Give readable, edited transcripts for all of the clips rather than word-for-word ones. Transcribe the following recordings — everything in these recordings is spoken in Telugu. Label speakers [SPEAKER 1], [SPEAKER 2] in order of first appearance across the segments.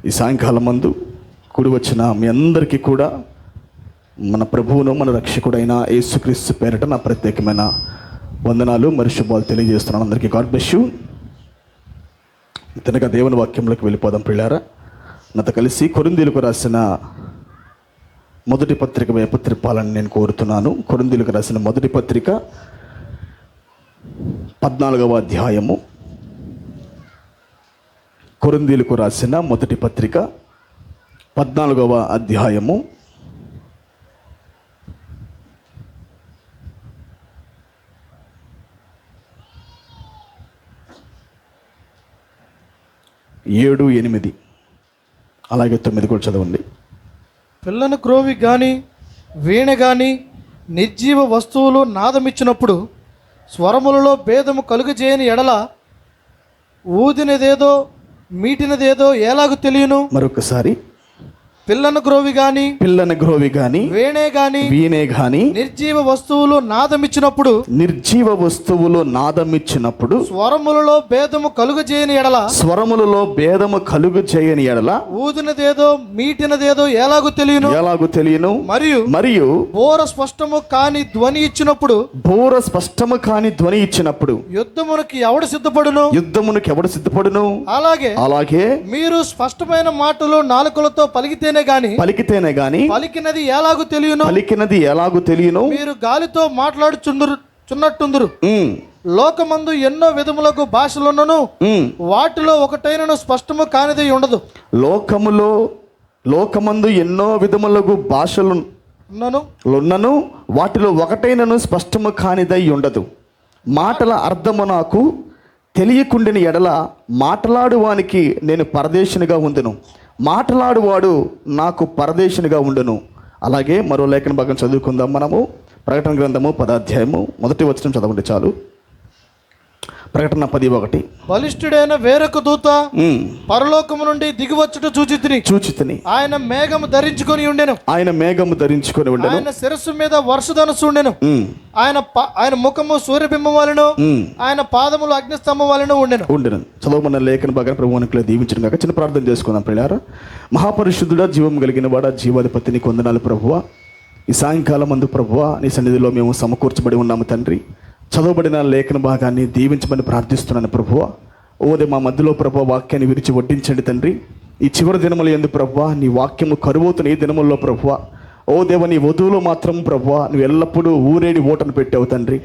[SPEAKER 1] ఈ సాయంకాలం మందు కూడి వచ్చిన మీ అందరికీ కూడా మన ప్రభువును మన రక్షకుడైన యేసుక్రీస్తు పేరిట నా ప్రత్యేకమైన వందనాలు మరి శుభాలు తెలియజేస్తున్నాను. అందరికీ గాడ్ బ్లెస్ యు. తినగా దేవుని వాక్యంలోకి వెళ్ళిపోదాం పిల్లారా. నాతో కలిసి కొరింథీయులకు రాసిన మొదటి పత్రిక వైపు తిప్పాలని నేను కోరుతున్నాను. కొరింథీయులకు రాసిన మొదటి పత్రిక 14వ అధ్యాయము. కొరింథీయులకు రాసిన మొదటి పత్రిక 14వ అధ్యాయము 7, 8 అలాగే 9 కూడా చదవండి.
[SPEAKER 2] పిల్లను క్రోవి గాని వీణ గాని నిర్జీవ వస్తువులు నాదమిచ్చినప్పుడు స్వరములలో భేదము కలుగజేయని ఎడల ఊదినదేదో మీటినదేదో ఎలాగూ తెలియను.
[SPEAKER 1] మరొకసారి,
[SPEAKER 2] పిల్లను గ్రోవి గాని వీణే గాని నిర్జీవ వస్తువులు నాదమిచ్చినప్పుడు స్వరములలో భేదము కలుగజేయని ఎడల ఊదినదేదో మీటినదేదో ఎలాగూ తెలియను. మరియు బోర స్పష్టము కాని ధ్వని ఇచ్చినప్పుడు యుద్ధమునకి ఎవడు సిద్ధపడును. అలాగే మీరు స్పష్టమైన మాటలు నాలుకలతో పలికితేనే గాని పలికినది ఎలాగూ తెలియను. మీరు గాలితో మాట్లాడుచున్నట్టుందురు. లోకమందు ఎన్నో విధములకు భాషలున్నను, వాటిలో ఒకటైనను స్పష్టము కానిది ఉండదు.
[SPEAKER 1] లోకమందు ఎన్నో విధములకు భాషలు ఉన్నను, వాటిలో ఒకటైనను స్పష్టము కానిదై ఉండదు. మాటల అర్థము నాకు తెలియకుండిన ఎడల మాట్లాడువానికి నేను పరదేశినిగా ఉందును, మాట్లాడువాడు నాకు పరదేశినిగా ఉండును. అలాగే మరో లేఖన భాగం చదువుకుందాం మనము. ప్రకటన గ్రంథము 10వ అధ్యాయము 1వ వచనం చదవండి చాలు. ప్రకటన 10:1.
[SPEAKER 2] బలిష్ఠుడైన వేరొక దూత పరలోకము నుండి దిగివచ్చుట చూచితిని. ఆయన మేఘము ధరించుకొని ఉండెను. ఆయన శిరస్సు మీద వర్షధనుస్సు ఉండెను. ఆయన ముఖము సూర్యబింబం వలెను, ఆయన పాదములు అగ్నిస్తంభం వలెను ఉండెను.
[SPEAKER 1] చదవమన్న లేఖన భాగాన్ని ప్రభువునికి దీవించడం కాక చిన్న ప్రార్థన చేసుకుందాం ప్రియులారా. మహాపరిశుద్ధుడా, జీవం కలిగిన వాడా, జీవాధిపతిని వందనాలు ప్రభువా. ఈ సాయంకాలం మందు ప్రభువా నీ సన్నిధిలో మేము సమకూర్చబడి ఉన్నాము తండ్రి. చదవబడిన లేఖన భాగాన్ని దీవించమని ప్రార్థిస్తున్నాను ప్రభువా. ఓదే మా మధ్యలో ప్రభువా వాక్యాన్ని విరిచి వడ్డించండి తండ్రి. ఈ చివరి దినముల యందు ప్రభువా నీ వాక్యము కరువవుతున్న ఈ దినముల్లో ప్రభువా, ఓ దేవ నీ వధువులో మాత్రం ప్రభువా నువ్వు ఎల్లప్పుడూ ఊరేడి ఓటను పెట్టావు తండ్రి.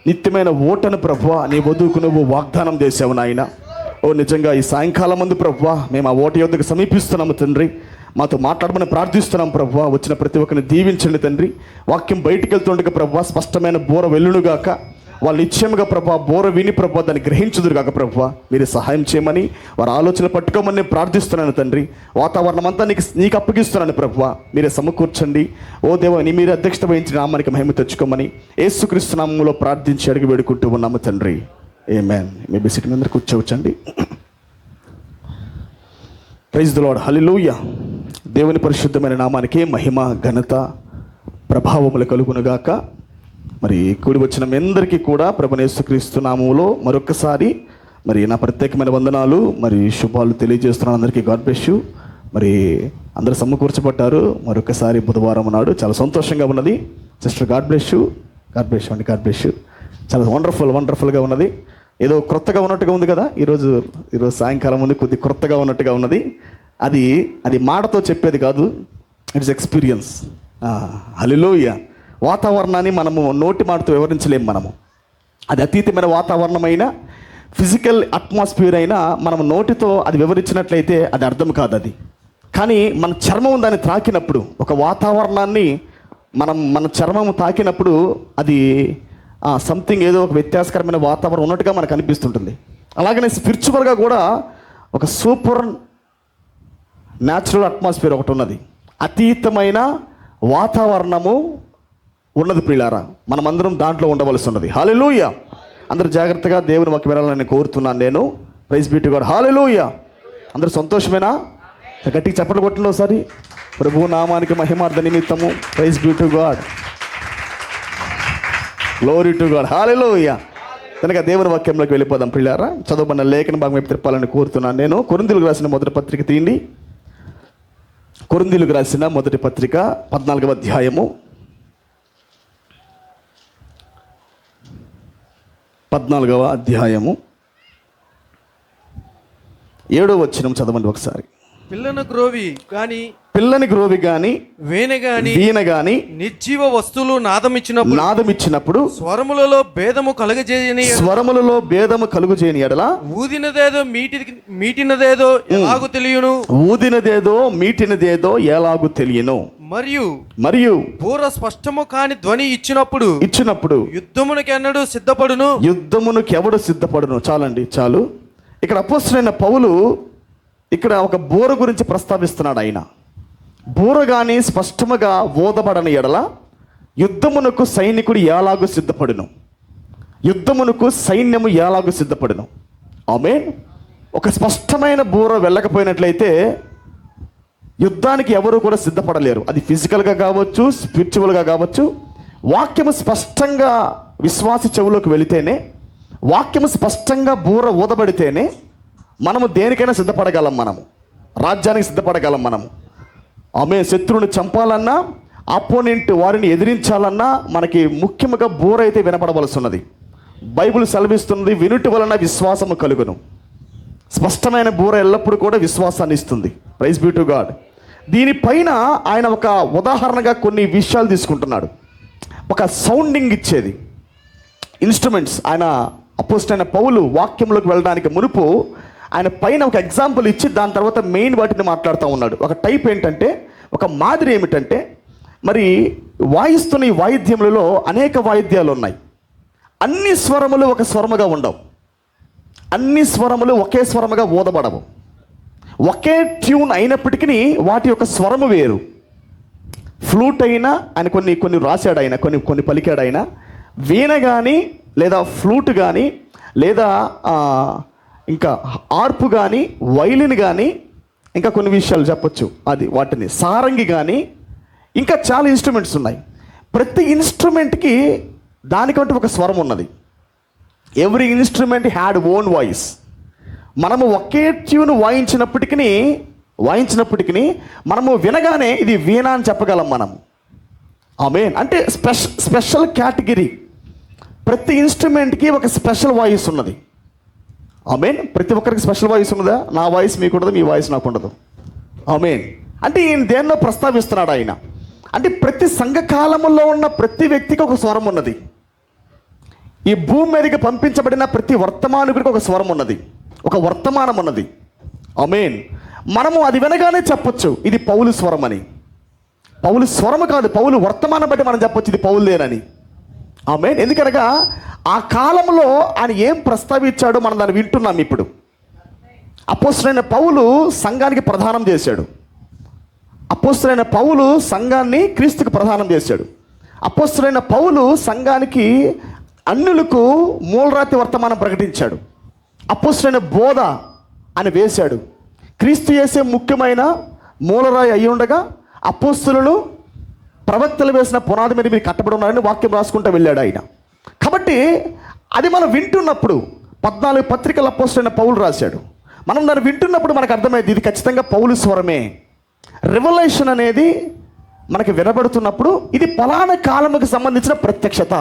[SPEAKER 1] నిత్యమైన ఓటను ప్రభువా నీ వధువుకు నువ్వు వాగ్దానం చేసావు నాయన. ఓ నిజంగా ఈ సాయంకాలం ముందు ప్రభువా మేము ఆ ఓట యొద్దకు సమీపిస్తున్నాము తండ్రి. మాతో మాట్లాడమని ప్రార్థిస్తున్నాం ప్రభువా. వచ్చిన ప్రతి ఒక్కరిని దీవించండి తండ్రి. వాక్యం బయటికి వెళ్తుండగా ప్రభువా స్పష్టమైన బోర వెల్లునుగాక, వాళ్ళు నిశ్చయముగా ప్రభా బోర విని ప్రభా దాన్ని గ్రహించుదురు కాక ప్రభువా మీరు సహాయం చేయమని వారి ఆలోచనలు పట్టుకోమని నేను ప్రార్థిస్తున్నాను తండ్రి. వాతావరణం అంతా నీకు అప్పగిస్తున్నాను ప్రభువా, మీరే సమకూర్చండి. ఓ దేవ నీ మీరు అధ్యక్షత వహించిన నామానికి మహిమ తెచ్చుకోమని యేసుక్రీస్తు నామములో ప్రార్థించి అడిగి వేడుకుంటూ ఉన్నాము తండ్రి. ఆమేన్. మీ బిసిటిని అందరూ కూర్చోవచ్చండి. Praise the lord. హల్లెలూయా. దేవుని పరిశుద్ధమైన నామానికి మహిమ ఘనత ప్రభావములు కలుగునుగాక. మరి కూడి వచ్చిన మీ అందరికీ కూడా ప్రభువైన యేసుక్రీస్తు నామములో మరొకసారి మరి నా ప్రత్యేకమైన వందనాలు మరి శుభాలు తెలియజేస్తున్నాను. అందరికీ గాడ్ బ్లెస్ యు. మరి అందరూ సమకూర్చబడ్డారు మరొకసారి బుధవారం నాడు. చాలా సంతోషంగా ఉన్నది. Sister God bless you. God bless you అండి. God bless you. చాలా వండర్ఫుల్గా ఉన్నది. ఏదో క్రొత్తగా ఉన్నట్టుగా ఉంది కదా. ఈరోజు సాయంకాలం ముందు కొద్ది క్రొత్తగా ఉన్నట్టుగా ఉన్నది. అది మాటతో చెప్పేది కాదు, ఇట్స్ ఎక్స్పీరియన్స్. హల్లెలూయా. వాతావరణాన్ని మనము నోటి మాటతో వివరించలేము. మనము అది అతీతమైన వాతావరణమైన ఫిజికల్ అట్మాస్ఫియర్ అయినా మనం నోటితో అది వివరించినట్లయితే అది అర్థం కాదు. అది కానీ మన చర్మం దాన్ని తాకినప్పుడు, ఒక వాతావరణాన్ని మన చర్మం తాకినప్పుడు అది సంథింగ్ ఏదో ఒక వ్యత్యాసకరమైన వాతావరణం ఉన్నట్టుగా మనకు అనిపిస్తుంటుంది. అలాగనే స్పిరిచువల్గా కూడా ఒక సూపర్ న్యాచురల్ అట్మాస్ఫియర్ ఒకటి ఉన్నది, అతీతమైన వాతావరణము ఉన్నది ప్రియులారా. మనమందరం దాంట్లో ఉండవలసి ఉన్నది. హల్లెలూయా. అందరూ జాగ్రత్తగా దేవుని వాక్యం వినాలని కోరుతున్నాను నేను. Praise be to God. హల్లెలూయా. అందరూ సంతోషమేనా? గట్టిగా చప్పట్లు కొట్టండి ఒకసారి. ప్రభు నామానికి మహిమార్థ నిమిత్తము. Praise be to God. Glory to God. హల్లెలూయా. కనుక దేవుని వాక్యంలోకి వెళ్ళిపోదాం ప్రియులారా. చదవబడిన లేఖన భాగం వైపు తిప్పాలని కోరుతున్నాను నేను. కొరింథీయులకు రాసిన మొదటి పత్రిక తీయండి. కొరింథీయులకు రాసిన మొదటి పత్రిక 14వ అధ్యాయము 7వ వచనం చదవండి ఒకసారి. పిల్లని గ్రోవి గాని వీణ గాని
[SPEAKER 3] నిర్జీవ వస్తువులు నాదమిచ్చినప్పుడు స్వరములలో భేదము కలుగజేయని
[SPEAKER 1] ఎడల
[SPEAKER 3] మీటినదేదో
[SPEAKER 1] మీటినదేదో ఎలాగు తెలియను.
[SPEAKER 3] మరియు పూర స్పష్టము కాని ధ్వని ఇచ్చినప్పుడు యుద్ధమునకెన్నడు
[SPEAKER 1] సిద్ధపడును. చాలు. ఇక్కడ అపోస్తలుడైన పౌలు ఇక్కడ ఒక బూర గురించి ప్రస్తావిస్తున్నాడు. ఆయన బూర గాని స్పష్టముగా ఓదబడని ఎడల యుద్ధమునకు సైనికుడు ఎలాగూ సిద్ధపడును, యుద్ధమునకు సైన్యము ఎలాగూ సిద్ధపడును. ఆమేన్. ఒక స్పష్టమైన బూర వెళ్ళకపోయినట్లయితే యుద్ధానికి ఎవరు కూడా సిద్ధపడలేరు. అది ఫిజికల్గా కావచ్చు, స్పిరిచువల్గా కావచ్చు. వాక్యము స్పష్టంగా విశ్వాసి చెవులోకి వెళితేనే, వాక్యము స్పష్టంగా బూర ఊదబడితేనే మనము దేనికైనా సిద్ధపడగలం. మనము రాజ్యానికి సిద్ధపడగలం. మనము శత్రువుని చంపాలన్నా, ఆపోనెంట్ వారిని ఎదిరించాలన్నా మనకి ముఖ్యంగా బూర అయితే వినపడవలసి ఉన్నది. బైబిల్ సెలవిస్తున్నది, వినుటి వలన విశ్వాసము కలుగును. స్పష్టమైన బూర ఎల్లప్పుడూ కూడా విశ్వాసాన్ని ఇస్తుంది. Praise be to God. దీనిపైన ఆయన ఒక ఉదాహరణగా కొన్ని విషయాలు తీసుకుంటున్నాడు. ఒక సౌండింగ్ ఇచ్చేది ఇన్స్ట్రుమెంట్స్. ఆయన అపోస్తలుడైన పౌలు వాక్యంలోకి వెళ్ళడానికి మునుపు ఆయన పైన ఒక ఎగ్జాంపుల్ ఇచ్చి దాని తర్వాత మెయిన్ వాటిని మాట్లాడుతూ ఉన్నాడు. ఒక టైప్ ఏంటంటే, ఒక మాదిరి ఏమిటంటే, మరి వాయిస్తున్న ఈ వాయిద్యములలో అనేక వాయిద్యాలు ఉన్నాయి. అన్ని స్వరములు ఒక స్వరముగా ఉండవు, అన్ని స్వరములు ఒకే స్వరముగా ఊదబడవు. ఒకే ట్యూన్ అయినప్పటికీ వాటి యొక్క స్వరము వేరు. ఫ్లూట్ అయినా ఆయన కొన్ని రాశాడు, ఆయన కొన్ని పలికాడు. ఆయన వీణ కానీ లేదా ఫ్లూట్ కానీ లేదా ఇంకా ఆర్పు కానీ వైలిన్ కానీ ఇంకా కొన్ని విషయాలు చెప్పొచ్చు, అది వాటిని సారంగి కానీ ఇంకా చాలా ఇన్స్ట్రుమెంట్స్ ఉన్నాయి. ప్రతి ఇన్స్ట్రుమెంట్కి దానికంటూ ఒక స్వరం ఉన్నది. Every instrument had own voice. మనము ఒకే ట్యూన్ వాయించినప్పటికీ మనము వినగానే ఇది వీణ అని చెప్పగలం మనము. ఆమేన్. అంటే స్పెషల్ కేటగిరీ. ప్రతి ఇన్స్ట్రుమెంట్కి ఒక స్పెషల్ వాయిస్ ఉన్నది. ఆమేన్. ప్రతి ఒక్కరికి స్పెషల్ వాయిస్ ఉన్నదా? నా వాయిస్ మీకు ఉండదు, మీ వాయిస్ నాకు ఉండదు. ఆమేన్. అంటే ఈయన దేన్నో ప్రస్తావిస్తున్నాడు ఆయన. అంటే ప్రతి సంఘకాలంలో ఉన్న ప్రతి వ్యక్తికి ఒక స్వరం ఉన్నది. ఈ భూమి మీదకి పంపించబడిన ప్రతి వర్తమానికుడికి ఒక స్వరం ఉన్నది, ఒక వర్తమానం ఉన్నది. ఆమేన్. మనము అది వినగానే చెప్పొచ్చు ఇది పౌలు స్వరం అని. పౌలు స్వరము కాదు, పౌలు వర్తమానం బట్టి మనం చెప్పొచ్చు ఇది పౌలుదేనని. ఆమేన్. ఎందుకనగా ఆ కాలంలో ఆయన ఏం ప్రస్తావించాడో మనం దాన్ని వింటున్నాం ఇప్పుడు. అపోస్తలుడైన పౌలు సంఘానికి ప్రదానం చేశాడు. అపోస్తలుడైన పౌలు సంఘాన్ని క్రీస్తుకు ప్రదానం చేశాడు. అపోస్తలుడైన పౌలు సంఘానికి అన్యులకు మూలరాతి వర్తమానం ప్రకటించాడు. అపోస్తలుడైన బోధ అని వేశాడు. క్రీస్తు యేసే ముఖ్యమైన మూలరాయి అయి ఉండగా అపోస్తలులు ప్రవక్తలు వేసిన పునాది మీద మీరు కట్టబడి ఉన్నారని వాక్యం రాసుకుంటూ వెళ్ళాడు ఆయన. కాబట్టి అది మనం వింటున్నప్పుడు 14 పత్రికల అపోస్తలుడైన పౌలు రాశాడు. మనం దాన్ని వింటున్నప్పుడు మనకు అర్థమైంది ఇది ఖచ్చితంగా పౌలు స్వరమే. రెవల్యూషన్ అనేది మనకి వినబడుతున్నప్పుడు ఇది పలానా కాలముకి సంబంధించిన ప్రత్యక్షత.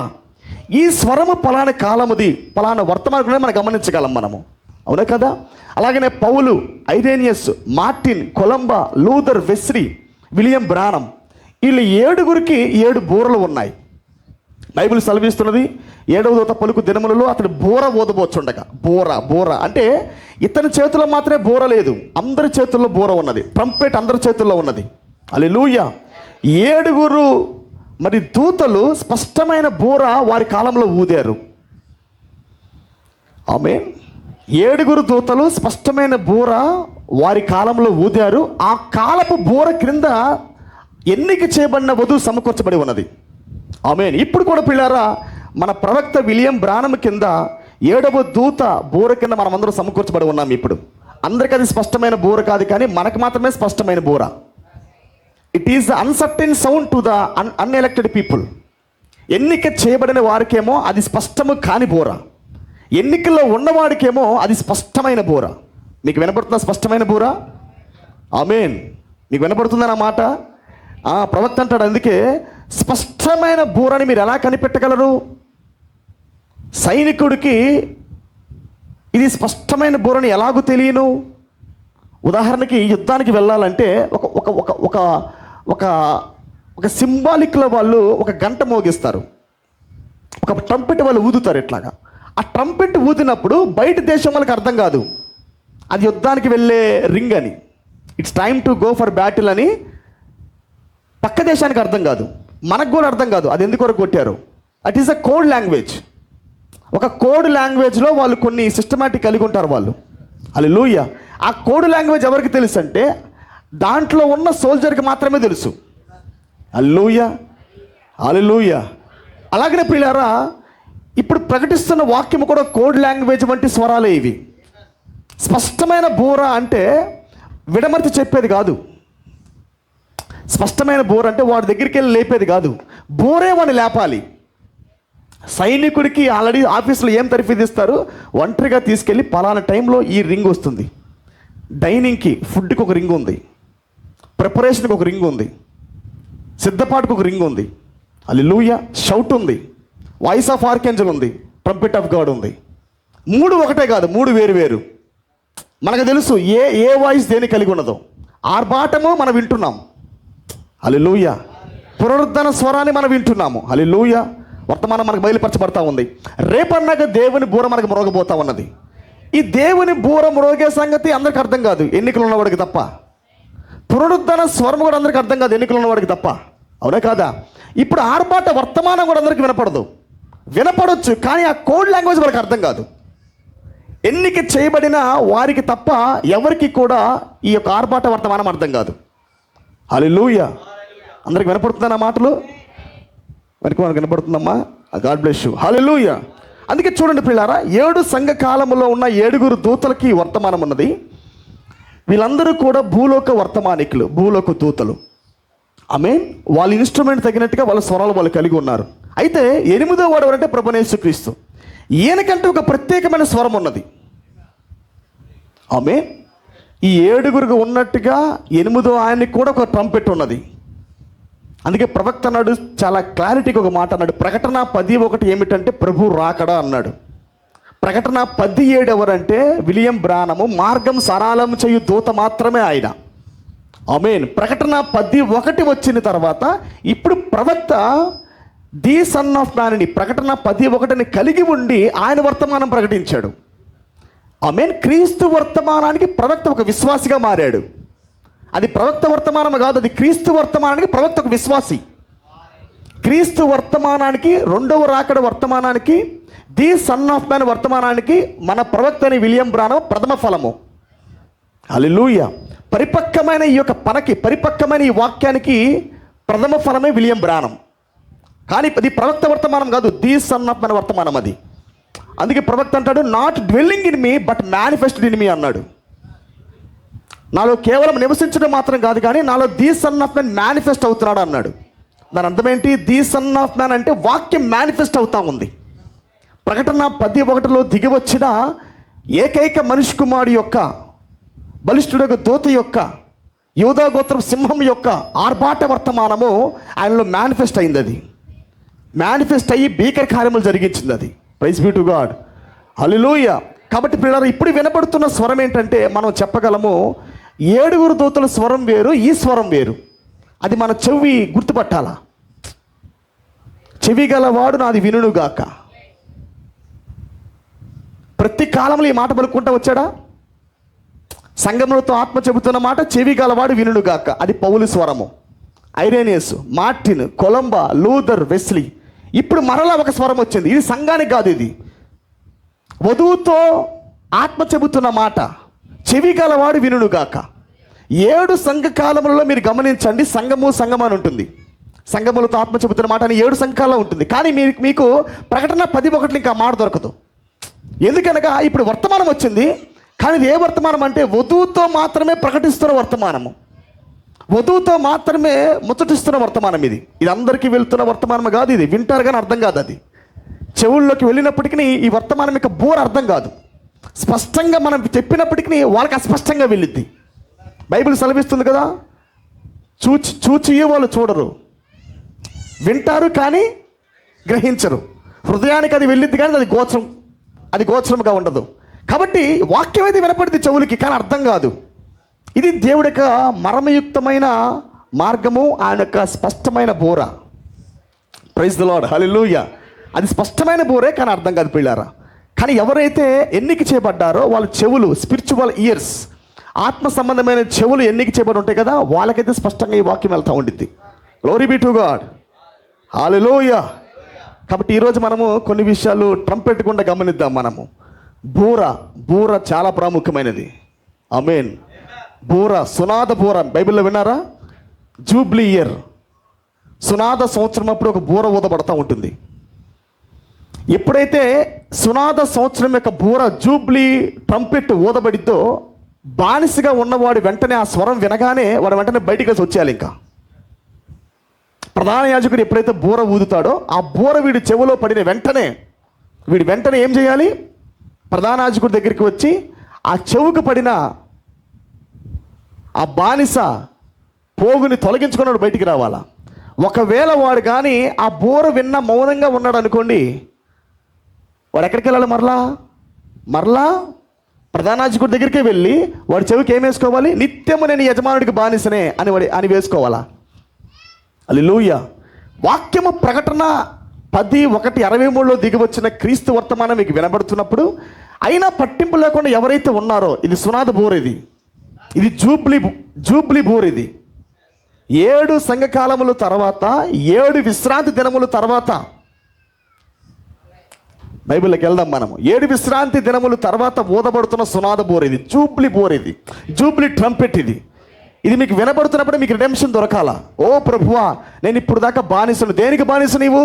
[SPEAKER 1] ఈ స్వరము పలానా కాలముది, పలానా వర్తమానం మనం గమనించగలం మనము. అవునా కదా? అలాగనే Paul, Irenaeus, Martin, Columba, Luther, Wesley, William Branham, వీళ్ళు 7గురికి 7 బూరలు ఉన్నాయి. బైబిల్ సెలవిస్తున్నది 7వ దూత పలుకు దినములలో అతడు బూర ఊదబోచుండగా. బూర అంటే ఇతని చేతిలో మాత్రమే బూర లేదు, అందరి చేతుల్లో బూర ఉన్నది. ట్రంపెట్ అందరి చేతుల్లో ఉన్నది. హల్లెలూయా. 7 మరి దూతలు స్పష్టమైన బూర వారి కాలంలో ఊదారు. ఆమేన్. 7 దూతలు స్పష్టమైన బూర వారి కాలంలో ఊదారు. ఆ కాలపు బూర క్రింద ఎన్నిక చేయబడిన వధువు సమకూర్చబడి ఉన్నది. ఆమేన్. ఇప్పుడు కూడా పిల్లారా, మన ప్రవక్త విలియం బ్రానమ్ కింద 7వ దూత బూర కింద మనం అందరూ సమకూర్చబడి ఉన్నాం. ఇప్పుడు అందరికీ అది స్పష్టమైన బూర కాదు, కానీ మనకు మాత్రమే స్పష్టమైన బూర. It is the uncertain sound to the unelected people. ఎన్నిక చేయబడిన వారికేమో అది స్పష్టము కాని బూర, ఎన్నికల్లో ఉన్నవాడికేమో అది స్పష్టమైన బూర. మీకు వినపడుతున్న స్పష్టమైన బూర? ఆమేన్. మీకు వినపడుతుందన్న మాట? ప్రవక్త అంటాడు, అందుకే స్పష్టమైన బూరని మీరు ఎలా కనిపెట్టగలరు? సైనికుడికి ఇది స్పష్టమైన బూరని ఎలాగూ తెలియను? ఉదాహరణకి యుద్ధానికి వెళ్ళాలంటే ఒక ఒక ఒక ఒక ఒక ఒక సింబాలిక్లో వాళ్ళు ఒక గంట మోగిస్తారు, ఒక ట్రంపెట్ వాళ్ళు ఊదుతారు. ఇట్లాగా ఆ ట్రంపెట్ ఊదినప్పుడు బయట దేశం వాళ్ళకి అర్థం కాదు అది యుద్ధానికి వెళ్ళే రింగ్ అని, it's time to go for battle అని పక్క దేశానికి అర్థం కాదు, మనకు కూడా అర్థం కాదు అది ఎందుకొరకు కొట్టారు. That is a code language. ఒక కోడ్ లాంగ్వేజ్లో వాళ్ళు కొన్ని సిస్టమాటిక్ కలిగి ఉంటారు వాళ్ళు. హల్లెలూయా. ఆ కోడ్ లాంగ్వేజ్ ఎవరికి తెలుసు అంటే దాంట్లో ఉన్న సోల్జర్కి మాత్రమే తెలుసు. హల్లెలూయా, హల్లెలూయా. అలాగనే ప్రియులారా, ఇప్పుడు ప్రకటిస్తున్న వాక్యం కూడా కోడ్ లాంగ్వేజ్ వంటి స్వరాలే ఇవి. స్పష్టమైన బూర అంటే విడమర్చి చెప్పేది కాదు. స్పష్టమైన బూర అంటే వాడి దగ్గరికి వెళ్ళి లేపేది కాదు, బూరే వాడిని లేపాలి. సైనికుడికి ఆల్రెడీ ఆఫీసులో ఏం తరఫీదిస్తారు, ఒంటరిగా తీసుకెళ్ళి పలానా టైంలో ఈ రింగ్ వస్తుంది. డైనింగ్కి ఫుడ్కి ఒక రింగ్ ఉంది, ప్రిపరేషన్కి ఒక రింగ్ ఉంది, సిద్ధపాటుకు ఒక రింగ్ ఉంది. హల్లెలూయా. షౌట్ ఉంది, వాయిస్ ఆఫ్ ఆర్కేంజల్ ఉంది, ట్రంపెట్ ఆఫ్ గాడ్ ఉంది. 3 ఒకటే కాదు, 3 వేరు వేరు. మనకు తెలుసు ఏ వాయిస్ దేని కలిగి ఉన్నదో. ఆర్భాటము మనం వింటున్నాం. హల్లెలూయా. పునరుద్ధరణ స్వరాన్ని మనం వింటున్నాము. హల్లెలూయా. వర్తమానం మనకు బయలుపరచబడతా ఉంది. రేపన్నాక దేవుని బూర మనకు మ్రోగబోతా ఉన్నది. ఈ దేవుని బూర మ్రోగే సంగతి అందరికి అర్థం కాదు, ఎన్నికలు ఉన్నవాడికి తప్ప. పునరుద్ధరణ స్వరం కూడా అందరికి అర్థం కాదు, ఎన్నికలు ఉన్నవాడికి తప్ప. అవునా కాదా? ఇప్పుడు ఆర్భాట వర్తమానం కూడా అందరికి వినపడదు. వినపడవచ్చు, కానీ ఆ కోడ్ లాంగ్వేజ్ వాళ్ళకి అర్థం కాదు. ఎన్నిక చేయబడిన వారికి తప్ప ఎవరికి కూడా ఈ యొక్క ఆర్భాట వర్తమానం అర్థం కాదు. హల్లెలూయా. అందరికి వినపడుతుందా మాటలు? మనకు వినపడుతుందమ్మా? God bless you. హల్లెలూయా. అందుకే చూడండి పిల్లారా, 7 సంఘ కాలంలో ఉన్న 7 దూతలకి వర్తమానం ఉన్నది. వీళ్ళందరూ కూడా భూలోక వర్తమానికులు, భూలోక దూతలు. ఆమేన్. వాళ్ళ ఇన్స్ట్రుమెంట్ తగినట్టుగా వాళ్ళ స్వరాలు వాళ్ళు కలిగి ఉన్నారు. అయితే 8వ వాడు ఎవరంటే ప్రభువైన యేసుక్రీస్తు. ఈయనకంటే ఒక ప్రత్యేకమైన స్వరం ఉన్నది. ఆమేన్. ఈ 7 ఉన్నట్టుగా 8వ ఆయనకి కూడా ఒక ట్రంపెట్ ఉన్నది. అందుకే ప్రవక్త అన్నాడు, చాలా క్లారిటీగా ఒక మాట అన్నాడు. ప్రకటన 10:1 ఏమిటంటే ప్రభు రాకడా అన్నాడు. ప్రకటన 10:7 ఎవరంటే విలియం బ్రానము, మార్గం సరళం చేయు దూత మాత్రమే ఆయన. ఆమేన్. ప్రకటన 10:1 వచ్చిన తర్వాత ఇప్పుడు ప్రవక్త ది సన్ ఆఫ్ మ్యాన్ని ప్రకటన 10:1 కలిగి ఉండి ఆయన వర్తమానం ప్రకటించాడు. ఆమేన్. క్రీస్తు వర్తమానానికి ప్రవక్త ఒక విశ్వాసిగా మారాడు. అది ప్రవక్త వర్తమానం కాదు, అది క్రీస్తు వర్తమానానికి ప్రవక్త ఒక విశ్వాసి. క్రీస్తు వర్తమానానికి, 2వ రాకడ వర్తమానానికి, ది సన్ ఆఫ్ మ్యాన్ వర్తమానానికి మన ప్రవక్త అని విలియం బ్రానమ్ ప్రథమ ఫలము. హల్లెలూయా. పరిపక్వమైన ఈ యొక్క పనకి, పరిపక్వమైన ఈ వాక్యానికి ప్రథమ ఫలమే విలియం బ్రానమ్. కానీ అది ప్రవక్త వర్తమానం కాదు, ది సన్ ఆఫ్ మ్యాన్ వర్తమానం అది. అందుకే ప్రవక్త అంటాడు, not dwelling in me but manifested in me అన్నాడు. నాలో కేవలం నివసించడం మాత్రం కాదు, కానీ నాలో the son of man manifest అవుతున్నాడు అన్నాడు. దాని అర్థం ఏంటి? ది సన్ ఆఫ్ మ్యాన్ అంటే వాక్యం మేనిఫెస్ట్ అవుతా ఉంది. ప్రకటన 10:1 దిగి వచ్చిన ఏకైక మనిషి కుమారుడు యొక్క, బలిష్ఠుడు యొక్క దూత యొక్క, యూదా గోత్రం సింహం యొక్క ఆర్భాట వర్తమానము ఆయనలో మేనిఫెస్ట్ అయింది. అది మేనిఫెస్ట్ అయ్యి భీకర కార్యములు జరిగించింది. అది ప్రైజ్ బీ టు గాడ్. హల్లెలూయా. కాబట్టి పిల్లలు ఇప్పుడు వినపడుతున్న స్వరం ఏంటంటే మనం చెప్పగలము, 7 దూతల స్వరం వేరు, ఈ స్వరం వేరు. అది మన చెవి గుర్తుపట్టాలా. చెవి గలవాడు నాది వినుగాక. ప్రతి కాలంలో ఈ మాట పలుకుంటా వచ్చాడా? సంగములతో ఆత్మ చెబుతున్న మాట, చెవి గలవాడు వినుగాక. అది పౌలు స్వరము. Irenaeus, Martin, Columba, Luther, Wesley. ఇప్పుడు మరలా ఒక స్వరం వచ్చింది. ఇది సంఘానికి కాదు, ఇది వధువుతో ఆత్మ చెబుతున్న మాట, చెవి గలవాడు వినుగాక. 7 సంఘ కాలములలో మీరు గమనించండి, సంఘము అని ఉంటుంది. సంఘములతో ఆత్మ చెబుతున్న మాట అని 7 సంఘాల్లో ఉంటుంది. కానీ మీకు ప్రకటన 10:1 ఇంకా మాట దొరకదు. ఎందుకనగా ఇప్పుడు వర్తమానం వచ్చింది, కానీ ఇది ఏ వర్తమానం అంటే వధువుతో మాత్రమే ప్రకటిస్తున్న వర్తమానము, వధువుతో మాత్రమే ముచ్చటిస్తున్న వర్తమానం. ఇది అందరికీ వెళ్తున్న వర్తమానం కాదు. ఇది వింటారు కానీ అర్థం కాదు. అది చెవుల్లోకి వెళ్ళినప్పటికీ ఈ వర్తమానం యొక్క బోర్ అర్థం కాదు. స్పష్టంగా మనం చెప్పినప్పటికీ వాళ్ళకి అస్పష్టంగా వెళ్ళిద్ది. బైబిల్ సెలవిస్తుంది కదా, చూచి వాళ్ళు చూడరు, వింటారు కానీ గ్రహించరు. హృదయానికి అది వెళ్ళింది కానీ అది గోచరముగా ఉండదు. కాబట్టి వాక్యం అయితే వినపడింది చెవులకి, కానీ అర్థం కాదు. ఇది దేవుడి యొక్క మర్మయుక్తమైన మార్గము, ఆయన యొక్క స్పష్టమైన బోర. ప్రైజ్ ది లార్డ్, హల్లెలూయా. అది స్పష్టమైన బోరే, కానీ అర్థం కాదు పిల్లారా. కానీ ఎవరైతే ఎన్నిక చేయబడ్డారో వాళ్ళ చెవులు, స్పిరిచువల్ ఇయర్స్, ఆత్మ సంబంధమైన చెవులు ఎన్నిక చేయబడి ఉంటాయి కదా, వాళ్ళకైతే స్పష్టంగా ఈ వాక్యం వెళ్తూ ఉండిద్ది. గ్లోరీ బి టు గాడ్, హల్లెలూయా. కాబట్టి ఈరోజు మనము కొన్ని విషయాలు ట్రంపెట్ గుండా గమనిద్దాం. మనము బూర చాలా ప్రాముఖ్యమైనది. ఆమేన్. బూర, సునాద బూర బైబిల్లో విన్నారా? జూబ్లీ ఇయర్, సునాద సంవత్సరం అప్పుడు ఒక బూర ఊదబడతా ఉంటుంది. ఎప్పుడైతే సునాద సంవత్సరం యొక్క బూర, జూబ్లీ ట్రంపెట్ ఊదబడిద్దో, బానిసగా ఉన్నవాడు వెంటనే ఆ స్వరం వినగానే వాడు వెంటనే బయటికి వచ్చేయాలి. ఇంకా ప్రధాన యాజకుడు ఎప్పుడైతే బూర ఊదుతాడో, ఆ బూర వీడి చెవిలో పడిన వెంటనే ఏం చేయాలి? ప్రధాన యాజకుడి దగ్గరికి వచ్చి ఆ చెవుకు పడిన ఆ బానిస పోగుని తొలగించుకున్నాడు, బయటికి రావాలా. ఒకవేళ వాడు కానీ ఆ బూర విన్న మౌనంగా ఉన్నాడు అనుకోండి, వాడు ఎక్కడికి వెళ్ళాలి? మరలా ప్రధానార్చకుడి దగ్గరికి వెళ్ళి వాడి చెవికి ఏం వేసుకోవాలి? నిత్యము నేను యజమానుడికి బానిసనే అని వేసుకోవాలా. హల్లెలూయా. వాక్యము ప్రకటన 10:1:23లో దిగివచ్చిన క్రీస్తు వర్తమానం మీకు వినబడుతున్నప్పుడు అయినా పట్టింపు లేకుండా ఎవరైతే ఉన్నారో, ఇది సునాద బోర్, ఇది జూబ్లీ బోర్. ఇది 7 సంఘకాలముల తర్వాత, 7 విశ్రాంతి దినముల తర్వాత, బైబిల్లోకి వెళ్దాం మనము. 7 విశ్రాంతి దినముల తర్వాత ఊదబడుతున్న సునాద బోర్, ఇది జూబ్లీ బోర్, ఇది జూబ్లీ ట్రంపెట్. ఇది మీకు వినబడుతున్నప్పుడు మీకు రిడెంప్షన్ దొరకాలా. ఓ ప్రభువా, నేను ఇప్పుడు దాకా బానిసను. దేనికి బానిస నీవు?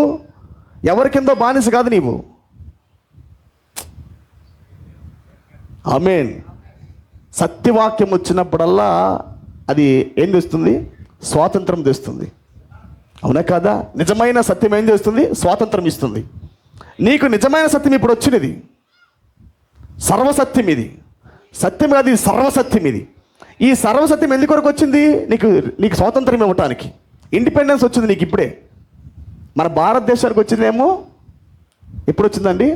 [SPEAKER 1] ఎవరికిందో బానిస కాదు నీవు. ఆమేన్. సత్యవాక్యం వచ్చినప్పుడల్లా అది ఏం తెస్తుంది? స్వాతంత్రం తెస్తుంది. అవునా కాదా? నిజమైన సత్యం ఏం చేస్తుంది? స్వాతంత్రం ఇస్తుంది. నీకు నిజమైన సత్యం ఇప్పుడు వచ్చినది, సర్వసత్యం. ఇది సత్యం కాదు, ఇది సర్వసత్యం. ఈ సర్వసత్యం ఎందుకొరకు వచ్చింది? నీకు స్వాతంత్రం ఇవ్వటానికి, ఇండిపెండెన్స్ వచ్చింది నీకు ఇప్పుడే. మన భారతదేశానికి వచ్చిందేమో ఎప్పుడు వచ్చిందండి?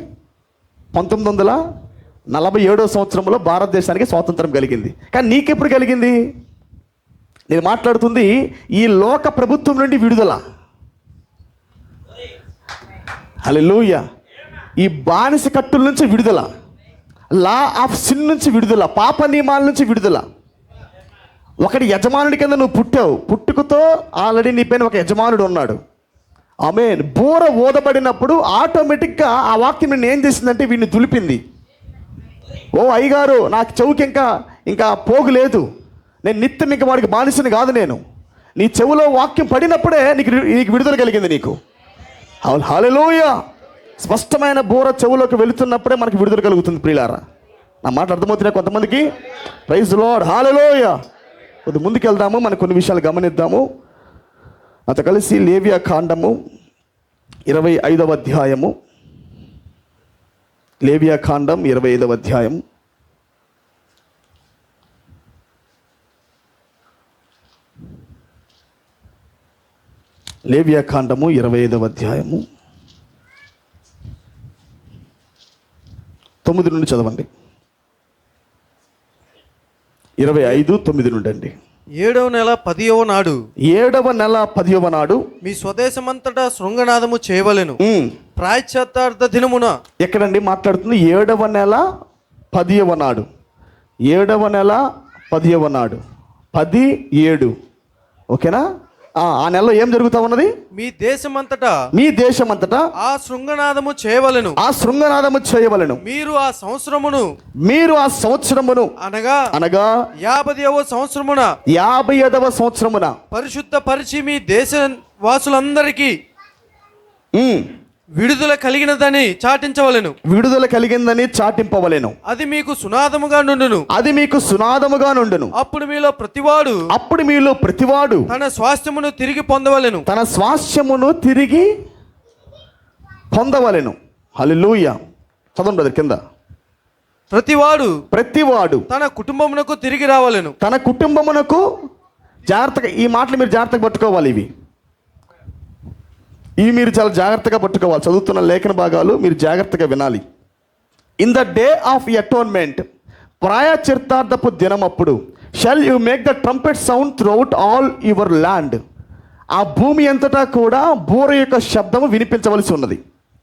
[SPEAKER 1] 1947వ సంవత్సరంలో భారతదేశానికి స్వాతంత్రం కలిగింది. కానీ నీకెప్పుడు కలిగింది? నేను మాట్లాడుతుంది ఈ లోక ప్రభుత్వం నుండి విడుదల. హల్లెలూయా. ఈ బానిస కట్టుల నుంచి విడుదల, లా ఆఫ్ సిన్ నుంచి విడుదల, పాప నియమాల నుంచి విడుదల. ఒకటి యజమానుడి కింద నువ్వు పుట్టావు, పుట్టుకతో ఆల్రెడీ నీ పైన ఒక యజమానుడు ఉన్నాడు. ఆమేన్. బూర ఊదబడినప్పుడు ఆటోమేటిక్గా ఆ వాక్యం నిన్ను ఏం చేసిందంటే వీడిని దులిపింది. ఓ అయ్యగారు, నాకు చెవుకి ఇంకా పోగు లేదు, నేను నిత్యం ఇంకా వాడికి బానిసని కాదు నేను. నీ చెవులో వాక్యం పడినప్పుడే నీకు విడుదల కలిగింది నీకు. హల్లెలూయా. స్పష్టమైన బూర చెవులోకి వెళుతున్నప్పుడే మనకి విడుదల కలుగుతుంది ప్రియులారా. నా మాట అర్థమవుతున్నాయి కొంతమందికి? ప్రైజ్ ది లార్డ్, హల్లెలూయా. కొద్ది ముందుకు వెళ్దాము, మనం కొన్ని విషయాలు గమనిద్దాము. అంత కలిసి లేవియా కాండము 25వ అధ్యాయము, లేవియా కాండం 25వ అధ్యాయం. లేవియా కాండము 25వ అధ్యాయము 9 నుండి చదవండి. 25:9 నుండి అండి.
[SPEAKER 3] 7వ నెల 10వ నాడు,
[SPEAKER 1] 7వ నెల 10వ నాడు
[SPEAKER 3] మీ స్వదేశమంతటా శృంగనాదము చేయవలెను. ప్రాయశ్చిత్తార్థ దినమున.
[SPEAKER 1] ఎక్కడండి మాట్లాడుతుంది? 7వ నెల 10వ నాడు. 7వ నెల 10వ నాడు, 10-7. ఓకేనా? ఆ నెలలో ఏం జరుగుతా ఉన్నది?
[SPEAKER 3] మీ దేశమంతటా
[SPEAKER 1] ఆ
[SPEAKER 3] శృంగనాదము చేయవలెను. మీరు ఆ సంవత్సరమును అనగా 50వ సంవత్సరమున పరిశుద్ధ పరిచి మీ దేశ వాసులందరికీ విడుదల కలిగినదని చాటింపవలెను. అది మీకు సునాదముగా నుండును. అప్పుడు మీలో ప్రతివాడు తన స్వాస్థ్యమును తిరిగి పొందవలెను. హల్లెలూయా. చదవండి బ్రదర్ కింద. ప్రతివాడు తన కుటుంబమునకు
[SPEAKER 1] జాగ్రత్తగా ఈ మాటలు మీరు జాగ్రత్తగా పట్టుకోవాలి. ఇవి మీరు చాలా జాగ్రత్తగా పట్టుకోవాలి. చదువుతున్న లేఖన భాగాలు మీరు జాగ్రత్తగా వినాలి. In the day of atonement, ప్రాయచిత్తార్థపు దినం అప్పుడు, shall you make the trumpet sound throughout all your land. ఆ భూమి అంతటా కూడా బూర యొక్క శబ్దము వినిపించవలసి ఉన్నది.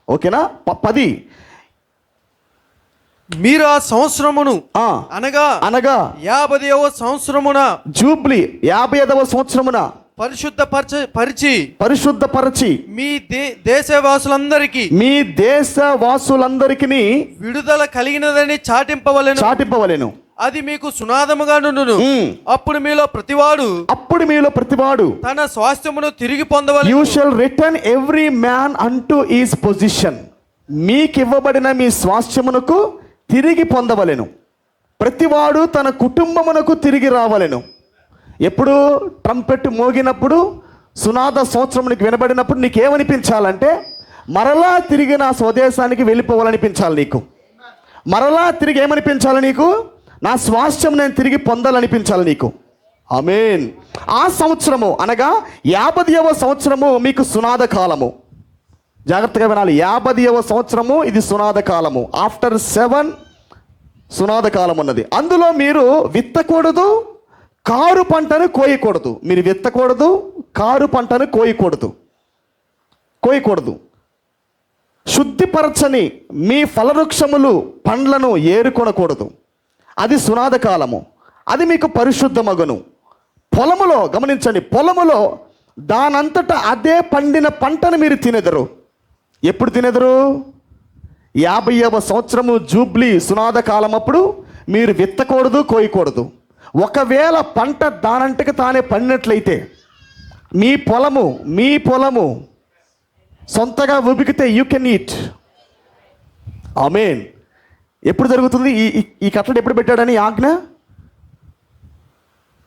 [SPEAKER 1] ఓకేనా? 10
[SPEAKER 3] మీరు ఆ సంవత్సరమును అనగా 50వ సంవత్సరమున
[SPEAKER 1] జూబ్లీ 55వ సంవత్సరమున పరిశుద్ధపరచి
[SPEAKER 3] మీ దేశవాసులందరికీ విడుదల కలిగినదని చాటింపవలెను. అది మీకు సునాదముగా నుండును. అప్పుడు మీలో ప్రతివాడు తన స్వాస్థ్యమును తిరిగి పొందవలెను.
[SPEAKER 1] You shall return every man unto his position. మీకు ఇవ్వబడిన మీ స్వాస్థ్యమునకు తిరిగి పొందవలెను. ప్రతివాడు తన కుటుంబమునకు తిరిగి రావలెను. ఎప్పుడు ట్రంపెట్ మోగినప్పుడు, సునాద సంవత్సరం నీకు వినబడినప్పుడు నీకేమనిపించాలంటే, మరలా తిరిగి నా స్వదేశానికి వెళ్ళిపోవాలనిపించాలి నీకు. మరలా తిరిగి ఏమనిపించాలి నీకు? నా స్వాస్థ్యం నేను తిరిగి పొందాలనిపించాలి నీకు. ఆమేన్. ఆ సంవత్సరము అనగా 50వ సంవత్సరము మీకు సునాద కాలము. జాగ్రత్తగా వినాలి. 50వ సంవత్సరము ఇది సునాద కాలము. ఆఫ్టర్ 7 సునాద కాలం ఉన్నది. అందులో మీరు విత్తకూడదు, కారు పంటను కోయకూడదు. మీరు విత్తకూడదు, కారు పంటను కోయకూడదు. శుద్ధిపరచని మీ ఫలవృక్షములు పండ్లను ఏరుకొనకూడదు. అది సునాద కాలము. అది మీకు పరిశుద్ధమగును. పొలములో గమనించండి, పొలములో దానంతటా అదే పండిన పంటను మీరు తినెదరు. ఎప్పుడు తినెదరు? 50వ సంవత్సరము జూబ్లీ సునాద కాలం అప్పుడు మీరు విత్తకూడదు, కోయకూడదు. ఒకవేళ పంట దానంతకి తానే పండినట్లయితే, మీ పొలము సొంతగా ఉబికితే యూ కెన్ ఈట్. ఆమేన్. ఎప్పుడు జరుగుతుంది ఈ కట్టడి? ఎప్పుడు పెట్టాడని ఆజ్ఞ?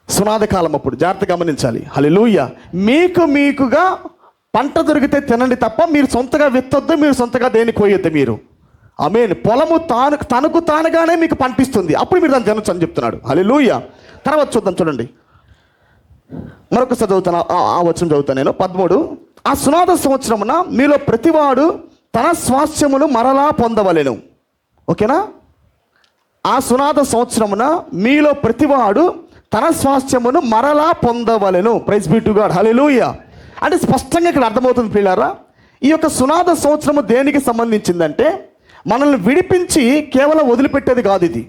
[SPEAKER 1] సునాద కాలం అప్పుడు. జాగ్రత్త గమనించాలి. హల్లెలూయా. మీకుగా పంట దొరికితే తినండి తప్ప మీరు సొంతగా విత్తొద్దు, మీరు సొంతగా దేన్ని కోయొద్దు మీరు. ఆమేన్. పొలము తనకు తానుగానే మీకు పంటిస్తుంది, అప్పుడు మీరు దాన్ని తినొచ్చు అని చెప్తున్నాడు. హల్లెలూయా. తర్వాత చూద్దాం, చూడండి. మరొకసారి చదువుతాను, ఆ వచనం చదువుతాను నేను. 13. ఆ సునాద సంవత్సరమున మీలో ప్రతివాడు తన స్వాస్థ్యమును మరలా పొందవలెను. ఓకేనా? ఆ సునాద సంవత్సరమున మీలో ప్రతివాడు తన స్వాస్థ్యమును మరలా పొందవలెను. Praise be to God. హల్లెలూయా. అంటే స్పష్టంగా ఇక్కడ అర్థమవుతుంది ప్రియులారా, ఈ యొక్క సునాద సంవత్సరము దేనికి సంబంధించిందంటే, మనల్ని విడిపించి కేవలం వదిలిపెట్టేది కాదు ఇది.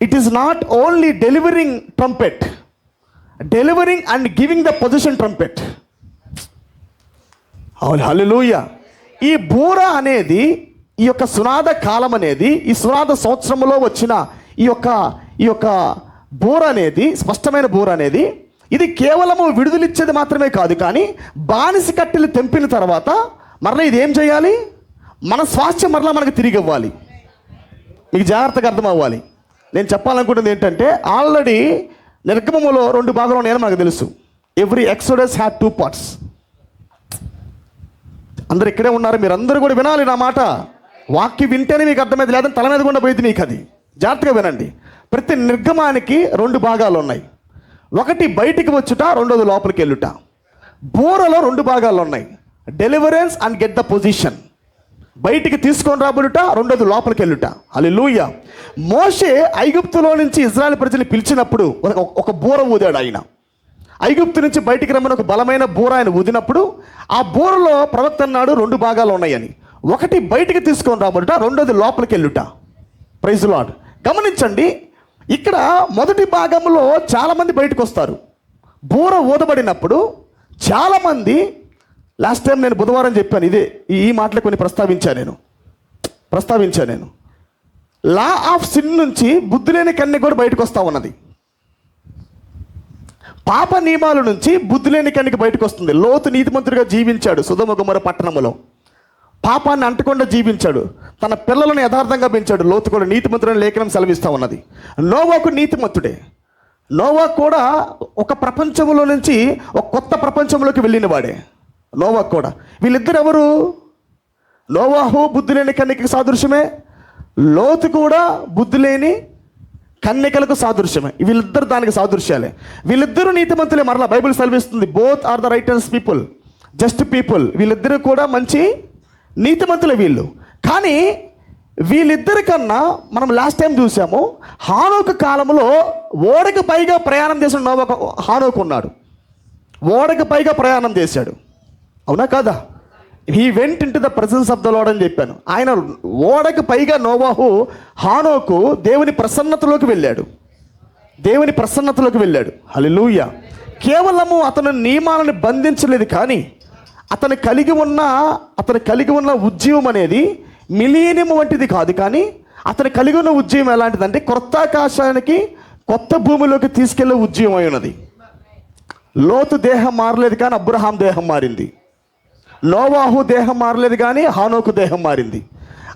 [SPEAKER 1] It is not only delivering trumpet, delivering and giving the position trumpet. హల్లెలూయా. ఈ బూర అనేది, ఈ యొక్క సునాద కాలం అనేది, ఈ సునాద సంవత్సరంలో వచ్చిన ఈ యొక్క బూర అనేది, స్పష్టమైన బూర అనేది, ఇది కేవలము విడుదలిచ్చేది మాత్రమే కాదు, కానీ బానిస కట్టెలు తెంపిన తర్వాత మరలా ఇది ఏం చేయాలి? మన స్వాస్థ్యం మరలా మనకు తిరిగి ఇవ్వాలి. మీకు జాగ్రత్తగా అర్థం అవ్వాలి. నేను చెప్పాలనుకుంటుంది ఏంటంటే, ఆల్రెడీ నిర్గమములో 2 భాగాలు ఉన్నాయని మనకు తెలుసు. Every exodus had 2 parts. అందరు ఇక్కడే ఉన్నారు, మీరు అందరూ కూడా వినాలి నా మాట. వాక్యం వింటేనే మీకు అర్థమైంది, లేదని తల మీద కూడా పోయింది మీకు. అది జాగ్రత్తగా వినండి. ప్రతి నిర్గమానికి 2 భాగాలు ఉన్నాయి. ఒకటి బయటికి వచ్చుట, రెండోది లోపలికి వెళ్ళుట. బూరలో 2 భాగాలు ఉన్నాయి. Deliverance and get the position. బయటికి తీసుకొని రాబడుట, రెండోది లోపలికి వెళ్ళుట. హల్లెలూయా. మోషే ఐగుప్తులో నుంచి ఇజ్రాయెల్ ప్రజలు పిలిచినప్పుడు ఒక బూర ఊదాడు ఆయన. ఐగుప్తు నుంచి బయటికి రమ్మని ఒక బలమైన బూర ఆయన ఊదినప్పుడు, ఆ బూరలో ప్రవక్త అన్నాడు 2 భాగాలు ఉన్నాయని. ఒకటి బయటికి తీసుకొని రాబడుట, రెండోది లోపలికి వెళ్ళుట. Praise lord. గమనించండి, ఇక్కడ మొదటి భాగంలో చాలామంది బయటకు వస్తారు. బూర ఊదబడినప్పుడు చాలామంది, లాస్ట్ టైం నేను బుధవారం చెప్పాను, ఇదే ఈ మాటలు కొన్ని ప్రస్తావించాను నేను. లా ఆఫ్ సిన్ నుంచి బుద్ధి లేని కన్య కూడా బయటకు వస్తూ ఉన్నది. పాప నియమాల నుంచి బుద్ధి లేని కన్యకి బయటకు వస్తుంది. లోతు నీతిమంతుడిగా జీవించాడు సొదొమ గొమొర పట్టణములో. పాపాన్ని అంటకుండా జీవించాడు, తన పిల్లలను యథార్థంగా పెంచాడు. లోతు కూడా నీతిమంతుడని లేఖనం సెలవిస్తూ ఉన్నది. నోవాకు నీతిమంతుడే. నోవా కూడా ఒక ప్రపంచంలో నుంచి ఒక కొత్త ప్రపంచంలోకి వెళ్ళిన వాడే నోవా కూడా. వీళ్ళిద్దరు ఎవరు? నోవాహు బుద్ధి లేని కన్యకి సాదృశ్యమే, లోతు కూడా బుద్ధి లేని కన్యకలకు సాదృశ్యమే. వీళ్ళిద్దరు దానికి సాదృశ్యాలే. వీళ్ళిద్దరూ నీతిమంతులే. మరలా బైబిల్ సెలవిస్తుంది, both are the righteous people, just people. వీళ్ళిద్దరూ కూడా మంచి నీతిమంతులే వీళ్ళు. కానీ వీళ్ళిద్దరి కన్నా మనం లాస్ట్ టైం చూసాము, హానోకు కాలంలో ఓడకు పైగా ప్రయాణం చేసిన హానోకు ఉన్నాడు. ఓడకు పైగా ప్రయాణం చేశాడు, అవునా కాదా? He went in to the presence of the lord అని చెప్పాను. ఆయన ఓడకు పైగా నోవాహు, హానోకు దేవుని ప్రసన్నతలోకి వెళ్ళాడు. దేవుని ప్రసన్నతలోకి వెళ్ళాడు. హల్లెలూయా. కేవలము అతను నియమాలను బంధించలేదు, కానీ అతను కలిగి ఉన్న ఉద్యమం అనేది మిలీనియం వంటిది కాదు. కానీ అతను కలిగి ఉన్న ఉద్యమం ఎలాంటిదంటే కొత్త ఆకాశానికి, కొత్త భూమిలోకి తీసుకెళ్లే ఉద్యమం అయి ఉన్నది. లోతు దేహం మారలేదు, కానీ అబ్రహాం దేహం మారింది. నోవాహు దేహం మారలేదు, కానీ హానోకు దేహం మారింది.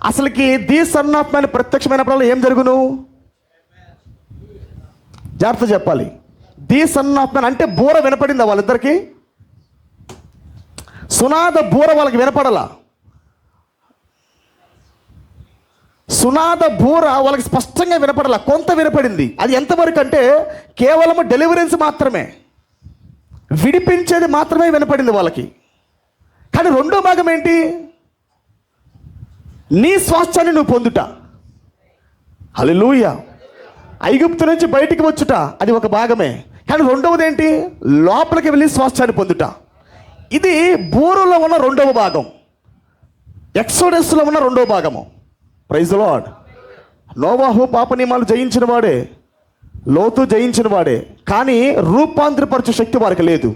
[SPEAKER 1] అసలుకి ది సన్ ఆఫ్ మ్యాన్ ప్రత్యక్షమైనప్పుడు ఏం జరుగును? జాగ్రత్త చెప్పాలి. ది సన్ ఆఫ్ మ్యాన్ అంటే బూర వినపడిందా వాళ్ళిద్దరికి? సునాద బూర వాళ్ళకి వినపడలా. సునాద బూర వాళ్ళకి స్పష్టంగా వినపడలా, కొంత వినపడింది. అది ఎంతవరకు అంటే కేవలం డెలివరెన్స్ మాత్రమే, విడిపించేది మాత్రమే వినపడింది వాళ్ళకి. కానీ రెండో భాగం ఏంటి? నీ స్వాస్థ్యాన్ని నువ్వు పొందుట. హల్లెలూయా. ఐగుప్తు నుంచి బయటికి వచ్చుట అది ఒక భాగమే. కానీ రెండవది ఏంటి? లోపలికి వెళ్ళి స్వాస్థ్యాన్ని పొందుట. ఇది బూరలో ఉన్న రెండవ భాగం, ఎక్సోడస్లో ఉన్న రెండవ భాగము. Praise the Lord. నోవాహు పాప నియమాలు జయించిన వాడే, లోతు జయించిన వాడే, కానీ రూపాంతరపరచు శక్తి వారికి లేదు.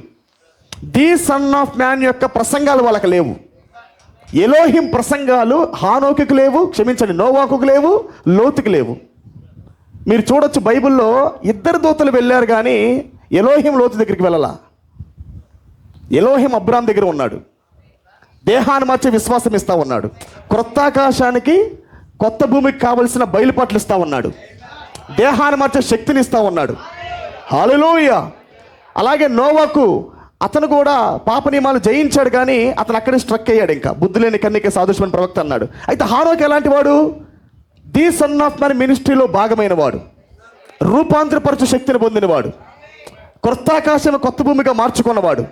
[SPEAKER 1] ది సన్ ఆఫ్ మ్యాన్ యొక్క ప్రసంగాలు వాళ్ళకి లేవు. ఎలోహిం ప్రసంగాలు హానోకుకు లేవు, క్షమించండి, నోవాహుకు లేవు, లోతుకు లేవు. మీరు చూడొచ్చు, బైబిల్లో ఇద్దరు దూతలు వెళ్ళారు, కానీ ఎలోహిం లోతు దగ్గరికి వెళ్ళాల. ఎలోహిం అబ్రాం దగ్గర ఉన్నాడు, దేహాన్ని మార్చే విశ్వాసం ఇస్తా ఉన్నాడు. క్రొత్త ఆకాశానికి, కొత్త భూమికి కావలసిన బయలుపాట్లు ఇస్తా ఉన్నాడు. దేహాన్ని మార్చే శక్తిని ఇస్తా ఉన్నాడు. హల్లెలూయా. అలాగే నోవాకు, అతను కూడా పాప నియమాలు జయించాడు, కానీ అతను అక్కడే స్ట్రక్ అయ్యాడు. ఇంకా బుద్ధి లేని కన్యక సాదృశ్యమైన ప్రవక్త అన్నాడు. అయితే హానోకు ఎలాంటి వాడు? ది సన్ ఆఫ్ మ్యాన్ మినిస్ట్రీలో భాగమైన వాడు, రూపాంతరపరచు శక్తిని పొందినవాడు, క్రొత్త ఆకాశం కొత్త భూమిగా మార్చుకున్నవాడు,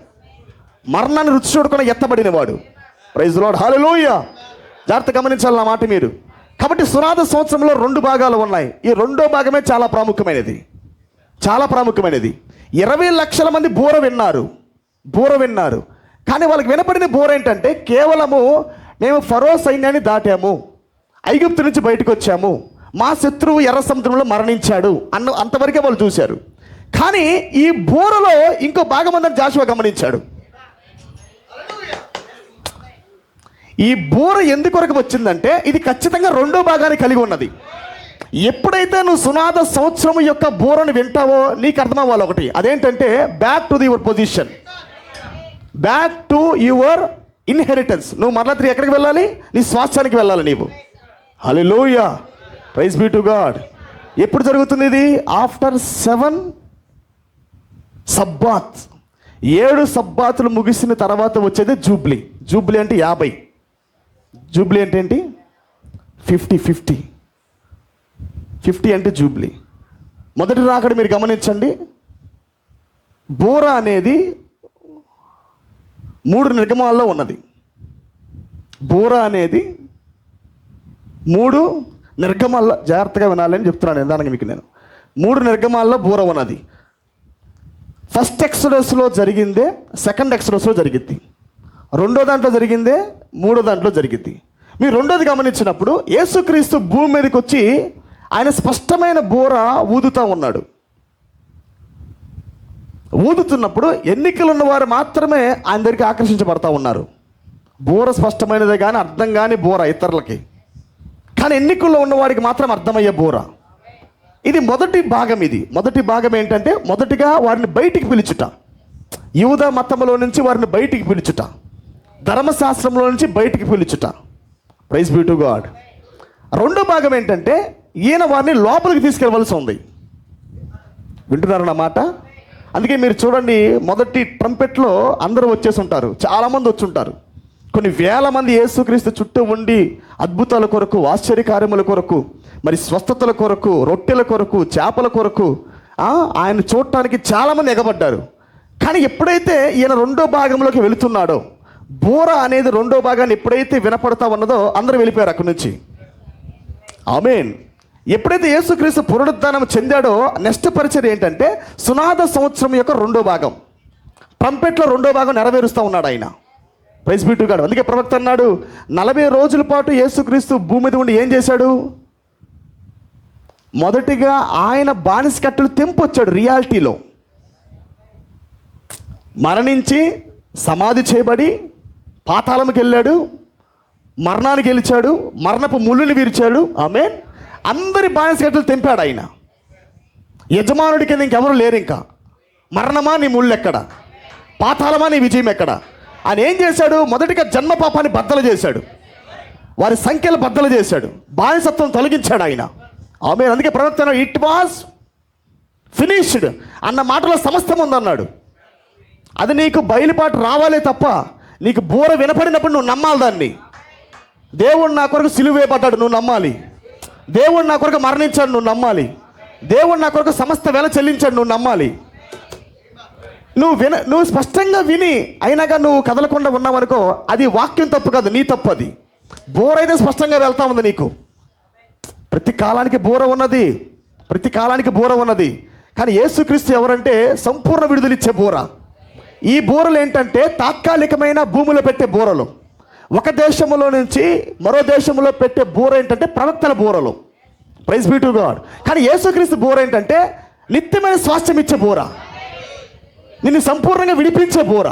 [SPEAKER 1] మరణాన్ని రుచి చూడకుండా ఎత్తబడినవాడు. Praise the lord. హల్లెలూయా. జాగ్రత్త గమనించాలి నా మాట మీరు. కాబట్టి సునాద సంవత్సరంలో రెండు భాగాలు ఉన్నాయి. ఈ రెండో భాగమే చాలా ప్రాముఖ్యమైనది, చాలా ప్రాముఖ్యమైనది. 20 లక్షల మంది బూర విన్నారు. కానీ వాళ్ళకి వినపడిన బూర ఏంటంటే కేవలము మేము ఫరో సైన్యాన్ని దాటాము, ఐగుప్తు నుంచి బయటకు వచ్చాము, మా శత్రువు ఎర్ర సముద్రంలో మరణించాడు అంతవరకే వాళ్ళు చూశారు. కానీ ఈ బూరలో ఇంకో భాగం ఉందని జాషువా గమనించాడు. ఈ బూర ఎందుకొరకు వచ్చిందంటే ఇది ఖచ్చితంగా రెండో భాగాన్ని కలిగి ఉన్నది. ఎప్పుడైతే నువ్వు సునాద సంవత్సరం యొక్క బూరను వింటావో నీకు అర్థమవ్వాలి ఒకటి, అదేంటంటే back to your position, back to your inheritance. నువ్వు మరలా తిరిగి ఎక్కడికి వెళ్ళాలి? నీ స్వాస్థ్యానికి వెళ్ళాలి నీవు. హల్లెలూయా. Praise be to God. ఎప్పుడు జరుగుతుంది ఇది? After 7 Sabbath. 7 సబ్బాతులు ముగిసిన తర్వాత వచ్చేది జూబ్లీ. జూబ్లీ అంటే 50. జూబ్లీ అంటే ఏంటి? 50 అంటే జూబ్లీ. మొదటి రాకడ మీరు గమనించండి. బూర అనేది 3 నిర్గమాల్లో ఉన్నది. బూర అనేది 3 నిర్గమాల్లో, జాగ్రత్తగా వినాలని చెప్తున్నాను నిదానంగా మీకు నేను. 3 నిర్గమాల్లో బూర ఉన్నది. ఫస్ట్ ఎక్సోడస్లో జరిగిందే సెకండ్ ఎక్సోడస్లో జరిగింది, రెండో దాంట్లో జరిగిందే మూడో దాంట్లో జరిగింది. మీరు రెండోది గమనించినప్పుడు యేసుక్రీస్తు భూమి మీదకి వచ్చి ఆయన స్పష్టమైన బూర ఊదుతూ ఉన్నాడు. ఊదుతున్నప్పుడు ఎన్నికలు ఉన్నవారు మాత్రమే ఆయన దగ్గరికి ఆకర్షించబడతా ఉన్నారు. బూర స్పష్టమైనదే కానీ అర్థం కాని బూర ఇతరులకి, కానీ ఎన్నికల్లో ఉన్నవాడికి మాత్రం అర్థమయ్యే బూర. ఇది మొదటి భాగం. మొదటి భాగం ఏంటంటే మొదటిగా వారిని బయటికి పిలుచుట, యూదా మతంలో నుంచి వారిని బయటికి పిలుచుట, ధర్మశాస్త్రంలో నుంచి బయటికి పిలుచుట. Praise be to God. రెండో భాగం ఏంటంటే ఈయన వారిని లోపలికి తీసుకెళ్ళవలసి ఉంది. వింటున్నారు నా మాట? అందుకే మీరు చూడండి, మొదటి ట్రంపెట్లో అందరూ వచ్చేసి ఉంటారు, చాలామంది వచ్చి ఉంటారు. కొన్ని వేల మంది యేసుక్రీస్తు చుట్టూ ఉండి అద్భుతాల కొరకు, ఆశ్చర్యకార్యముల కొరకు, మరి స్వస్థతల కొరకు, రొట్టెల కొరకు, చేపల కొరకు ఆయన చూడటానికి చాలామంది ఎగబడ్డారు. కానీ ఎప్పుడైతే ఈయన రెండో భాగంలోకి వెళుతున్నాడో, బోర అనేది రెండో భాగాన్ని ఎప్పుడైతే వినపడతా ఉన్నదో అందరూ వెళ్ళిపోయారు అక్కడి నుంచి. ఆమేన్. ఎప్పుడైతే యేసుక్రీస్తు పునరుద్ధానం చెందాడో నెక్స్ట్ పరిచయం ఏంటంటే సునాద సంవత్సరం యొక్క రెండో భాగం, ట్రంపెట్లో రెండో భాగం నెరవేరుస్తూ ఉన్నాడు ఆయన. Praise be to God. అందుకే ప్రవక్త అన్నాడు, 40 రోజుల పాటు యేసుక్రీస్తు భూమి మీద ఉండి ఏం చేశాడు? మొదటిగా ఆయన బానిస కట్టలు తెంపొచ్చాడు. రియాలిటీలో మరణించి సమాధి చేయబడి పాతాళంకి వెళ్ళాడు, మరణానికి గెలిచాడు, మరణపు ముళ్ళుని విరిచాడు. ఆమేన్. అందరి బానిస కట్టలు తెంపాడు ఆయన. యజమానుడి కింద ఇంకెవరు లేరు. ఇంకా మరణమా నీ ముళ్ళు ఎక్కడ, పాతాళమా నీ విజయం ఎక్కడ? ఆయన ఏం చేశాడు? మొదటిగా జన్మ పాపాన్ని బద్దలు చేశాడు, వారి సంఖ్యలు బద్దలు చేశాడు, బానిసత్వం తొలగించాడు ఆయన. ఆమేన్. అందుకే ప్రవక్త ఇట్ వాజ్ ఫినిష్డ్ అన్న మాటలో సమస్తం ఉందన్నాడు. అది నీకు బయలుపాటు రావాలే తప్ప నీకు బోర వినపడినప్పుడు నువ్వు నమ్మాలి దాన్ని. దేవుడు నా కొరకు సిలువ వేయబడ్డాడు, నువ్వు నమ్మాలి. దేవుడు నా కొరకు మరణించాడు, నువ్వు నమ్మాలి. దేవుడు నా కొరకు సమస్త వెల చెల్లించాడు, నువ్వు నమ్మాలి. నువ్వు స్పష్టంగా విని అయినాగా నువ్వు కదలకుండా ఉన్నావనుకో, అది వాక్యం తప్పు కాదు, నీ తప్పు. అది బోర అయితే స్పష్టంగా వెళ్తా ఉంది నీకు. ప్రతి కాలానికి బోర ఉన్నది, ప్రతి కాలానికి బోర ఉన్నది. కానీ యేసుక్రీస్తు ఎవరంటే సంపూర్ణ విడుదలిచ్చే బోర. ఈ బోరలు ఏంటంటే తాత్కాలికమైన భూమిలో పెట్టే బోరలు. ఒక దేశంలో నుంచి మరో దేశంలో పెట్టే బోర ఏంటంటే ప్రవక్తల బోరలు. Praise be to God. కానీ యేసుక్రీస్తు బోర ఏంటంటే నిత్యమైన స్వాస్థ్యం ఇచ్చే బోర, నిన్ను సంపూర్ణంగా విడిపించే బోర.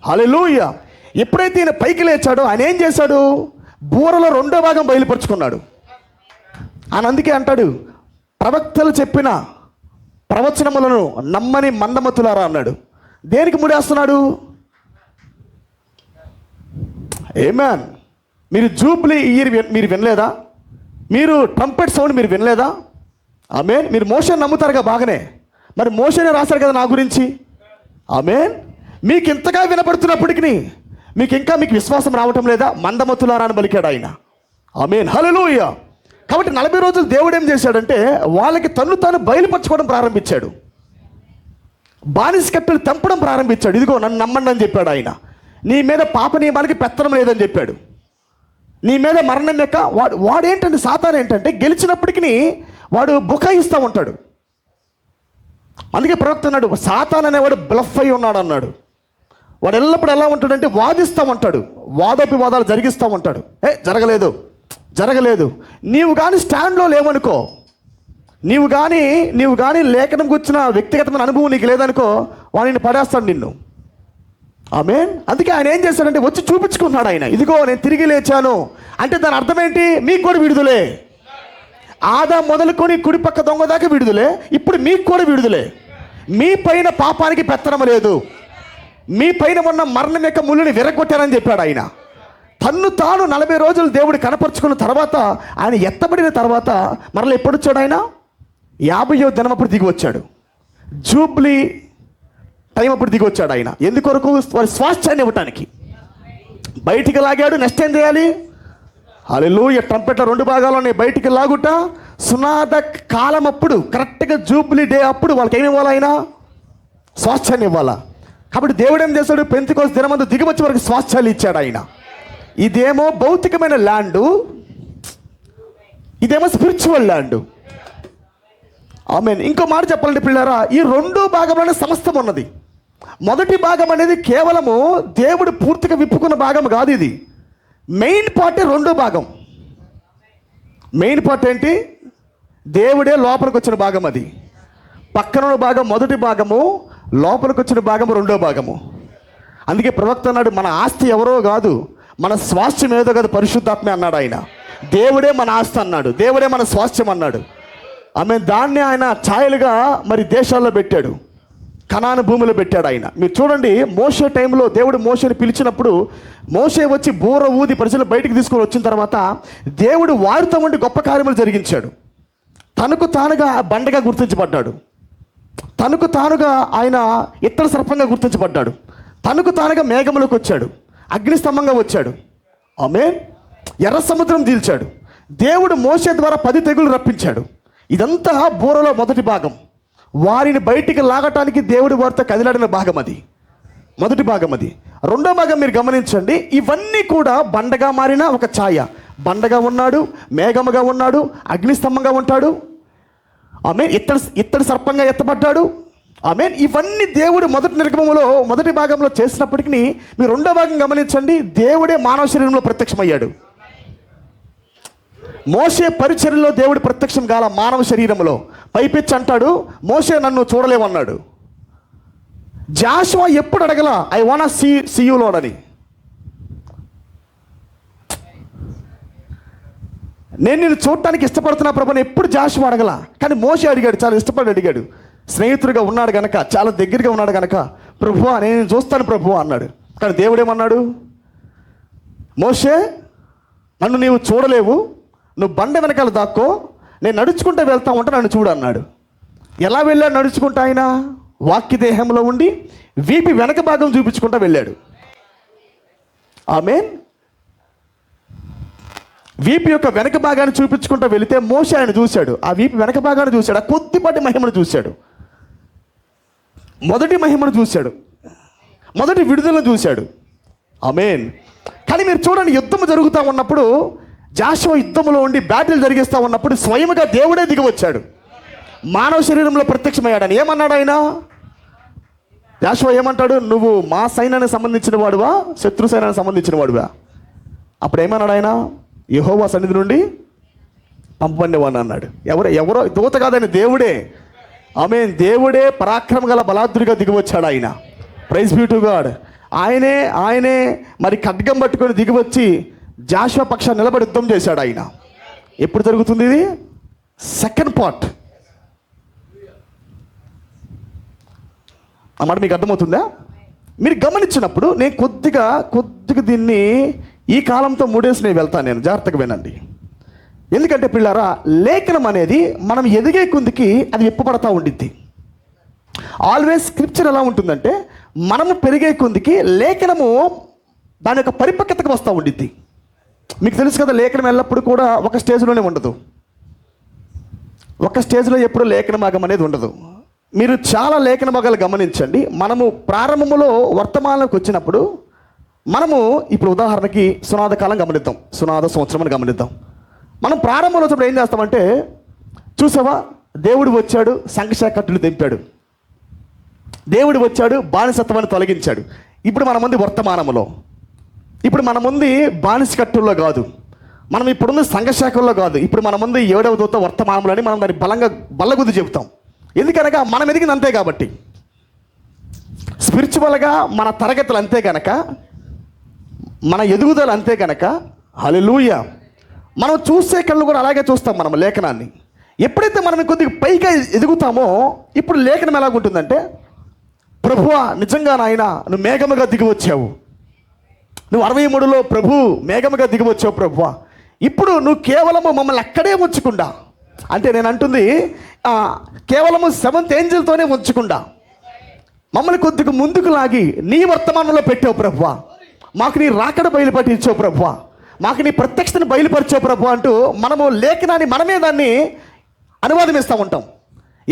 [SPEAKER 1] హల్లెలూయా. ఎప్పుడైతే ఈయన పైకి లేచాడో ఆయన ఏం చేశాడు? బోరలో రెండో భాగం బయలుపరుచుకున్నాడు. ఆయన అందుకే అంటాడు, ప్రవక్తలు చెప్పిన ప్రవచనములను నమ్మని మందమతులారా అన్నాడు. దేనికి ముడేస్తున్నాడు? ఆమేన్. మీరు జూబ్లీ ఇయర్ మీరు వినలేదా? మీరు ట్రంపెట్ సౌండ్ మీరు వినలేదా? ఆమేన్. మీరు మోషన్ నమ్ముతారుగా బాగానే, మరి మోషనే రాశారు కదా నా గురించి. ఆమేన్. మీకు ఇంతగా వినపడుతున్నప్పటికీ మీకు విశ్వాసం రావటం లేదా? మందమతులారా అని పలికాడు ఆయన. ఆమేన్. హల్లెలూయా. కాబట్టి 40 రోజులు దేవుడు ఏం చేశాడంటే వాళ్ళకి తన్ను తాను బయలుపరచుకోవడం ప్రారంభించాడు, బానిస కట్టెలు తెంపడం ప్రారంభించాడు. ఇదిగో నన్ను నమ్మండి అని చెప్పాడు ఆయన. నీ మీద పాప నియమానికి పెత్తనం లేదని చెప్పాడు. నీ మీద మరణం యొక్క వాడు ఏంటంటే సాతాను ఏంటంటే గెలిచినప్పటికీ వాడు బుకాయిస్తూ ఉంటాడు. అందుకే ప్రవక్త అన్నాడు, సాతాను అనేవాడు బ్లఫ్ అయి ఉన్నాడు అన్నాడు. వాడు ఎల్లప్పుడు ఎలా ఉంటాడంటే వాదిస్తూ ఉంటాడు, వాదోపివాదాలు జరిగిస్తూ ఉంటాడు. జరగలేదు నీవు కానీ స్టాండ్లో లేవనుకో, నీవు కానీ లేఖనం కూర్చున్న వ్యక్తిగతమైన అనుభవం నీకు లేదనుకో, వాడిని పడేస్తాడు నిన్ను. ఆమేన్. అందుకే ఆయన ఏం చేశాడంటే వచ్చి చూపించుకున్నాడు ఆయన. ఇదిగో నేను తిరిగి లేచాను అంటే దాని అర్థం ఏంటి? మీకు కూడా విడుదలే. ఆదా మొదలుకొని కుడి పక్క దొంగ దాకా విడుదలే, ఇప్పుడు మీకు కూడా విడుదలే. మీ పైన పాపానికి పెత్తనం లేదు, మీ పైన ఉన్న మరణం యొక్క ముళ్ళుని విరగొట్టారని చెప్పాడు ఆయన. తన్ను తాను 40 రోజులు దేవుడు కనపరుచుకున్న తర్వాత ఆయన ఎత్తబడిన తర్వాత మరలా ఎప్పుడు వచ్చాడు ఆయన? 50వ దినం అప్పుడు దిగి వచ్చాడు. జూబ్లీ టైం అప్పుడు దిగి వచ్చాడు ఆయన. ఎందుకొరకు? వారి స్వాస్థ్యాన్ని ఇవ్వటానికి బయటికి లాగాడు. నెక్స్ట్ ఏం చేయాలి? హల్లెలూయా. ట్రంపెట్ల 2 భాగాల్లోనే బయటికి లాగుట. సునాద కాలం అప్పుడు కరెక్ట్గా జూబ్లీ డే అప్పుడు వాళ్ళకి ఏమి ఇవ్వాలి? ఆయన స్వాస్థ్యాన్ని ఇవ్వాలా. కాబట్టి దేవుడు ఏం చేశాడు? పెంతెకోస్తు దినమందు దిగివచ్చి వరకు స్వాస్థ్యాలు ఇచ్చాడు ఆయన. ఇదేమో భౌతికమైన ల్యాండు, ఇదేమో స్పిరిచువల్ ల్యాండు. ఆమేన్. ఇంకో మాట చెప్పాలంటే పిల్లారా, ఈ 2 భాగంలోనే సమస్తం ఉన్నది. మొదటి భాగం అనేది కేవలము దేవుడు పూర్తిగా విప్పుకున్న భాగం కాదు. ఇది మెయిన్ పార్ట్. 2వ భాగం మెయిన్ పార్ట్ ఏంటి? దేవుడే లోపలికి వచ్చిన భాగం. అది పక్కన భాగం మొదటి భాగము, లోపలికి వచ్చిన భాగము 2వ భాగము. అందుకే ప్రవక్త అన్నాడు, మన ఆస్తి ఎవరో కాదు, మన స్వాస్థ్యం ఏదో కాదు, పరిశుద్ధాత్మే అన్నాడు ఆయన. దేవుడే మన ఆస్తి అన్నాడు, దేవుడే మన స్వాస్థ్యం అన్నాడు. ఆమె దాన్ని ఆయన ఛాయలుగా మరి దేశాల్లో పెట్టాడు, కనాను భూమిలో పెట్టాడు ఆయన. మీరు చూడండి, మోషే టైంలో దేవుడు మోషేని పిలిచినప్పుడు మోషే వచ్చి బూర ఊది ప్రజలు బయటికి తీసుకొని వచ్చిన తర్వాత దేవుడు వారితో ఉండి గొప్ప కార్యములు జరిగించాడు. తనకు తానుగా బండగా గుర్తించబడ్డాడు, తనకు తానుగా ఆయన ఇత్తడి సర్పంగా గుర్తించబడ్డాడు, తనకు తానుగా మేఘములకు వచ్చాడు, అగ్నిస్తంభంగా వచ్చాడు. ఆమేన్. ఎర్ర సముద్రం చీల్చాడు, దేవుడు మోషే ద్వారా 10 తెగులు రప్పించాడు. ఇదంతా బూరలో మొదటి భాగం. వారిని బయటికి లాగటానికి దేవుడి వారితో కదిలాడిన భాగం అది, మొదటి భాగం అది. రెండో భాగం మీరు గమనించండి. ఇవన్నీ కూడా బండగా మారిన ఒక ఛాయ. బండగా ఉన్నాడు, మేఘముగా ఉన్నాడు, అగ్నిస్తంభంగా ఉంటాడు. ఆమేన్. ఇత్తడి సర్పంగా ఎత్తబడ్డాడు. ఆమేన్. ఇవన్నీ దేవుడు మొదటి నిర్గమములో మొదటి భాగంలో చేసినప్పటికీ మీరు రెండో భాగం గమనించండి. దేవుడే మానవ శరీరంలో ప్రత్యక్షమయ్యాడు. మోషే పరిచర్యలో దేవుడు ప్రత్యక్షం కాల మానవ శరీరంలో. పైపెచ్చి అంటాడు, మోషే నన్ను చూడలేవన్నాడు. జాషువా ఎప్పుడు అడగల I want see you Lord అని. నేను నిన్ను చూడటానికి ఇష్టపడుతున్నా ప్రభుని ఎప్పుడు జాషువా అడగల. కానీ మోషే అడిగాడు, చాలా ఇష్టపడి అడిగాడు. స్నేహితుడిగా ఉన్నాడు గనక, చాలా దగ్గరగా ఉన్నాడు గనక, ప్రభువా నేను చూస్తాను ప్రభువా అన్నాడు. కానీ దేవుడేమన్నాడు, మోషే నన్ను నీవు చూడలేవు, నువ్వు బండ వెనకాల దాక్కో, నేను నడుచుకుంటూ వెళ్తా ఉంటా, నన్ను చూడు అన్నాడు. ఎలా వెళ్ళాడు నడుచుకుంటా? ఆయన వాక్య దేహంలో ఉండి వీపి వెనక భాగం చూపించుకుంటూ వెళ్ళాడు. ఆమేన్. వీపి యొక్క వెనక భాగాన్ని చూపించుకుంటూ వెళితే మోషే ఆయన చూశాడు. ఆ వీపి వెనక భాగాన్ని చూశాడు. ఆ కొద్దిపాటి మహిమను చూశాడు. మొదటి మహిమను చూశాడు. మొదటి విడుదలను చూశాడు. ఆమేన్. కానీ మీరు చూడండి, యుద్ధం జరుగుతూ ఉన్నప్పుడు, జాషువా యుద్ధంలో ఉండి బ్యాటిల్ జరిగిస్తూ ఉన్నప్పుడు స్వయముగా దేవుడే దిగి వచ్చాడు. మానవ శరీరంలో ప్రత్యక్షమయ్యాడని ఏమన్నాడు ఆయన? జాషువా ఏమంటాడు, నువ్వు మా సైన్యానికి సంబంధించిన వాడువా, శత్రు సైన్యానికి సంబంధించిన వాడువా? అప్పుడు ఏమన్నాడు ఆయన? యెహోవా సన్నిధి నుండి పంపండి వాడిని అన్నాడు. ఎవరో దూత కాదని దేవుడే. ఆమేన్. దేవుడే పరాక్రమ గల బలాద్రుడిగా దిగి వచ్చాడు ఆయన. Praise be to God. ఆయనే మరి ఖడ్గం పట్టుకొని దిగి వచ్చి జాషువా పక్షాన్ని నిలబడి యుద్ధం చేశాడు ఆయన. ఎప్పుడు జరుగుతుంది ఇది? Second part. అన్నమాట మీకు అర్థమవుతుందా? మీరు గమనించినప్పుడు నేను కొద్దిగా దీన్ని ఈ కాలంతో మూడేసి నేను వెళ్తాను. నేను జాగ్రత్తగా వినండి. ఎందుకంటే పిల్లారా, లేఖనం అనేది మనం ఎదిగే కొద్దికి అది విప్పబడతా ఉండిద్ది. ఆల్వేస్ స్క్రిప్చర్ ఎలా ఉంటుందంటే, మనము పెరిగే కొద్దికి లేఖనము దాని యొక్క పరిపక్వతకు వస్తూ ఉండిద్ది. మీకు తెలుసు కదా, లేఖనం ఎల్లప్పుడూ కూడా ఒక స్టేజ్లోనే ఉండదు. ఒక స్టేజ్లో ఎప్పుడు లేఖన భాగం అనేది ఉండదు. మీరు చాలా లేఖన భాగాలు గమనించండి. మనము ప్రారంభంలో వర్తమానంలోకి వచ్చినప్పుడు మనము ఇప్పుడు ఉదాహరణకి సునాద కాలం గమనిద్దాం, సునాద సంవత్సరం అని గమనిద్దాం. మనం ప్రారంభంలో వచ్చినప్పుడు ఏం చేస్తామంటే, చూసావా దేవుడు వచ్చాడు, సంఘశాఖ కట్టులు తెంపాడు, దేవుడు వచ్చాడు, బానిసత్వాన్ని తొలగించాడు. ఇప్పుడు మన ముందు వర్తమానంలో, ఇప్పుడు మన ముందు బానిస కట్టుల్లో కాదు, మనం ఇప్పుడున్న సంఘశాఖల్లో కాదు, ఇప్పుడు మన ముందు 7వ దూత వర్తమానంలో అని మనం దాన్ని బల్లగుద్ది చెబుతాం. ఎందుకనగా మనం ఎదిగింది అంతే కాబట్టి, స్పిరిచువల్గా మన తరగతులు అంతే కనుక, మన ఎదుగుదల అంతే కనుక. హల్లెలూయా. మనం చూసే కళ్ళు కూడా అలాగే చూస్తాం మనం లేఖనాన్ని. ఎప్పుడైతే మనం కొద్దిగా పైగా ఎదుగుతామో, ఇప్పుడు లేఖనం ఎలాగుంటుందంటే, ప్రభువా నిజంగా నాయన నువ్వు మేఘముగా దిగి వచ్చావు, నువ్వు 63లో ప్రభు మేఘముగా దిగి వచ్చావు ప్రభువా. ఇప్పుడు నువ్వు కేవలము మమ్మల్ని అక్కడే ఉంచకుండా, అంటే నేను అంటుంది కేవలము 7th ఏంజెల్తోనే ఉంచకుండా మమ్మల్ని కొద్దిగా ముందుకు లాగి నీ వర్తమానంలో పెట్టావు ప్రభువా. మాకు నీ రాకడ బయలుపరిచావు ప్రభువా, మాకు నీ ప్రత్యక్షతను బయలుపరిచావు ప్రభు అంటూ మనము లేఖనాన్ని మనమే దాన్ని అనువాదమిస్తూ ఉంటాం.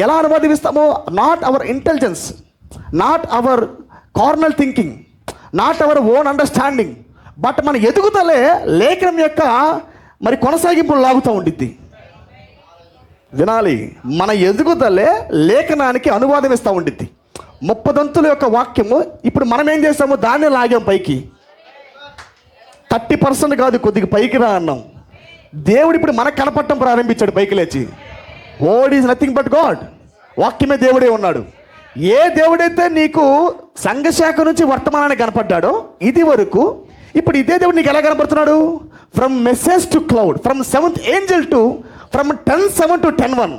[SPEAKER 1] ఎలా అనువాదమిస్తామో, not our intelligence, not our carnal thinking, not our own understanding, but మన ఎదుగుదలే లేఖనం యొక్క మరి కొనసాగింపులు లాగుతూ ఉండిద్ది. వినాలి, మన ఎదుగుదలే లేఖనానికి అనువాదం ఇస్తూ ఉండిద్ది. 30 దంతుల యొక్క వాక్యము ఇప్పుడు మనం ఏం చేస్తాము, దాన్ని లాగాం పైకి. 30% కాదు, కొద్దిగా పైకి రా అన్నాం. దేవుడు ఇప్పుడు మనకు కనపడటం ప్రారంభించాడు పైకి లేచి. Word is nothing but God. వాక్యమే దేవుడే ఉన్నాడు. ఏ దేవుడైతే నీకు సంఘశాఖ నుంచి వర్తమానాన్ని కనపడ్డాడో ఇది వరకు, ఇప్పుడు ఇదే దేవుడు నీకు ఎలా కనపడుతున్నాడు? From message to cloud, from 7th angel to from 10:7 to 10:1.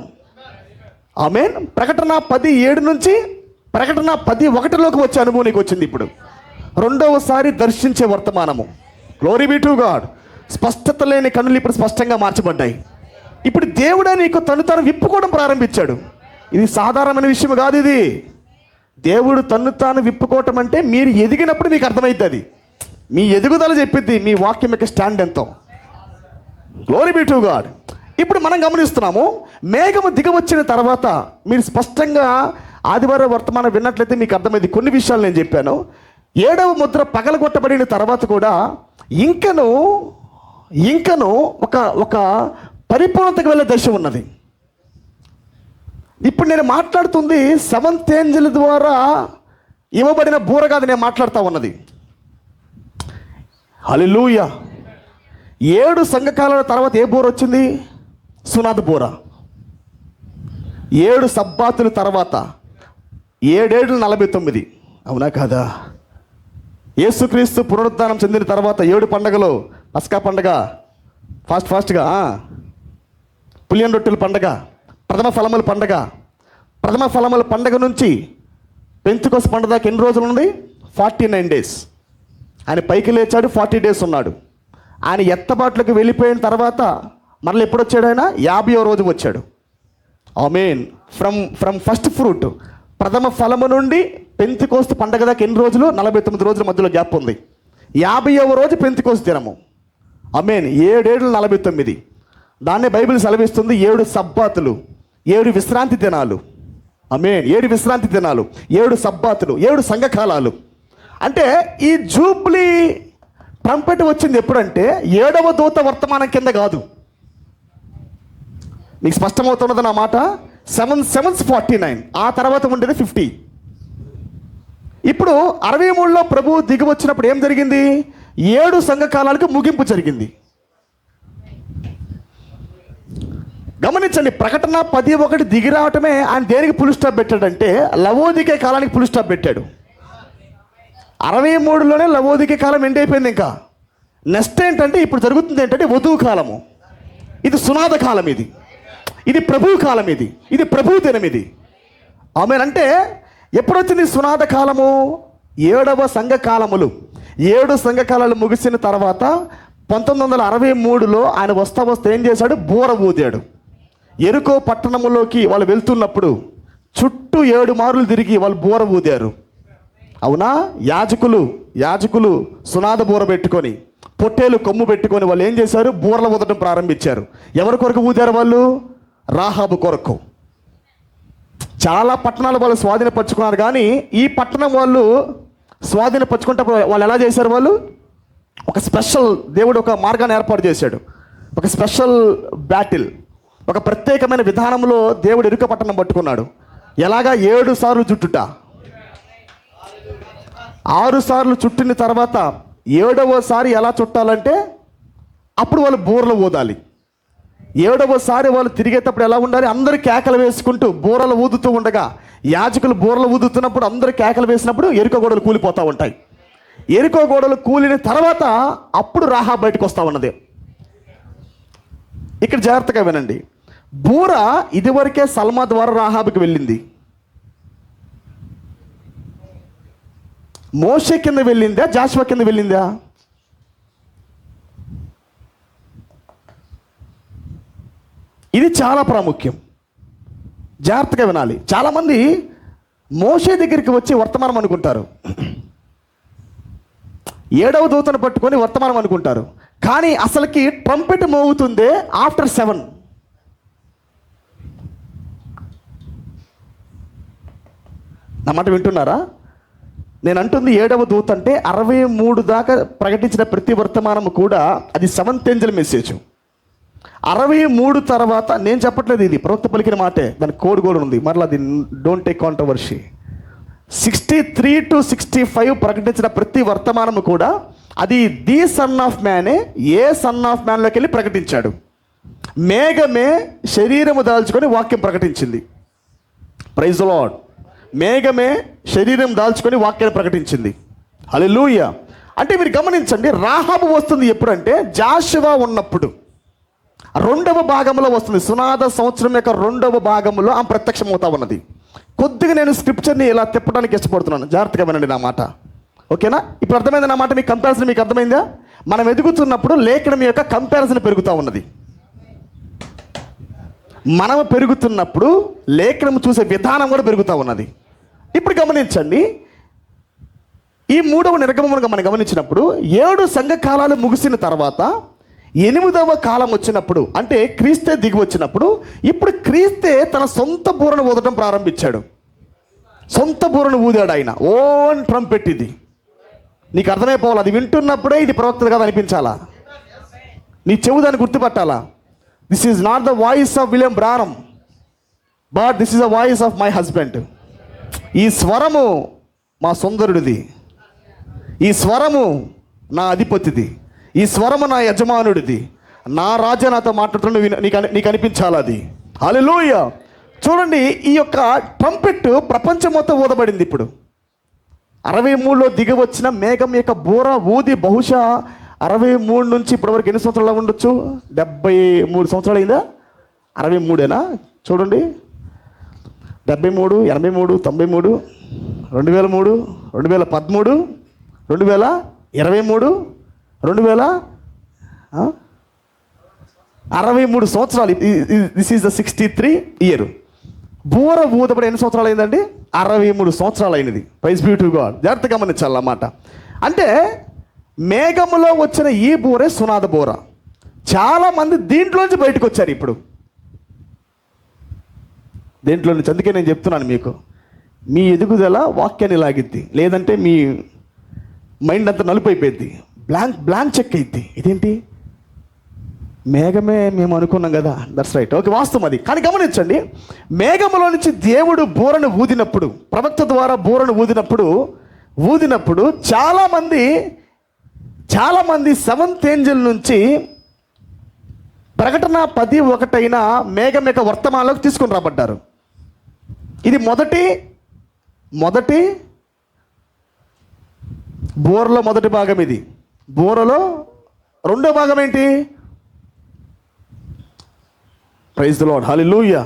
[SPEAKER 1] ఆమేన్. ప్రకటన 10:7 నుంచి ప్రకటన 10:1లోకి వచ్చే అనుభవం నీకు వచ్చింది. ఇప్పుడు రెండవసారి దర్శించే వర్తమానము. Glory be to God. స్పష్టత లేని కన్నులు ఇప్పుడు స్పష్టంగా మార్చబడ్డాయి. ఇప్పుడు దేవుడే నీకు తను విప్పుకోవడం ప్రారంభించాడు. ఇది సాధారణమైన విషయం కాదు. ఇది దేవుడు తాను విప్పుకోవటం అంటే మీరు ఎదిగినప్పుడు మీకు అర్థమవుతుంది. మీ ఎదుగుదల చెప్పిద్ది మీ వాక్యం యొక్క స్టాండ్ ఎంతో. Glory be to God. ఇప్పుడు మనం గమనిస్తున్నాము, మేఘము దిగవచ్చిన తర్వాత మీరు స్పష్టంగా ఆదివారం వర్తమానం విన్నట్లయితే మీకు అర్థమైంది. కొన్ని విషయాలు నేను చెప్పాను. 7వ ముద్ర పగలగొట్టబడిన తర్వాత కూడా ఇంకను ఒక పరిపూర్ణతకు వెళ్ళే దశ ఉన్నది. ఇప్పుడు నేను మాట్లాడుతుంది 7th ఏంజెల్ ద్వారా ఇవ్వబడిన బూర కాదు, నేను మాట్లాడుతూ ఉన్నది. హల్లెలూయా. 7 సంఘకాలాల తర్వాత ఏ బూర వచ్చింది? సునాద బూర. 7 సబ్బాతుల తర్వాత 7 49, అవునా కాదా? యేసుక్రీస్తు పునరుద్ధానం చెందిన తర్వాత 7 పండగలు, పస్కా పండగ, ఫాస్ట్గా పులియన్ రొట్టెల పండగ, ప్రథమ ఫలముల పండగ. ప్రథమ ఫలముల పండగ నుంచి పెంతెకొస్తు పండగ దాకా ఎన్ని రోజులు ఉంది? 49 days. ఆయన పైకి లేచాడు, 40 days ఉన్నాడు. ఆయన ఎత్తబాట్లకు వెళ్ళిపోయిన తర్వాత మరలా ఎప్పుడు వచ్చాడు? ఆయన 50వ రోజు వచ్చాడు. ఆమేన్. ఫ్రమ్ ఫస్ట్ ఫ్రూట్, ప్రథమ ఫలము నుండి పెంతెకొస్తు పండగ దాకా ఎన్ని రోజులు? 49 రోజుల మధ్యలో గ్యాప్ ఉంది. 50వ రోజు పెంతెకొస్తు దినము. ఆమేన్. 7 49. దాన్నే బైబిల్ సెలవిస్తుంది 7 సబ్బాతులు, 7 విశ్రాంతి దినాలు. ఆమేన్. 7 విశ్రాంతి దినాలు, 7 సబ్బాతులు, 7 సంఘకాలాలు. అంటే ఈ జూబ్లీ ట్రంపెట్ వచ్చింది ఎప్పుడంటే 7వ దూత వర్తమానం కింద కాదు. మీకు స్పష్టమవుతున్నది నా మాట. 7 7 49, ఆ తర్వాత ఉండేది 50. ఇప్పుడు 63లో ప్రభువు దిగి వచ్చినప్పుడు ఏం జరిగింది? 7 సంఘకాలాలకు ముగింపు జరిగింది. గమనించండి, ప్రకటన 10:1 దిగి రావటమే ఆయన దేనికి ఫుల్ స్టాప్ పెట్టాడంటే లవోదికే కాలానికి ఫుల్ స్టాప్ పెట్టాడు. 63లోనే లవోదికే కాలం ఎండ్ అయిపోయింది. ఇంకా నెక్స్ట్ ఏంటంటే ఇప్పుడు జరుగుతుంది ఏంటంటే వధువు కాలము. ఇది సునాద కాలం, ఇది ప్రభువు కాలం, ఇది ప్రభువు దినం. ఇది ఆమేన్. అంటే ఎప్పుడు వచ్చింది సునాద కాలము? 7వ సంఘ కాలములు. 7 సంఘకాలాలు ముగిసిన తర్వాత 1963లో ఆయన వస్తా ఏం చేశాడు? బూర ఊదాడు. ఎరుకో పట్టణములోకి వాళ్ళు వెళ్తున్నప్పుడు చుట్టూ 7 మార్లు తిరిగి వాళ్ళు బూర ఊదారు. అవునా? యాజకులు సునాద బూర పెట్టుకొని, పొట్టేలు కొమ్ము పెట్టుకొని వాళ్ళు ఏం చేశారు? బూరలు ఊదడం ప్రారంభించారు. ఎవరి కొరకు ఊదారు వాళ్ళు? రాహాబు కొరకు. చాలా పట్టణాలు వాళ్ళు స్వాధీనపరుచుకున్నారు, కానీ ఈ పట్టణం వాళ్ళు స్వాధీనపరుచుకుంటే వాళ్ళు ఎలా చేశారు? వాళ్ళు ఒక స్పెషల్, దేవుడు ఒక మార్గాన్ని ఏర్పాటు చేశాడు. ఒక స్పెషల్ బ్యాటిల్, ఒక ప్రత్యేకమైన విధానంలో దేవుడు ఎరుక పట్టణం పట్టుకున్నాడు. ఎలాగా? 7 సార్లు చుట్టుట. 6 సార్లు చుట్టిన తర్వాత 7వసారి ఎలా చుట్టాలంటే అప్పుడు వాళ్ళు బూరలు ఊదాలి. 7వసారి వాళ్ళు తిరిగేటప్పుడు ఎలా ఉండాలి? అందరూ కేకలు వేసుకుంటూ బూరలు ఊదుతూ ఉండగా, యాజకులు బూరలు ఊదుతున్నప్పుడు అందరూ కేకలు వేసినప్పుడు ఎరుక గోడలు కూలిపోతూ ఉంటాయి. ఎరుకో గోడలు కూలిన తర్వాత అప్పుడు రాహాబు బయటకు వస్తూ ఉన్నది. ఇక్కడ జాగ్రత్తగా వినండి. బూర ఇదివరకే సల్మా ద్వారా రాహాబుకి వెళ్ళింది. మోషే కింద వెళ్ళిందా? జాషువా కింద వెళ్ళిందా? ఇది చాలా ప్రాముఖ్యం, జాగ్రత్తగా వినాలి. చాలామంది మోషే దగ్గరికి వచ్చి వర్తమానం అనుకుంటారు, 7వ దూతను పట్టుకొని వర్తమానం అనుకుంటారు. కానీ అసలుకి ట్రంపెట్ మోగుతుందే ఆఫ్టర్ 7. నా మాట వింటున్నారా? నేను అంటుంది 7వ దూత అంటే 63 దాకా ప్రకటించిన ప్రతి వర్తమానము కూడా అది 7th ఏంజెల్ మెసేజ్. 63 తర్వాత నేను చెప్పట్లేదు, ఇది ప్రవక్త పలికిన మాటే, దానికి కోడ్ కూడా ఉంది. మరలా అది డోంట్ టేక్ కాంట్రవర్సీ. 63 to 65 ప్రకటించిన ప్రతి వర్తమానము కూడా అది ది సన్ ఆఫ్ మ్యానే ఏ సన్ ఆఫ్ మ్యాన్లోకి వెళ్ళి ప్రకటించాడు. మేఘమే శరీరము దాల్చుకొని వాక్యం ప్రకటించింది. Praise the lord. మేఘమే శరీరం దాల్చుకొని వాక్యాన్ని ప్రకటించింది. హల్లెలూయా. అంటే మీరు గమనించండి, రాహాబు వస్తుంది ఎప్పుడంటే జాషువా ఉన్నప్పుడు 2వ భాగంలో వస్తుంది. సునాద సంవత్సరం యొక్క 2వ భాగంలో ఆమె ప్రత్యక్షమవుతా ఉన్నది. కొద్దిగా నేను స్క్రిప్చర్ని ఇలా తిప్పడానికి ఇష్టపడుతున్నాను, జాగ్రత్తగా వినండి నా మాట. ఓకేనా? ఇప్పుడు అర్థమైంది నా మాట? మీకు కంపారిజన్ మీకు అర్థమైందా? మనం ఎదుగుతున్నప్పుడు లేఖనం యొక్క కంపారిజన్ పెరుగుతూ ఉన్నది. మనం పెరుగుతున్నప్పుడు లేఖనం చూసే విధానం కూడా పెరుగుతూ ఉన్నది. ఇప్పుడు గమనించండి, ఈ 3వ నిర్గమముగా మనం గమనించినప్పుడు 7 సంఘకాలాలు ముగిసిన తర్వాత 8వ కాలం వచ్చినప్పుడు, అంటే క్రీస్తే దిగి వచ్చినప్పుడు, ఇప్పుడు క్రీస్తే తన సొంత బూరను ఊదటం ప్రారంభించాడు. సొంత బూరను ఊదాడు ఆయన. ఓన్ ట్రంపెట్ ఇది. నీకు అర్థమైపోవాలి. అది వింటున్నప్పుడే ఇది ప్రవక్త కదా అనిపించాలా, నీ చెవు దాన్ని గుర్తుపట్టాలా. This is not the voice of William Branham, but this is the voice of my husband. ఈ స్వరము మా సుందరుడిది, ఈ స్వరము నా అధిపతిది, ఈ స్వరము నా యజమానుడిది, నా రాజా నాతో మాట్లాడుతున్న నీకు అనిపించాలి అది. హల్లెలూయా. చూడండి, ఈ యొక్క ట్రంపెట్ ప్రపంచం మొత్తం ఊదబడింది. ఇప్పుడు 63లో దిగి వచ్చిన మేఘం యొక్క బూర ఊది బహుశా 63 నుంచి ఇప్పటివరకు ఎన్ని సంవత్సరాలు ఉండొచ్చు? 73 సంవత్సరాలు అయిందా? 63ఏనా? చూడండి, 73, 83, 93, 2003, 2013, 2023, 63 సంవత్సరాలు. This is the 63 year. బూర ఊదబడి ఎన్ని సంవత్సరాలు అయిందండి? 63 సంవత్సరాలు అయినది. Praise be to God. జాగ్రత్తగా గమనించాలన్నమాట. అంటే మేఘములో వచ్చిన ఈ బూరే సునాద బూర. చాలామంది దీంట్లోంచి బయటకు వచ్చారు ఇప్పుడు, దేంట్లో నుంచి. అందుకే నేను చెప్తున్నాను మీకు, మీ ఎదుగుదల వాక్యాన్ని లాగిద్ది, లేదంటే మీ మైండ్ అంతా నలుపు అయిపోయింది, బ్లాంక్ చెక్ అయింది. ఇదేంటి, మేఘమే మేము అనుకున్నాం కదా. దట్స్ రైట్, ఓకే, వాస్తవం అది. కానీ గమనించండి, మేఘములో నుంచి దేవుడు బూరను ఊదినప్పుడు, ప్రవక్త ద్వారా బూరను ఊదినప్పుడు చాలామంది 7th ఏంజెల్ నుంచి ప్రకటన 10:1 మేఘం యొక్క వర్తమానంలోకి తీసుకుని రాబడ్డారు. ఇది మొదటి బూరలో మొదటి భాగం. ఇది బూరలో రెండో భాగం ఏంటి? Praise the lord. హల్లెలూయా.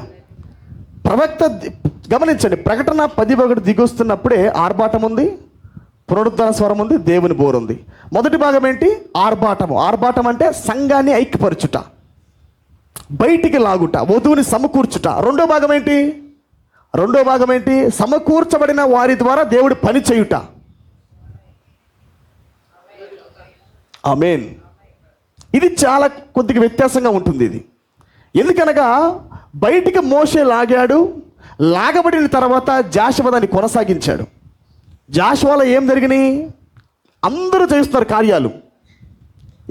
[SPEAKER 1] ప్రవక్త గమనించండి, ప్రకటన 10:1 దిగొస్తున్నప్పుడే ఆర్భాటం ఉంది, పునరుద్ధరణ స్వరం ఉంది, దేవుని బోరు ఉంది. మొదటి భాగం ఏంటి? ఆర్భాటము. ఆర్భాటం అంటే సంఘాన్ని ఐక్యపరచుట, బయటికి లాగుట, వధువుని సమకూర్చుట. రెండో భాగం ఏంటి? సమకూర్చబడిన వారి ద్వారా దేవుడు పని చేయుట. ఆమేన్. ఇది చాలా కొద్దిగా వ్యత్యాసంగా ఉంటుంది ఇది. ఎందుకనగా బయటికి మోషే లాగాడు, లాగబడిన తర్వాత జాషువా దాన్ని కొనసాగించాడు. జాషువాలో ఏం జరిగినాయి? అందరూ చేస్తున్నారు కార్యాలు.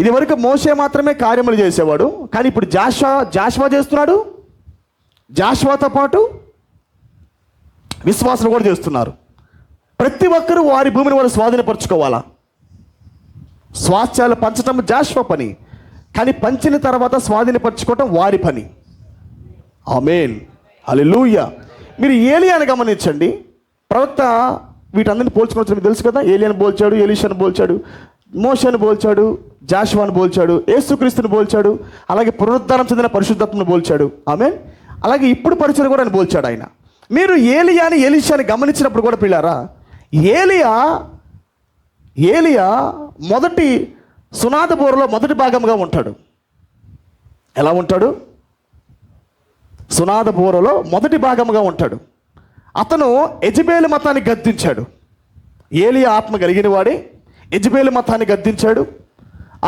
[SPEAKER 1] ఇది వరకు మోషే మాత్రమే కార్యములు చేసేవాడు, కానీ ఇప్పుడు జాషువా చేస్తున్నాడు. జాషువాతో పాటు విశ్వాసులు కూడా చేస్తున్నారు. ప్రతి ఒక్కరూ వారి భూమిని వారు స్వాధీనపరచుకోవాలా. స్వాస్థ్యాలు పంచడం జాషువా పని, కానీ పంచిన తర్వాత స్వాధీనపరచుకోవటం వారి పని. ఆమేన్. హల్లెలూయా. మీరు ఏలియాని గమనించండి. ప్రవక్త వీటందరిని పోల్చుకోవచ్చు, మీకు తెలుసు కదా. ఏలియాని పోల్చాడు, ఎలీషాను పోల్చాడు, మోషేను పోల్చాడు, జాషువాను పోల్చాడు, యేసుక్రీస్తుని పోల్చాడు, అలాగే పునరుద్ధానం చెందిన పరిశుద్ధాత్మను పోల్చాడు. ఆమేన్. అలాగే ఇప్పుడు పరిచయం కూడా ఆయన పోల్చాడు ఆయన. మీరు ఏలియాని ఎలీషాని గమనించినప్పుడు కూడా పిల్లారా, ఏలియా మొదటి సునాద బోరలో మొదటి భాగంగా ఉంటాడు. ఎలా ఉంటాడు? సునాద బోరలో మొదటి భాగంగా ఉంటాడు. అతను యెజబేలు మతాన్ని గద్దించాడు. ఏలియా ఆత్మ కలిగిన వాడే యెజబేలు మతాన్ని గద్దించాడు.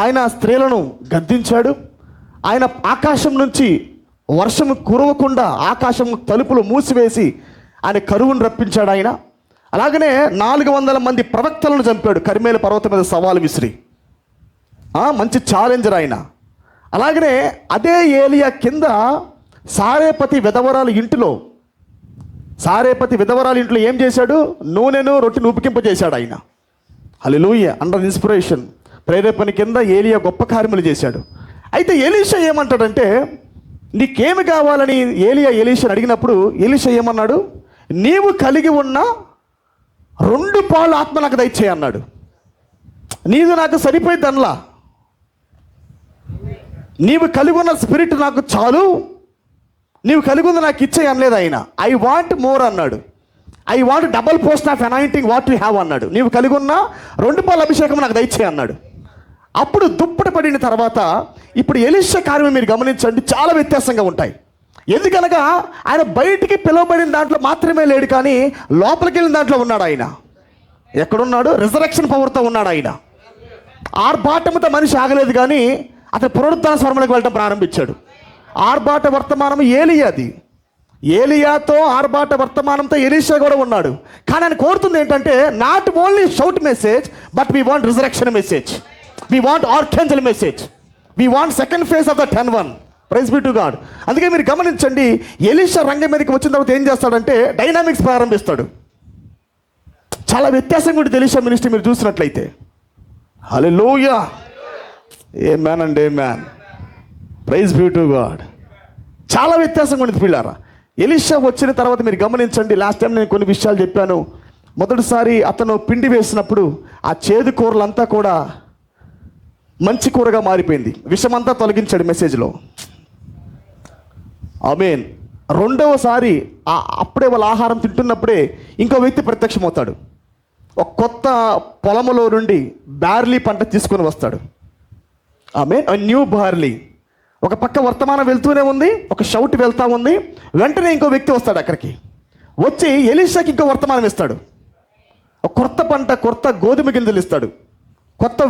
[SPEAKER 1] ఆయన స్త్రీలను గద్దించాడు. ఆయన ఆకాశం నుంచి వర్షం కురవకుండా ఆకాశం తలుపులు మూసివేసి ఆయన కరువును రప్పించాడు ఆయన. అలాగనే 400 మంది ప్రవక్తలను చంపాడు కర్మేలు పర్వతం మీద సవాలు విసిరి. మంచి ఛాలెంజర్ ఆయన. అలాగనే అదే ఏలియా కింద సారేపతి విధవరాలు ఇంటిలో ఏం చేశాడు? నూనెను రొట్టెను ఉపికింపజేశాడు ఆయన. హల్లెలూయా. అండర్ ఇన్స్పిరేషన్, ప్రేరేపణ కింద ఏలియా గొప్ప కార్యములు చేశాడు. అయితే ఎలీషా ఏమంటాడంటే, నీకేమి కావాలని ఎలీషాని అడిగినప్పుడు ఎలీషా ఏమన్నాడు? నీవు కలిగి ఉన్న 2 పాలు ఆత్మ నాకు దయచేయి అన్నాడు. నీది నాకు సరిపోయింది అనలా. నీవు కలిగి ఉన్న స్పిరిట్ నాకు చాలు, నీవు కలిగి ఉంది నాకు ఇచ్చేయి అనలేదు ఆయన. ఐ వాంట్ మోర్ అన్నాడు. I want double post of anointing what you have అన్నాడు. నీవు కలిగి ఉన్న 2 పాల అభిషేకం నాకు దయచేయి అన్నాడు. అప్పుడు దుప్పటి పడిన తర్వాత ఇప్పుడు ఎలీషా కార్యం మీరు గమనించండి, చాలా వ్యత్యాసంగా ఉంటాయి. ఎందుకనగా ఆయన బయటికి పిలువబడిన దాంట్లో మాత్రమే లేడు, కానీ లోపలికి వెళ్ళిన దాంట్లో ఉన్నాడు ఆయన. ఎక్కడున్నాడు? రిజరెక్షన్ పవర్తో ఉన్నాడు ఆయన. ఆర్భాటముతో మనిషి ఆగలేదు, కానీ అతను పునరుద్ధాన స్వరంలోకి వెళ్ళడం ప్రారంభించాడు. ఆర్భాట వర్తమానం ఏలియాది. ఏలియాతో ఆర్భాట వర్తమానంతో ఎలీషా కూడా ఉన్నాడు. కానీ ఆయన కోరుతుంది ఏంటంటే, not only shout message, but we want resurrection message, we want archangel message, we want second phase of the 10-1. Praise be to God. అందుకే మీరు గమనించండి, ఎలీషా రంగం మీదకి వచ్చిన తర్వాత ఏం చేస్తాడంటే డైనామిక్స్ ప్రారంభిస్తాడు. చాలా వ్యత్యాసంగా ఉంటుంది ఎలీషా మినిస్ట్రీ మీరు చూసినట్లయితే. హల్లెలూయా, ఆమేన్ అండ్ ఆమేన్. Praise be to God. చాలా వ్యత్యాసంగా ఉంటుంది పిల్లారా. ఎలీషా వచ్చిన తర్వాత మీరు గమనించండి, లాస్ట్ టైం నేను కొన్ని విషయాలు చెప్పాను. మొదటిసారి అతను పిండి వేసినప్పుడు ఆ చేదు కూరలంతా కూడా మంచి కూరగా మారిపోయింది. విషమంతా తొలగించాడు మెసేజ్లో. ఆమేన్. రెండవసారి అప్పుడే వాళ్ళ ఆహారం తింటున్నప్పుడే ఇంకో వ్యక్తి ప్రత్యక్షమవుతాడు. ఒక కొత్త పొలములో నుండి బార్లీ పంట తీసుకొని వస్తాడు. ఆమేన్. New barley. ఒక పక్క వర్తమానం వెళ్తూనే ఉంది, ఒక షౌట్ వెళ్తా ఉంది. వెంటనే ఇంకో వ్యక్తి వస్తాడు అక్కడికి. వచ్చి ఎలీషాకి ఇంకో వర్తమానం ఇస్తాడు. ఒక కొత్త పంట, కొత్త గోధుమ గింజలు ఇస్తాడు. కొత్త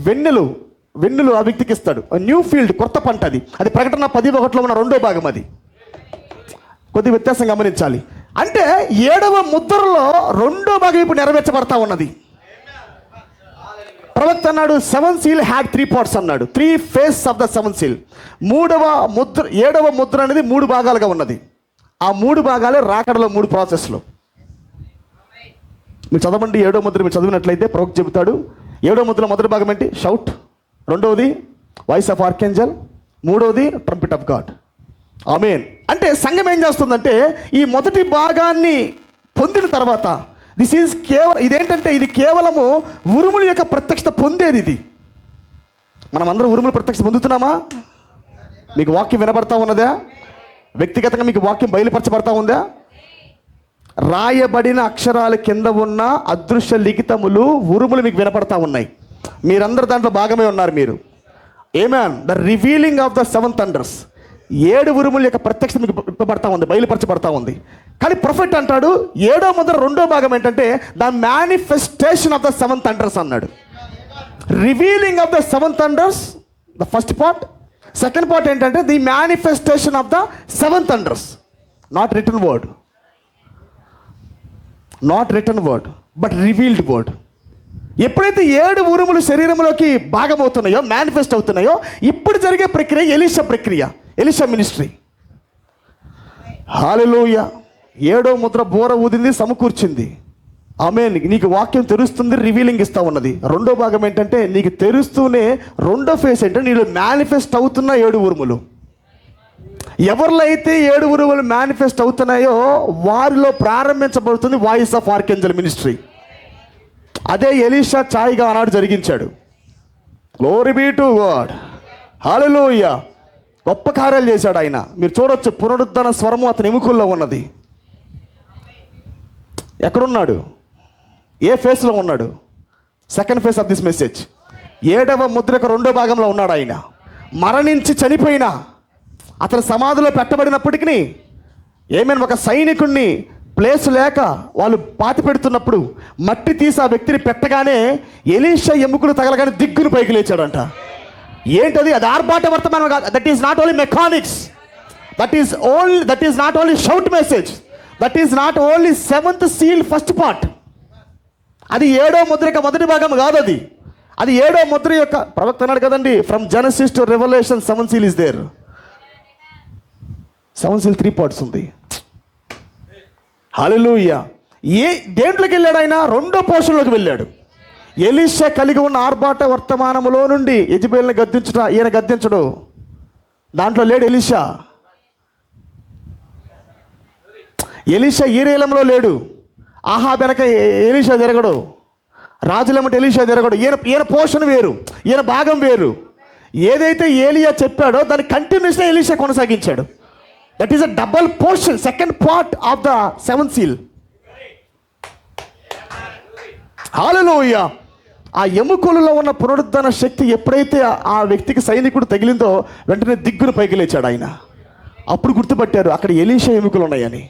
[SPEAKER 1] వెన్నులు ఆ వ్యక్తికి ఇస్తాడు. న్యూ ఫీల్డ్, కొత్త పంట. అది ప్రకటన 10:1 ఉన్న 2వ భాగం. అది కొద్ది వ్యత్యాసం గమనించాలి. అంటే 7వ ముద్రలో 2వ భాగం ఇప్పుడు నెరవేర్చబడతా ఉన్నది. ప్రవక్త అన్నాడు 7 seal had 3 parts అన్నాడు. 3 phases of the 7 seal. 7వ ముద్ర అనేది 3 భాగాలుగా ఉన్నది. ఆ 3 భాగాలే రాకడలో 3 ప్రాసెస్లు. మీరు చదవండి 7వ ముద్ర. మీరు చదివినట్లయితే ప్రవక్త చెబుతాడు 7వ ముద్రలో మొదటి భాగం ఏంటి? షౌట్. 2వది వాయిస్ ఆఫ్ ఆర్కేంజల్. 3వది ట్రంపిట్ ఆఫ్ గాడ్. ఆమేన్. అంటే సంఘం ఏం చేస్తుందంటే ఈ మొదటి భాగాన్ని పొందిన తర్వాత ఇది కేవలము ఉరుముల యొక్క ప్రత్యక్షత పొందేది. ఇది మనం అందరం ఉరుముల ప్రత్యక్షత పొందుతున్నామా? మీకు వాక్యం వినబడతా ఉన్నదా? వ్యక్తిగతంగా మీకు వాక్యం బయలుపరచబడతా ఉందా? రాయబడిన అక్షరాల కింద ఉన్న అదృశ్య లిఖితములు, ఉరుములు మీకు వినపడతా ఉన్నాయి. మీరందరూ దాంట్లో భాగమే ఉన్నారు మీరు. ఆమేన్. The revealing of the 7 thunders. 7 ఉరుముల యొక్క ప్రత్యక్షత మీకు ఇవ్వబడతా ఉంది, బయలుపరచబడతా ఉంది. కానీ ప్రొఫెట్ అంటాడు 7వ ముద్ర 2వ భాగం ఏంటంటే the manifestation of the 7 thunders అన్నాడు. Revealing of the 7 thunders the first part. Second part ఏంటంటే the manifestation of the 7 thunders. Not written word but revealed word. ఎప్పుడైతే 7 ఉరుములు శరీరంలోకి భాగమవుతున్నాయో, మేనిఫెస్ట్ అవుతున్నాయో, ఇప్పుడు జరిగే ప్రక్రియ ఎలీషా మినిస్ట్రీ. హల్లెలూయా. 7వ ముద్ర బోర ఊదింది, సమకూర్చింది. ఆమేన్. నీకు వాక్యం తెరుస్తుంది, రివీలింగ్ ఇస్తా ఉన్నది. 2వ భాగం ఏంటంటే నీకు తెరుస్తూనే 2వ ఫేజ్ ఏంటంటే నీళ్ళు మేనిఫెస్ట్ అవుతున్న 7 ఉరుములు. ఎవరిలో అయితే 7 ఉరుములు మేనిఫెస్ట్ అవుతున్నాయో వారిలో ప్రారంభించబడుతుంది వాయిస్ ఆఫ్ ఆర్కేంజల్ మినిస్ట్రీ. అదే ఎలీషా ఛాయిగా ఆనాడు జరిగించాడు. Glory be to God. హల్లెలూయా. గొప్ప కార్యాలు చేశాడు ఆయన. మీరు చూడొచ్చు, పునరుద్ధరణ స్వరము అతని ఎముకల్లో ఉన్నది. ఎక్కడున్నాడు? ఏ ఫేస్లో ఉన్నాడు? Second phase of this message. 7వ ముద్ర 2వ భాగంలో ఉన్నాడు ఆయన. మరణించి చనిపోయినా, అతను సమాధిలో పెట్టబడినప్పటికీ ఏమైనా ఒక సైనికుడిని ప్లేస్ లేక వాళ్ళు పాతి పెడుతున్నప్పుడు మట్టి తీసి ఆ వ్యక్తిని పెట్టగానే ఎలీషా ఎముకలు తగలగానే దిగ్గును పైకి లేచాడంట. ఏంటది? అది ఆర్భాట వర్తమానం కాదు. That is not only mechanics, that is not only shout message, that is not only 7th seal first part. అది 7వ ముద్ర యొక్క మొదటి భాగం కాదు. అది 7వ ముద్ర యొక్క ప్రవక్త అన్నాడు కదండి, from Genesis to Revelation 7 seal is there. 7 seal 3 parts ఉంది. హల్లెలూయా. దేంట్లోకి వెళ్ళాడు ఆయన? 2వ పోర్షన్లోకి వెళ్ళాడు. ఎలీషా కలిగి ఉన్న ఆర్భాట వర్తమానములో నుండి యెజబెల్ని గద్దించుట, ఈయన గద్దించడు. దాంట్లో లేడు ఎలీషా. ఈరేలంలో లేడు. ఆహా వెనక ఎలీషా తిరగడు. రాజులమ్మట ఎలీషా తిరగడు. ఈయన పోర్షన్ వేరు, ఈయన భాగం వేరు. ఏదైతే ఏలియా చెప్పాడో దాని కంటిన్యూస్గా ఎలీషా కొనసాగించాడు. That is a double portion, second part of the 7th seal. హల్లెలూయా. ఆ ఎముకలలో ఉన్న పునరుద్ధరణ శక్తి ఎప్పుడైతే ఆ వ్యక్తికి సైనికుడు తగిలిందో వెంటనే దిగ్గును పైకి లేచాడు ఆయన. అప్పుడు గుర్తుపట్టారు అక్కడ ఎలీషా ఎముకలు ఉన్నాయని.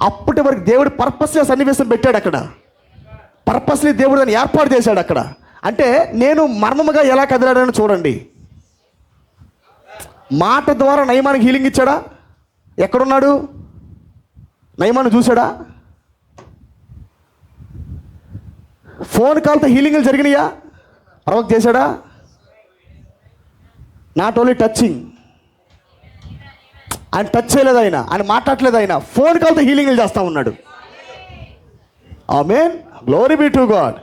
[SPEAKER 1] అప్పటి వరకు దేవుడు పర్పస్గా సన్నివేశం పెట్టాడు అక్కడ. పర్పస్లీ దేవుడు దాన్ని ఏర్పాటు చేశాడు అక్కడ. అంటే నేను మర్మముగా ఎలా కదిలాడని చూడండి. మాట ద్వారా నయమానికి హీలింగ్ ఇచ్చాడా? ఎక్కడున్నాడు? నయమాను చూశాడా? ఫోన్ కాల్తో హీలింగ్లు జరిగినాయా? ప్రవక్త చేశాడా? నాట్ ఓన్లీ టచింగ్, ఆయన టచ్ చేయలేదు, ఆయన మాట్లాడలేదు, ఆయన ఫోన్ కాల్తో హీలింగ్లు చేస్తూ ఉన్నాడు. ఆమేన్, గ్లోరీ బీ టు గాడ్,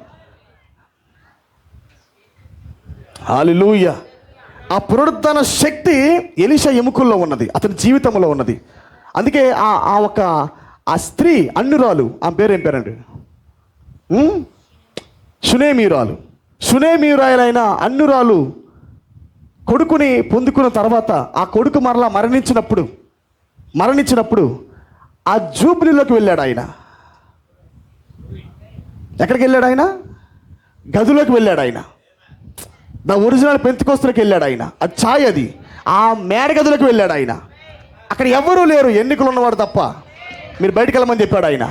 [SPEAKER 1] హల్లెలూయా. ఆ పునరుద్ధరణ శక్తి ఎలీషా ఎముకల్లో ఉన్నది, అతని జీవితంలో ఉన్నది. అందుకే ఆ స్త్రీ అన్యురాలు, ఆ పేరు ఏం పేరండి? షునేమీయురాయలైన అన్యురాలు కొడుకుని పొందుకున్న తర్వాత ఆ కొడుకు మరలా మరణించినప్పుడు ఆ జూబ్లీలోకి వెళ్ళాడు ఆయన. ఎక్కడికి వెళ్ళాడు ఆయన? గదిలోకి వెళ్ళాడు ఆయన. ద ఒరిజినల్ పెంతెకోస్తులోకి వెళ్ళాడు ఆయన. అది ఛాయ్, అది ఆ మేడ గదిలోకి వెళ్ళాడు ఆయన. అక్కడ ఎవరూ లేరు, ఎన్నికలు ఉన్నవాడు తప్ప, మీరు బయటికి వెళ్ళమని చెప్పాడు ఆయన.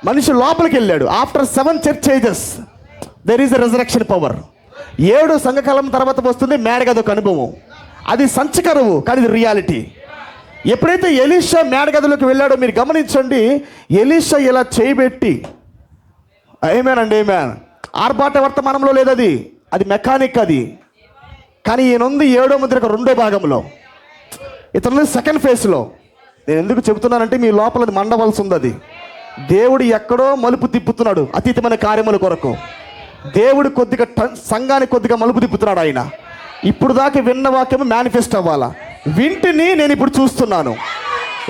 [SPEAKER 1] మనిషి లోపలికి వెళ్ళాడు. After 7 church ages there is a resurrection power. 7 సంఘకాలం తర్వాత వస్తుంది మేడగదొక అనుభవం. అది సంచకరువు, కానీ ఇది రియాలిటీ. ఎప్పుడైతే ఎలీషా మేడగదిలోకి వెళ్ళాడో మీరు గమనించండి, ఎలీషా ఇలా చేయబెట్టి, ఏమేనండి, ఏమేన్, ఆర్భాట వర్తమానంలో లేదు, అది మెకానిక్ అది. కానీ ఈయనుంది 7వ ముద్ర 2వ భాగంలో, ఇతను 2nd phase. నేను ఎందుకు చెబుతున్నానంటే మీ లోపల అది మండవలసి ఉంది. అది దేవుడు ఎక్కడో మలుపు తిప్పుతున్నాడు అతీతమైన కార్యముల కొరకు. దేవుడు కొద్దిగా సంఘానికి కొద్దిగా మలుపు తిప్పుతున్నాడు ఆయన. ఇప్పుడు దాకా విన్న వాక్యము మేనిఫెస్ట్ అవ్వాలా. వింటిని నేను ఇప్పుడు చూస్తున్నాను.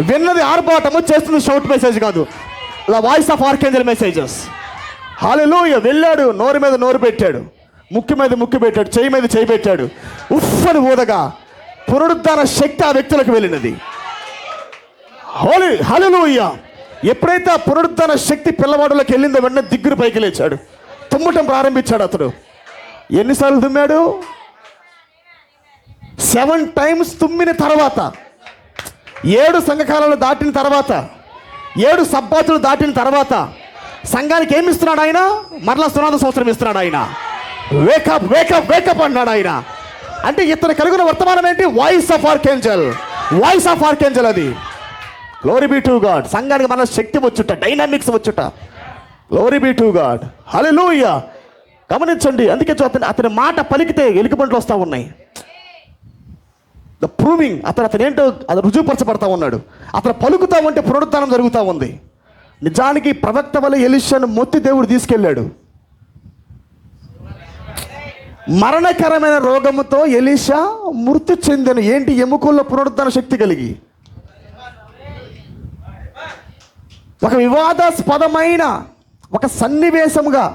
[SPEAKER 1] విన్నది ఆర్భాటము, చేస్తుంది షౌట్ మెసేజ్ కాదు, the voice of archangel messages. హల్లెలూయా. వెళ్ళాడు, నోరు మీద నోరు పెట్టాడు, ముక్కు మీద ముక్కు పెట్టాడు, చెయ్యి మీద చెయ్యి పెట్టాడు. ఉఫ్ఫని ఊదగా పునరుద్ధరణ శక్తి ఆ వ్యక్తులకు వెళ్ళినది. హల్లెలూయా. ఎప్పుడైతే ఆ పునరుద్ధరణ శక్తి పిల్లవాడులోకి వెళ్ళిందో వెంటనే దిగ్గురు పైకి లేచాడు, తుమ్మటం ప్రారంభించాడు. అతడు ఎన్నిసార్లు తుమ్మాడు? 7 times తుమ్మిన తర్వాత, 7 సంఘకాలాలు దాటిన తర్వాత, 7 సబ్బాతులు దాటిన తర్వాత సంఘానికి ఏమి ఇస్తున్నాడు ఆయన? మరలా సునాద సంవత్సరం ఇస్తున్నాడు ఆయన. వేకప్ వేకప్ వేకప్ అన్నాడు ఆయన. అంటే ఇతను కలిగిన వర్తమానం ఏంటి? Voice of archangel, voice of archangel. అది గ్లోరీ బీ టు గాడ్. సంఘానికి మన శక్తి వచ్చుట, డైనామిక్స్ వచ్చుట. గ్లోరీ బీ టు గాడ్, హల్లెలూయా. గమనించండి, అందుకే అతని మాట పలికితే ఎలుకబంట్లు వస్తూ ఉన్నాయి. ద ప్రూవింగ్, అతను ఏంటో అది రుజువుపరచబడతా ఉన్నాడు. అతను పలుకుతా ఉంటే పునరుద్ధానం జరుగుతూ ఉంది. నిజానికి ప్రవక్త వల్ల ఎలీషాను మొత్తి దేవుడు తీసుకెళ్ళాడు. మరణకరమైన రోగముతో ఎలీషా మృతి చెందెను. ఏంటి? ఎముకల్లో పునరుద్ధరణ శక్తి కలిగి. ఒక వివాదాస్పదమైన ఒక సన్నివేశముగా,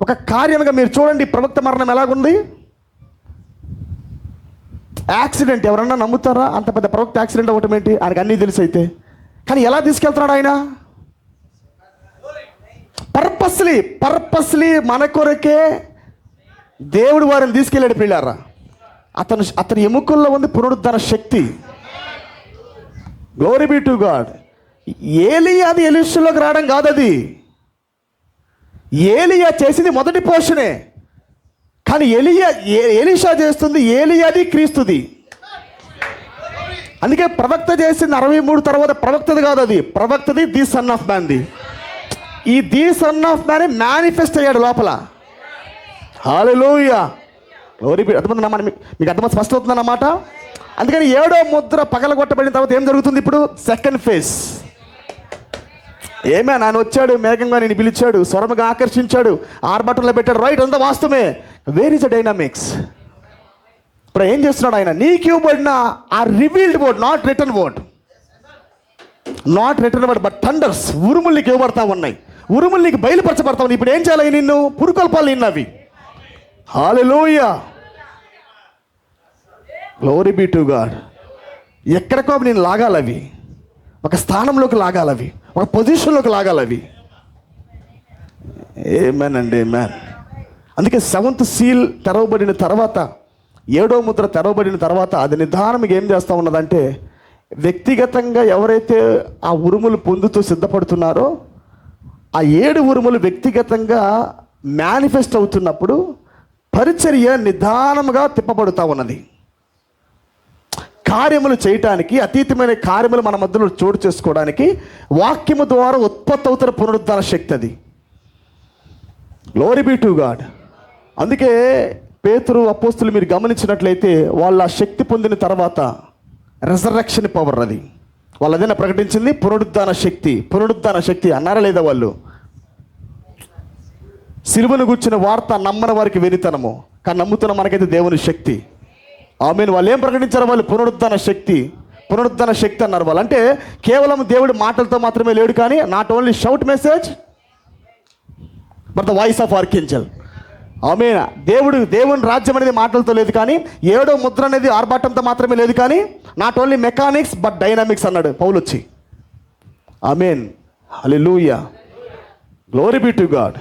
[SPEAKER 1] ఒక కార్యముగా మీరు చూడండి. ప్రవక్త మరణం ఎలాగుంది? యాక్సిడెంట్. ఎవరన్నా నమ్ముతారా? అంత పెద్ద ప్రవక్త యాక్సిడెంట్ అవ్వటం ఏంటి? ఆయనకు అన్నీ తెలుసు. అయితే కానీ ఎలా తీసుకెళ్తున్నాడు ఆయన? పర్పస్లీ మన కొరకే దేవుడు వారిని తీసుకెళ్ళాడు. పిల్లారా, అతని ఎముకల్లో ఉంది పునరుద్ధరణ శక్తి. Glory be to God. ఏలియాది ఎలీషాలోకి రావడం కాదు, అది ఏలియా చేసింది మొదటి పోషనే. కానీ ఎలీషా చేస్తుంది ఏలియాది క్రీస్తుది. అందుకే ప్రవక్త చేసింది 63 తర్వాత ప్రవక్తది కాదు, అది ప్రవక్తది, ది సన్ ఆఫ్ మ్యాన్ది. ఈ the son of man manifest అయ్యాడు లోపల. హల్లెలూయా. Glory be. అర్థమవుతుందన్నమాట మీకు? అర్థం స్పష్టం అవుతుందన్నమాట. అందుకని 7వ ముద్ర పగలగొట్టబడిన తర్వాత ఏం జరుగుతుంది? ఇప్పుడు 2nd phase. ఏమే, ఆయన వచ్చాడు, మేఘంగా నేను పిలిచాడు, స్వరముగా ఆకర్షించాడు, ఆర్భటంలో పెట్టాడు. రైట్, అంతా వాస్తవమే. Where is the dynamics? ఇప్పుడు ఏం చేస్తున్నాడు ఆయన? నీకు ఇవ్వబడిన ఆ revealed word, not return word, but Thunders, ఉరుములు నీకు ఇవ్వబడతా ఉన్నాయి, ఉరుములు నీకు బయలుపరచబడతా ఉన్నాయి. ఇప్పుడు ఏం చేయాలి? నిన్ను పురుకొల్పాలి నిన్నవి. హల్లెలూయా. Glory be to God. ఎక్కడికో నేను లాగాలవి, ఒక స్థానంలోకి లాగాలవి, ఒక పొజిషన్లోకి లాగాలవి. ఏమేనండి, మ్యాన్. అందుకే 7th seal తెరవబడిన తర్వాత, 7వ ముద్ర తెరవబడిన తర్వాత అది నిదానంగా ఏం చేస్తూ ఉన్నదంటే, వ్యక్తిగతంగా ఎవరైతే ఆ ఉరుములు పొందుతూ సిద్ధపడుతున్నారో ఆ 7 ఉరుములు వ్యక్తిగతంగా మేనిఫెస్ట్ అవుతున్నప్పుడు పరిచర్య నిదానముగా తిప్పబడుతూ ఉన్నది. కార్యములు చేయటానికి, అతీతమైన కార్యములు మన మధ్యలో చోటు చేసుకోవడానికి వాక్యము ద్వారా ఉత్పత్తి అవుతున్న పునరుద్ధాన శక్తి అది. Glory be to God. అందుకే పేతురు, అపోస్తులు మీరు గమనించినట్లయితే వాళ్ళ శక్తి పొందిన తర్వాత రెజరెక్షన్ పవర్ అది వాళ్ళు అదేనా ప్రకటించింది, పునరుద్ధాన శక్తి. పునరుద్ధాన శక్తి అన్నారా లేదా వాళ్ళు? సిలువను గుర్చిన వార్త నమ్మని వారికి వెరితనము, కానీ నమ్ముతున్న మనకైతే దేవుని శక్తి. ఆమేన్. వాళ్ళు ఏం ప్రకటించారు? వాళ్ళు పునరుద్ధాన శక్తి, పునరుద్ధాన శక్తి అన్నారు వాళ్ళు. అంటే కేవలం దేవుడి మాటలతో మాత్రమే లేడు, కానీ not only shout message but the voice of archangel. ఆమేన్. దేవుని రాజ్యం అనేది మాటలతో లేదు, కానీ 7వ ముద్ర అనేది ఆర్భాటంతో మాత్రమే లేదు, కానీ not only mechanics but dynamics అన్నాడు పౌలు వచ్చి. ఆమేన్. హల్లెలూయా. Glory be to God.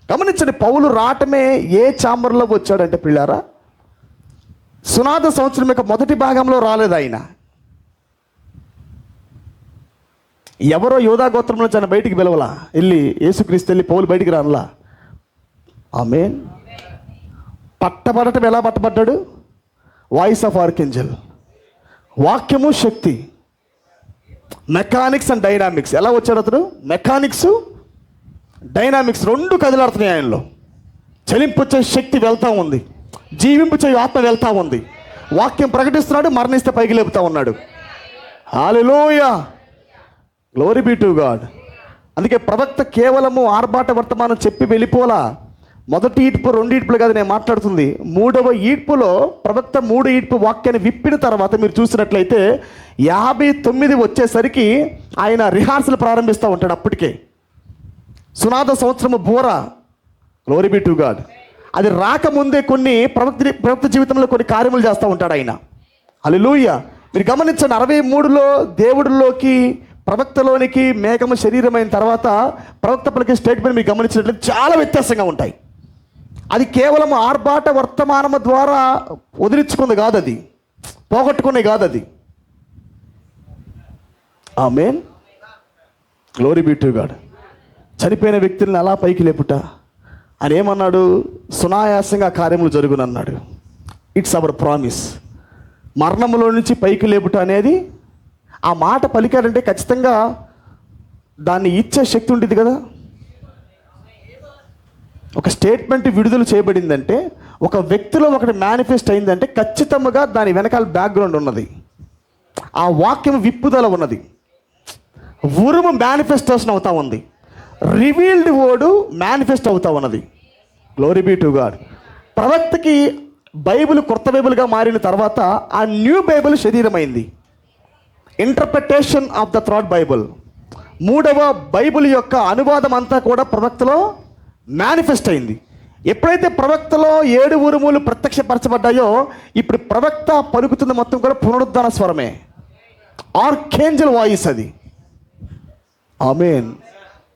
[SPEAKER 1] గమనించండి, పౌలు రావటమే ఏ ఛాంబర్లో వచ్చాడంటే పిల్లారా, సునాద సంవత్సరం యొక్క మొదటి భాగంలో రాలేదు ఆయన. ఎవరో యోధా గోత్రంలో ఆయన బయటికి పిలవలా, వెళ్ళి యేసుక్రీస్తు వెళ్ళి పౌలు బయటికి రానలా. ఆమేన్. పట్టబడటం ఎలా పట్టబడ్డాడు? Voice of archangel. వాక్యము శక్తి, మెకానిక్స్ అండ్ డైనామిక్స్. ఎలా వచ్చాడు అతడు? మెకానిక్స్, డైనామిక్స్ రెండు కదిలాడుతున్నాయి ఆయనలో. చలింపుచ్చే శక్తి వెళ్తూ ఉంది, జీవింపుచ్చే ఆత్మ వెళ్తూ ఉంది. వాక్యం ప్రకటిస్తున్నాడు, మరణిస్తే పైకి లేపుతా ఉన్నాడు. హల్లెలూయా. Glory be to God. అందుకే ప్రవక్త కేవలము ఆర్భాట వర్తమానం చెప్పి వెళ్ళిపోలా. మొదటి ఈడ్పు, 2 ఈడ్పులు కాదు నేను మాట్లాడుతుంది. 3వ ఈడ్పులో ప్రవక్త 3 ఈడ్పు వాక్యాన్ని విప్పిన తర్వాత మీరు చూసినట్లయితే 59 వచ్చేసరికి ఆయన రిహార్సల్ ప్రారంభిస్తూ ఉంటాడు. అప్పటికే సునాద సంవత్సరము బోర. Glory be to God. అది రాకముందే కొన్ని ప్రవక్త జీవితంలో కొన్ని కార్యములు చేస్తూ ఉంటాడు ఆయన. హల్లెలూయా. మీరు గమనించండి, 63లో దేవుడిలోకి ప్రవక్తలోనికి మేఘము శరీరమైన తర్వాత ప్రవక్త పలికే స్టేట్మెంట్ మీరు గమనించినట్లయితే చాలా వ్యత్యాసంగా ఉంటాయి. అది కేవలం ఆర్భాట వర్తమానము ద్వారా వదిలించుకుంది కాదు, అది పోగొట్టుకునే కాదు అది. ఆమేన్. Glory be to God. చనిపోయిన వ్యక్తులను అలా పైకి లేపుట అని ఏమన్నాడు? సునాయాసంగా కార్యములు జరుగునన్నాడు. It's our promise. మరణములో నుంచి పైకి లేపుట అనేది, ఆ మాట పలికాడంటే ఖచ్చితంగా దాన్ని ఇచ్చే శక్తి ఉంటుంది కదా. ఒక స్టేట్మెంట్ విడుదల చేయబడిందంటే, ఒక వ్యక్తిలో ఒకటి మేనిఫెస్ట్ అయిందంటే ఖచ్చితంగా దాని వెనకాల బ్యాక్గ్రౌండ్ ఉన్నది, ఆ వాక్యం విప్పుదల ఉన్నది, ఉరుము మేనిఫెస్టేషన్ అవుతా ఉంది, రివీల్డ్ వర్డ్ మేనిఫెస్ట్ అవుతా ఉన్నది. గ్లోరీ బీ టు గాడ్. ప్రవక్తకి బైబిల్ కొత్త బైబిల్గా మారిన తర్వాత ఆ న్యూ బైబిల్ శరీరమైంది. Interpretation of the third Bible, 3వ బైబిల్ యొక్క అనువాదం అంతా కూడా ప్రవక్తలో మేనిఫెస్ట్ అయింది. ఎప్పుడైతే ప్రవక్తలో 7 ఉరుములు ప్రత్యక్షపరచబడ్డాయో, ఇప్పుడు ప్రవక్త పలుకుతుంది మొత్తం కూడా పునరుద్ధాన స్వరమే, ఆర్కేంజల్ వాయిస్ అది. ఆమేన్.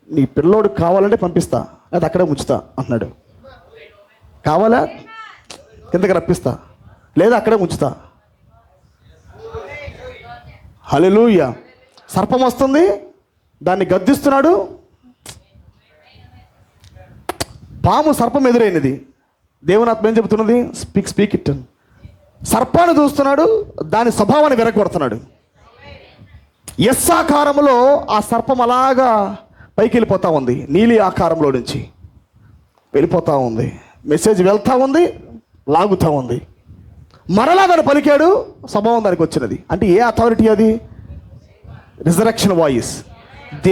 [SPEAKER 1] నీ పిల్లోడు కావాలంటే పంపిస్తా, అది అక్కడే ఉంచుతా అన్నాడు. కావాలా కిందకి రప్పిస్తా, లేదా అక్కడే ఉంచుతా. హల్లెలూయా. సర్పం వస్తుంది, దాన్ని గద్దిస్తున్నాడు. పాము సర్పం ఎదురైనది. దేవుని ఆత్మ ఏం చెబుతున్నది? Speak it. సర్పాన్ని చూస్తున్నాడు, దాని స్వభావాన్ని విరగొడుతున్నాడు. ఎస్ ఆకారంలో ఆ సర్పం అలాగా పైకి వెళ్ళిపోతూ ఉంది, నీలి ఆకారంలో నుంచి వెళ్ళిపోతూ ఉంది. మెసేజ్ వెళ్తూ ఉంది, లాగుతూ ఉంది. మరలా దాన్ని పలికాడు, స్వభావం దానికి వచ్చినది. అంటే ఏ అథారిటీ అది? Resurrection voice.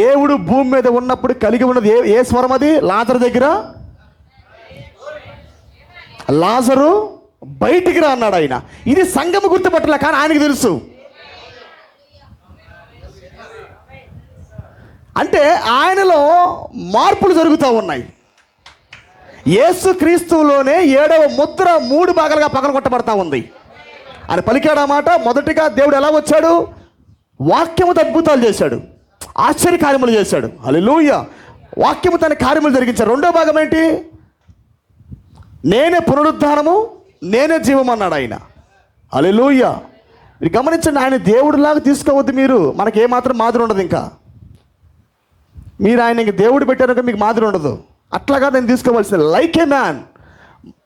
[SPEAKER 1] దేవుడు భూమి మీద ఉన్నప్పుడు కలిగి ఉన్నది ఏ స్వరం అది? లాజరు దగ్గర, లాజరు బయటికి రా అన్నాడు ఆయన. ఇది సంఘము గుర్తుపట్టలే, కానీ ఆయనకు తెలుసు. అంటే ఆయనలో మార్పులు జరుగుతూ ఉన్నాయి. యేసు క్రీస్తులోనే 7వ ముద్ర 3 భాగాలుగా పగలగొట్టబడతా ఉంది. ఆయన పలికాడు ఆ మాట. మొదటిగా దేవుడు ఎలా వచ్చాడు? వాక్యముతో అద్భుతాలు చేశాడు, ఆశ్చర్య కార్యములు చేశాడు. హల్లెలూయా. వాక్యము తన కార్యములు జరిగించాడు. 2వ భాగం ఏంటి? నేనే పునరుద్ధానము, నేనే జీవం అన్నాడు ఆయన. హల్లెలూయా. మీరు గమనించండి, ఆయన దేవుడిలాగా తీసుకోవద్దు మీరు. మనకి ఏమాత్రం మాదిరి ఉండదు. ఇంకా మీరు ఆయన దేవుడు పెట్టారు, మీకు మాదిరి ఉండదు. అట్లాగా నేను తీసుకోవాల్సింది. లైక్ ఏ మ్యాన్,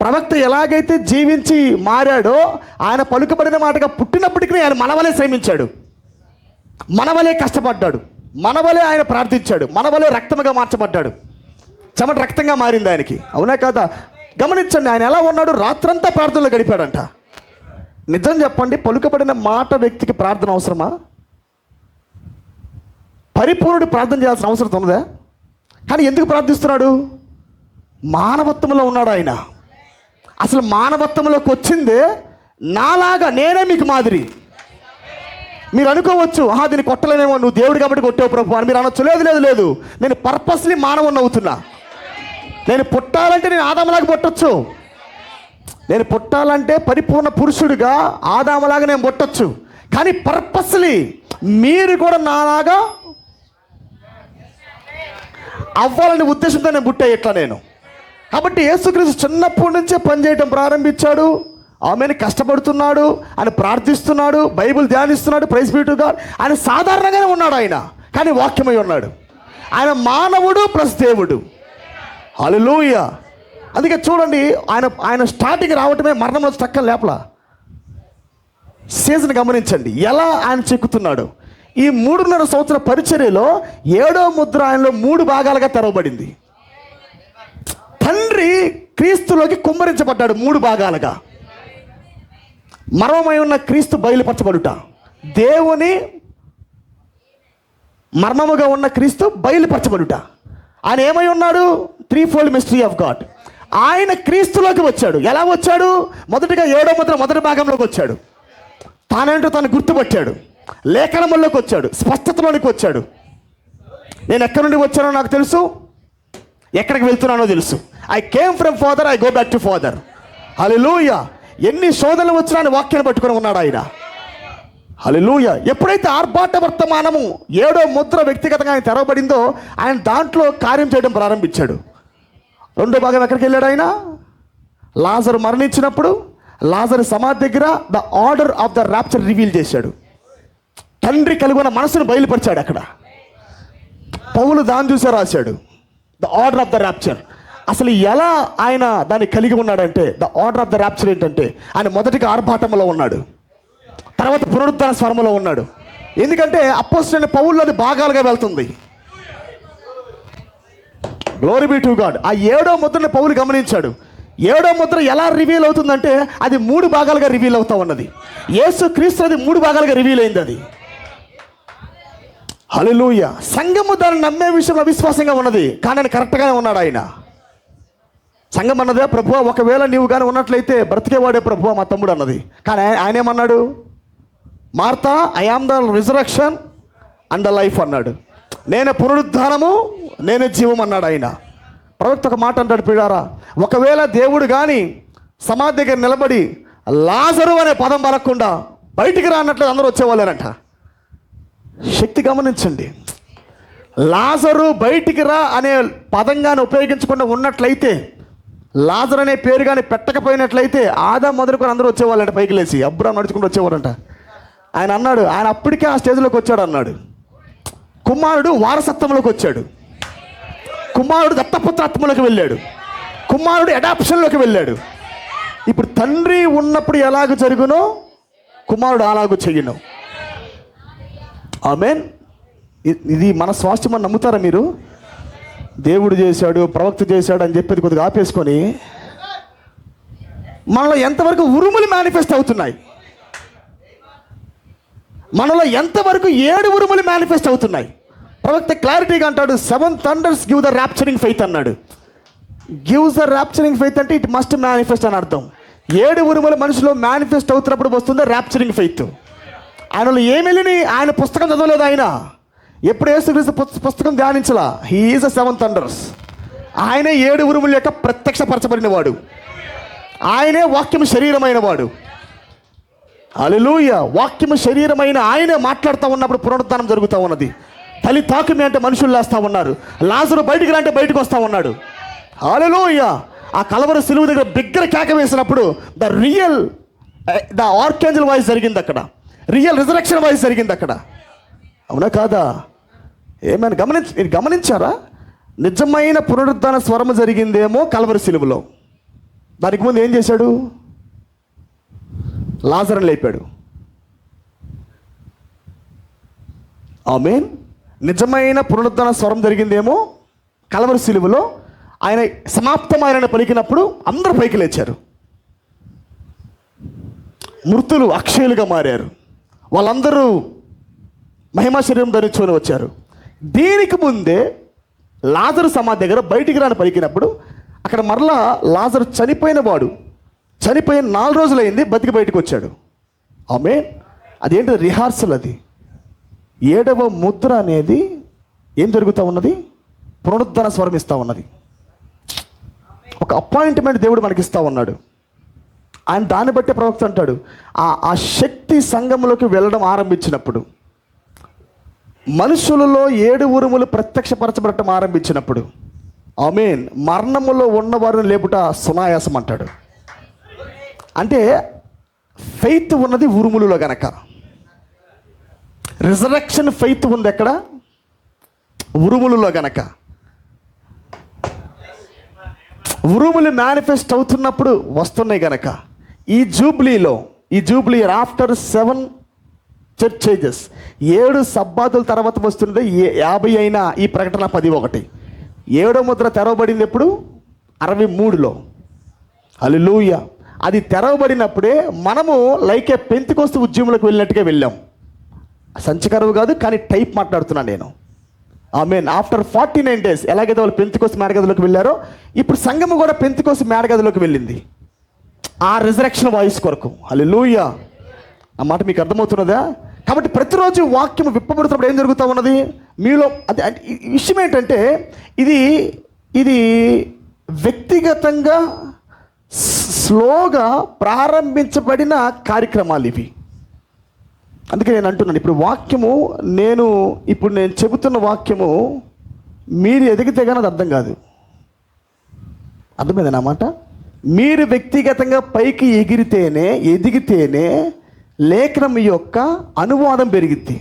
[SPEAKER 1] ప్రవక్త ఎలాగైతే జీవించి మారాడో, ఆయన పలుకబడిన మాటగా పుట్టినప్పటికీ ఆయన మనవలే శ్రమించాడు, మనవలే కష్టపడ్డాడు, మనవలే ఆయన ప్రార్థించాడు, మనవలే రక్తముగా మార్చబడ్డాడు, చెమట రక్తంగా మారింది ఆయనకి. అవునా కాదా? గమనించండి, ఆయన ఎలా ఉన్నాడు? రాత్రంతా ప్రార్థనలో గడిపాడంట. నిజం చెప్పండి, పలుకబడిన మాట వ్యక్తికి ప్రార్థన అవసరమా? పరిపూర్ణుడు ప్రార్థన చేయాల్సిన అవసరం ఉన్నదా? కానీ ఎందుకు ప్రార్థిస్తున్నాడు? మానవత్వంలో ఉన్నాడు ఆయన. అసలు మానవత్వంలోకి వచ్చిందే నాలాగా, నేనే మీకు మాదిరి. మీరు అనుకోవచ్చు, దీన్ని కొట్టలేనేమో, నువ్వు దేవుడు కాబట్టి కొట్టావు ప్రభు అని మీరు అనొచ్చు. లేదు లేదు లేదు, నేను పర్పస్లీ మానవుని అవుతున్నా. నేను పుట్టాలంటే నేను ఆదాములాగా పుట్టొచ్చు, నేను పుట్టాలంటే పరిపూర్ణ పురుషుడిగా ఆదాములాగా నేను పుట్టొచ్చు. కానీ పర్పస్లీ మీరు కూడా నాలాగా అవ్వాలనే ఉద్దేశంతో నేను పుట్టే ఇట్లా నేను. కాబట్టి యేసుక్రీస్తు చిన్నప్పటి నుంచే పనిచేయటం ప్రారంభించాడు. ఆమెను కష్టపడుతున్నాడు, ఆయన ప్రార్థిస్తున్నాడు, బైబిల్ ధ్యానిస్తున్నాడు. Praise be to God. ఆయన సాధారణంగానే ఉన్నాడు ఆయన, కానీ వాక్యమై ఉన్నాడు. ఆయన మానవుడు ప్లస్ దేవుడు. హల్లెలూయా. అందుకే చూడండి, ఆయన స్టార్టింగ్ రావటమే మరణంలో చక్కని లేపల. సీజన్ గమనించండి ఎలా ఆయన చెక్కుతున్నాడు. ఈ 3.5 సంవత్సరాల పరిచర్యలో 7వ ముద్ర ఆయనలో 3 భాగాలుగా తెరవబడింది. తండ్రి క్రీస్తులోకి కుమ్మరించబడ్డాడు 3 భాగాలుగా. మర్మమై ఉన్న క్రీస్తు బయలుపరచబడుట, దేవుని మర్మముగా ఉన్న క్రీస్తు బయలుపరచబడుట. ఆయన ఏమై ఉన్నాడు? 3-fold mystery of God. ఆయన క్రీస్తులోకి వచ్చాడు. ఎలా వచ్చాడు? మొదటిగా 7వ ముద్ర మొదటి భాగంలోకి వచ్చాడు. తానేంటో తాను గుర్తుపట్టాడు. లేఖనముల్లోకి వచ్చాడు, స్పష్టతలోనికి వచ్చాడు. నేను ఎక్కడి నుండి వచ్చానో నాకు తెలుసు, ఎక్కడికి వెళ్తున్నానో తెలుసు. I came from father, I go back to father. హల్లెలూయా. ఎన్ని శోధనలు వచ్చినా ఆయన వాక్యాన్ని పట్టుకొని ఉన్నాడు ఆయన. హల్లెలూయా. ఎప్పుడైతే ఆర్భాట వర్తమానము 7వ ముద్ర వ్యక్తిగతంగా ఆయన తెరవబడిందో, ఆయన దాంట్లో కార్యం చేయడం ప్రారంభించాడు. 2వ భాగం ఎక్కడికి వెళ్ళాడు ఆయన? లాజరు మరణించినప్పుడు లాజరు సమాధి దగ్గర the order of the rapture reveal చేశాడు. తండ్రి కలిగి ఉన్న మనసును బయలుపరిచాడు అక్కడ. పౌలు దాన్ని చూసే రాశాడు, the order of the rapture. అసలు ఎలా ఆయన దాన్ని కలిగి ఉన్నాడంటే, the order of the rapture ఏంటంటే, ఆయన మొదటిగా ఆర్భాటంలో ఉన్నాడు, తర్వాత పునరుద్ధరణ స్వరములో ఉన్నాడు. ఎందుకంటే అపోస్తలుడైన పౌలు అది భాగాలుగా వెళ్తుంది. Glory be to God. ఆ 7వ ముద్రని పౌలు గమనించాడు. 7వ ముద్ర ఎలా రివీల్ అవుతుందంటే, అది 3 భాగాలుగా రివీల్ అవుతా ఉన్నది. యేసు క్రీస్తు అది 3 భాగాలుగా రివీల్ అయింది అది. హల్లెలూయా. సంఘము దాన్ని నమ్మే విషయంలో విశ్వాసంగా ఉన్నది, కానీ ఆయన కరెక్ట్గానే ఉన్నాడు ఆయన. సంఘం అన్నదే, ప్రభువా ఒకవేళ నీవు కానీ ఉన్నట్లయితే బ్రతికేవాడే ప్రభువా మా తమ్ముడు అన్నది. కానీ ఆయన ఏమన్నాడు? Martha, I am the resurrection and the life అన్నాడు. నేనే పునరుద్ధానము, నేనే జీవం అన్నాడు ఆయన. ప్రవక్త ఒక మాట అంటాడు, పిడారా, ఒకవేళ దేవుడు కానీ సమాధి దగ్గర నిలబడి లాజరు అనే పదం పలకకుండా బయటికి రానట్లు అందరూ వచ్చేవాళ్ళేనంట. శక్తి గమనించండి. లాజరు బయటికి రా అనే పదంగానే ఉపయోగించకుండా ఉన్నట్లయితే, లాజర్ అనే పేరు కానీ పెట్టకపోయినట్లయితే ఆదాం మొదలుకొని అందరూ వచ్చేవాళ్ళంట, పైకి లేచి అబ్రాం నడుచుకుంటూ వచ్చేవారంట. ఆయన అన్నాడు, ఆయన అప్పటికే ఆ స్టేజ్లోకి వచ్చాడు అన్నాడు. కుమారుడు వారసత్వంలోకి వచ్చాడు, కుమారుడు దత్తపుత్రత్వంలోకి వెళ్ళాడు, కుమారుడు అడాప్షన్లోకి వెళ్ళాడు. ఇప్పుడు తండ్రి ఉన్నప్పుడు ఎలాగ జరుగునో కుమారుడు అలాగూ చెయ్యను. ఆమేన్. ఇది మన స్వాస్థ్యం అని నమ్ముతారా మీరు? దేవుడు చేశాడు, ప్రవక్త చేశాడు అని చెప్పేది కొద్దిగా ఆపేసుకొని, మనలో ఎంతవరకు ఉరుములు మేనిఫెస్ట్ అవుతున్నాయి, మనలో ఎంతవరకు 7 ఉరుములు మేనిఫెస్ట్ అవుతున్నాయి. ప్రవక్త క్లారిటీగా అంటాడు, 7 thunders గివ్ ద ర్యాప్చరింగ్ ఫెయిత్ అన్నాడు. గివ్స్ ద ర్యాప్చరింగ్ ఫెయిత్ అంటే ఇట్ మస్ట్ మేనిఫెస్ట్ అని అర్థం. 7 ఉరుములు మనిషిలో మేనిఫెస్ట్ అవుతున్నప్పుడు వస్తుంది ర్యాప్చరింగ్ ఫెయిత్. ఆయనలో ఏమెళ్ళి ఆయన పుస్తకం చదవలేదు. ఆయన ఎప్పుడు యేసుక్రీస్తు పుస్తకం ధ్యానించలా. He is the 7 thunders. ఆయనే 7 ఉరుముల యొక్క ప్రత్యక్షపరచబడిన వాడు, ఆయనే వాక్యము శరీరమైన వాడు. హల్లెలూయా. వాక్యము శరీరమైన ఆయనే మాట్లాడుతూ ఉన్నప్పుడు పునరుద్ధానం జరుగుతూ ఉన్నది. తల్లి తాకుమి అంటే మనుషులు లేస్తూ ఉన్నారు, లాజరు బయటికి రంటే బయటకు వస్తూ ఉన్నాడు. హల్లెలూయా. ఆ కలవరి సిలువ దగ్గర బిగ్గర కేక వేసినప్పుడు ద ఆర్కేంజల్ వాయిస్ జరిగింది అక్కడ, రియల్ రిజరక్షన్ వాయిస్ జరిగింది అక్కడ. అవునా కాదా? ఏమైనా గమనించారా? నిజమైన పునరుద్ధాన స్వరము జరిగిందేమో కలవరి సిలువలో. దానికి ముందు ఏం చేశాడు? లాజరుని లేపాడు. ఆమేన్. నిజమైన పునరుద్ధరణ స్వరం జరిగిందేమో కలవరి శిలువలో. ఆయన సమాప్తమైన పలికినప్పుడు అందరూ పైకి లేచారు. మృతులు అక్షయులుగా మారారు. వాళ్ళందరూ మహిమా శరీరం ధరించుకొని వచ్చారు. దీనికి ముందే లాజరు సమాధి దగ్గర బయటికి రాని పలికినప్పుడు అక్కడ మరలా లాజరు చనిపోయిన 4 రోజులైంది, బతికి బయటకు వచ్చాడు. ఆమేన్. అదేంటి? రిహార్సల్. అది 7వ ముద్ర అనేది ఏం జరుగుతూ ఉన్నది? పునరుద్ధరణ స్వరం ఇస్తూ ఉన్నది. ఒక అపాయింట్మెంట్ దేవుడు మనకిస్తూ ఉన్నాడు. ఆయన దాన్ని బట్టి ప్రవక్త అంటాడు, ఆ శక్తి సంఘంలోకి వెళ్ళడం ఆరంభించినప్పుడు, మనుషులలో 7 ఉరుములు ప్రత్యక్షపరచబడటం ఆరంభించినప్పుడు, ఆమేన్, మరణములో ఉన్నవారిని లేపుట సునాయాసం అంటాడు. అంటే ఫెయిత్ ఉన్నది ఉరుములలో గనక. రిజరక్షన్ ఫెయిత్ ఉంది ఎక్కడ? ఉరుములలో గనక. ఉరుములు మేనిఫెస్ట్ అవుతున్నప్పుడు వస్తున్నాయి గనక. ఈ జూబ్లీ ఆఫ్టర్ 7 చర్చ్ ఏజెస్, 7 సబ్బాతుల తర్వాత వస్తున్నది 50 అయినా ఈ ప్రకటన 10:1. 7వ ముద్ర తెరవబడింది ఎప్పుడు? 63లో. హల్లెలూయా. అది తెరవబడినప్పుడే మనము లైక్ ఏ పెంతెకోస్తు ఉద్యమంలోకి వెళ్ళినట్టుగా వెళ్ళాం. సంచకరువు కాదు, కానీ టైప్ మాట్లాడుతున్నాను నేను. ఆమేన్. ఆఫ్టర్ 49 days ఎలాగైతే వాళ్ళు పెంతెకోస్తు మేడగదిలోకి వెళ్ళారో, ఇప్పుడు సంఘము కూడా పెంతెకోస్తు మేడగదిలోకి వెళ్ళింది ఆ రిజరెక్షన్ వాయిస్ కొరకు. హల్లెలూయా. ఆ మాట మీకు అర్థమవుతున్నదా? కాబట్టి ప్రతిరోజు వాక్యం విప్పబడుతున్నప్పుడు ఏం జరుగుతూ ఉన్నది మీలో? అది ఈ విషయం ఏంటంటే ఇది వ్యక్తిగతంగా స్లోగా ప్రారంభించబడిన కార్యక్రమాలు ఇవి. అందుకే నేను అంటున్నాను, ఇప్పుడు నేను చెబుతున్న వాక్యము మీరు ఎదిగితే కానీ అది అర్థం కాదు. అర్థమైంది నా మాట? మీరు వ్యక్తిగతంగా పైకి ఎదిగితేనే లేఖనం యొక్క అనువాదం పెరిగిద్ది.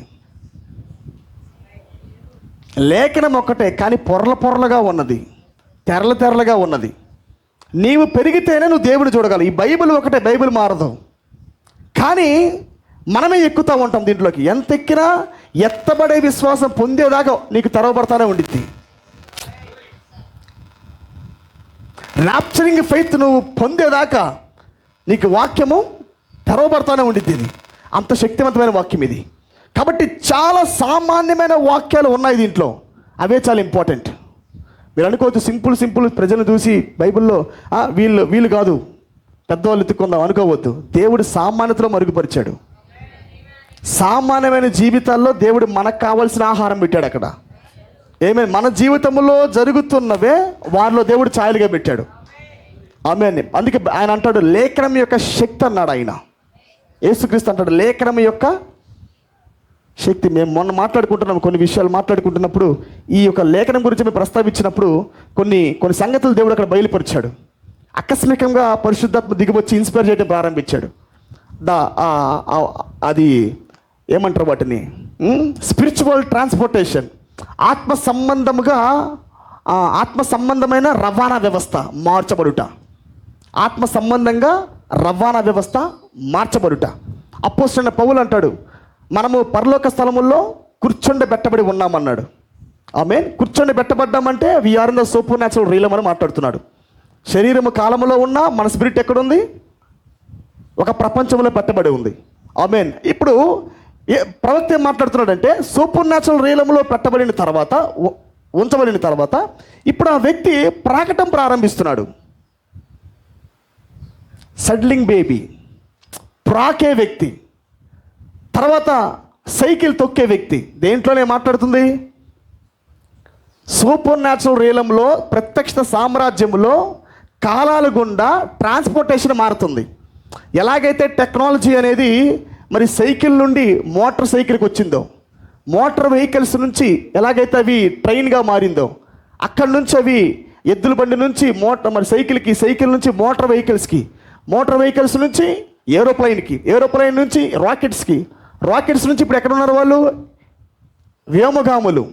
[SPEAKER 1] లేఖనం ఒక్కటే, కానీ పొరలుగా ఉన్నది, తెరలుగా ఉన్నది. నీవు పెరిగితేనే నువ్వు దేవుని చూడగలవు. ఈ బైబిల్ ఒకటే, బైబిల్ మారదు. కానీ మనమే ఎక్కుతూ ఉంటాం దీంట్లోకి. ఎంత ఎక్కినా ఎత్తబడే విశ్వాసం పొందేదాకా నీకు తెరవబడతానే ఉండిద్ది. ర్యాప్చరింగ్ ఫెయిత్ నువ్వు పొందేదాకా నీకు వాక్యము తెరవబడతానే ఉండిద్ది. ఇది అంత శక్తివంతమైన వాక్యం ఇది. కాబట్టి చాలా సామాన్యమైన వాక్యాలు ఉన్నాయి దీంట్లో, అవే చాలా ఇంపార్టెంట్. మీరు అనుకోవచ్చు సింపుల్ ప్రజలను చూసి బైబిల్లో వీళ్ళు కాదు పెద్దవాళ్ళు ఎత్తుకుందాం అనుకోవద్దు. దేవుడు సామాన్యతలో మరుగుపరిచాడు. సామాన్యమైన జీవితాల్లో దేవుడు మనకు కావాల్సిన ఆహారం పెట్టాడు అక్కడ. ఏమైనా మన జీవితంలో జరుగుతున్నవే వారిలో దేవుడు ఛాయలుగా పెట్టాడు. ఆమేన్. అందుకే ఆయన అంటాడు లేఖనం యొక్క శక్తి అన్నాడు ఆయన. యేసుక్రీస్తు అంటాడు లేఖనం యొక్క శక్తి. మేము మొన్న మాట్లాడుకుంటున్నాం, కొన్ని విషయాలు మాట్లాడుకుంటున్నప్పుడు ఈ యొక్క లేఖనం గురించి మేము ప్రస్తావించినప్పుడు కొన్ని సంగతులు దేవుడు అక్కడ బయలుపరిచాడు. ఆకస్మికంగా పరిశుద్ధాత్మ దిగివచ్చి ఇన్స్పైర్ చేయడం ప్రారంభించాడు. అది ఏమంటారు వాటిని? Spiritual transportation. ఆత్మ సంబంధమైన రవాణా వ్యవస్థ మార్చబడుట. ఆత్మ సంబంధంగా రవాణా వ్యవస్థ మార్చబడుట. అపోస్తలుడైన పౌలు అంటాడు మనము పరలోక స్థలముల్లో కూర్చొండబెట్టబడి ఉన్నామన్నాడు. ఆమేన్. కూర్చొండబెట్టబడ్డామంటే we are in the supernatural real అని మాట్లాడుతున్నాడు. శరీరము కాలంలో ఉన్న మన స్పిరిట్ ఎక్కడుంది? ఒక ప్రపంచంలో పెట్టబడి ఉంది. ఆమేన్. ఇప్పుడు ప్రవక్త ఏం మాట్లాడుతున్నాడంటే సూపర్ న్యాచురల్ రియలంలో ఉంచబడిన తర్వాత ఇప్పుడు ఆ వ్యక్తి ప్రాకటం ప్రారంభిస్తున్నాడు. సడ్లింగ్ బేబీ, ప్రాకే వ్యక్తి, తర్వాత సైకిల్ తొక్కే వ్యక్తి. దేంట్లోనే మాట్లాడుతుంది? సూపర్ న్యాచురల్ రియలంలో, ప్రత్యక్ష సామ్రాజ్యంలో కాలాల గుండా ట్రాన్స్పోర్టేషన్ మారుతుంది. ఎలాగైతే టెక్నాలజీ అనేది మరి సైకిల్ నుండి మోటార్ సైకిల్కి వచ్చిందో, మోటార్ వెహికల్స్ నుంచి ఎలాగైతే అవి ట్రైన్గా మారిందో, అక్కడి నుంచి అవి ఎద్దుల బండి నుంచి సైకిల్ నుంచి మోటార్ వెహికల్స్ నుంచి ఏరోప్లైన్ నుంచి రాకెట్స్ నుంచి ఇప్పుడు ఎక్కడ ఉన్నారు వాళ్ళు? వ్యోమగాములు,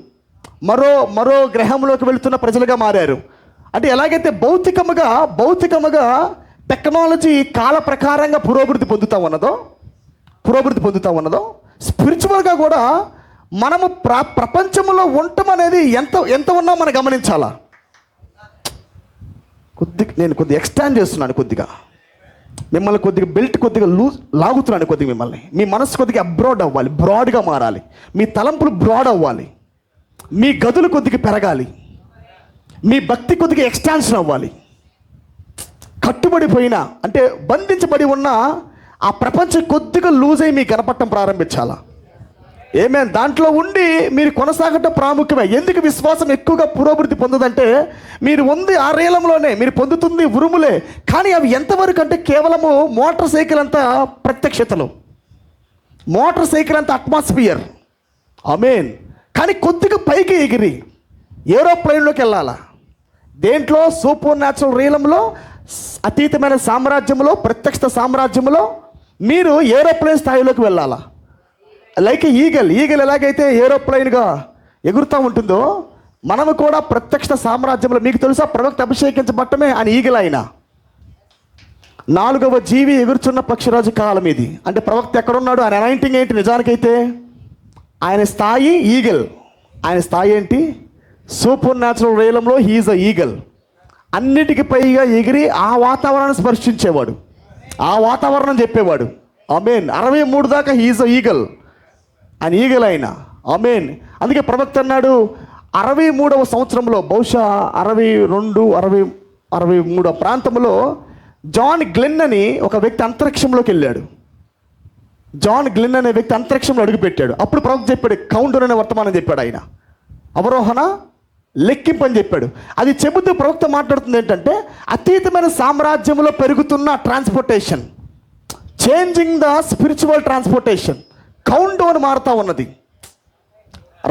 [SPEAKER 1] మరో గ్రహంలోకి వెళుతున్న ప్రజలుగా మారారు. అంటే ఎలాగైతే భౌతికముగా టెక్నాలజీ కాల ప్రకారంగా పురోభివృద్ధి పొందుతా ఉన్నదో స్పిరిచువల్గా కూడా మనము ప్రపంచంలో ఉండటం అనేది ఎంత ఉన్నా మనం గమనించాలా. నేను కొద్దిగా ఎక్స్టాండ్ చేస్తున్నాను, మిమ్మల్ని కొద్దిగా బెల్ట్ కొద్దిగా లాగుతున్నాను మిమ్మల్ని. మీ మనసు కొద్దిగా అబ్రాడ్ అవ్వాలి, బ్రాడ్గా మారాలి, మీ తలంపులు బ్రాడ్ అవ్వాలి, మీ గదులు కొద్దిగా పెరగాలి, మీ భక్తి కొద్దిగా ఎక్స్టాన్షన్ అవ్వాలి. కట్టుబడిపోయినా అంటే బంధించబడి ఉన్న ఆ ప్రపంచం కొద్దిగా లూజ్ అయ్యి మీకు కనపడటం ప్రారంభించాలా. ఏమేం దాంట్లో ఉండి మీరు కొనసాగటం ప్రాముఖ్యమే. ఎందుకు విశ్వాసం ఎక్కువగా పురోభివృద్ధి పొందదంటే మీరు ఉంది ఆ రేలంలోనే, మీరు పొందుతుంది ఉరుములే. కానీ అవి ఎంతవరకు అంటే కేవలము మోటార్ సైకిల్ అంతా ప్రత్యక్షతలు, మోటార్ సైకిల్ అంతా అట్మాస్ఫియర్. ఆమేన్. కానీ కొద్దిగా పైకి ఎగిరి ఏరోప్లైన్లోకి వెళ్ళాలా. దేంట్లో? సూపర్ న్యాచురల్ రీలంలో, అతీతమైన సామ్రాజ్యంలో, ప్రత్యక్ష సామ్రాజ్యంలో మీరు ఏరోప్లేన్ స్థాయిలోకి వెళ్ళాలా. లైక్ ఈగల్ ఎలాగైతే ఏరోప్లైన్గా ఎగురుతూ ఉంటుందో మనము కూడా ప్రత్యక్ష సామ్రాజ్యంలో, మీకు తెలుసా ప్రవక్త అభిషేకించబట్టమే ఆయన ఈగల్. ఆయన 4వ జీవి ఎగురుచున్న పక్షిరాజు కాలం ఇది. అంటే ప్రవక్త ఎక్కడున్నాడు? ఆయన అనాయింటింగ్ ఏంటి? నిజానికైతే ఆయన స్థాయి ఈగల్. ఆయన స్థాయి ఏంటి? సూపర్ న్యాచురల్ రేలంలో హీఈస్ అ ఈగల్. అన్నిటికీ పైగా ఎగిరి ఆ వాతావరణాన్ని స్పర్శించేవాడు, ఆ వాతావరణం చెప్పేవాడు. ఆమేన్. 63 దాకా హీఈస్ అ ఈగల్. ఆయన ఈగల్ ఆయన. ఆమేన్. అందుకే ప్రవక్త అన్నాడు 63వ సంవత్సరంలో, బహుశా 62, 63 ప్రాంతంలో జాన్ గ్లెన్ అని ఒక వ్యక్తి అంతరిక్షంలోకి వెళ్ళాడు. జాన్ గ్లెన్ అనే వ్యక్తి అంతరిక్షంలో అడుగుపెట్టాడు. అప్పుడు ప్రవక్త చెప్పాడు, కౌంటర్ అనే వర్తమానం చెప్పాడు. ఆయన అవరోహణ లెక్కింపు అని చెప్పాడు. అది చెబుతూ ప్రవక్త మాట్లాడుతుంది ఏంటంటే అతీతమైన సామ్రాజ్యంలో పెరుగుతున్న transportation, changing the spiritual transportation. Count down మారుతూ ఉన్నది,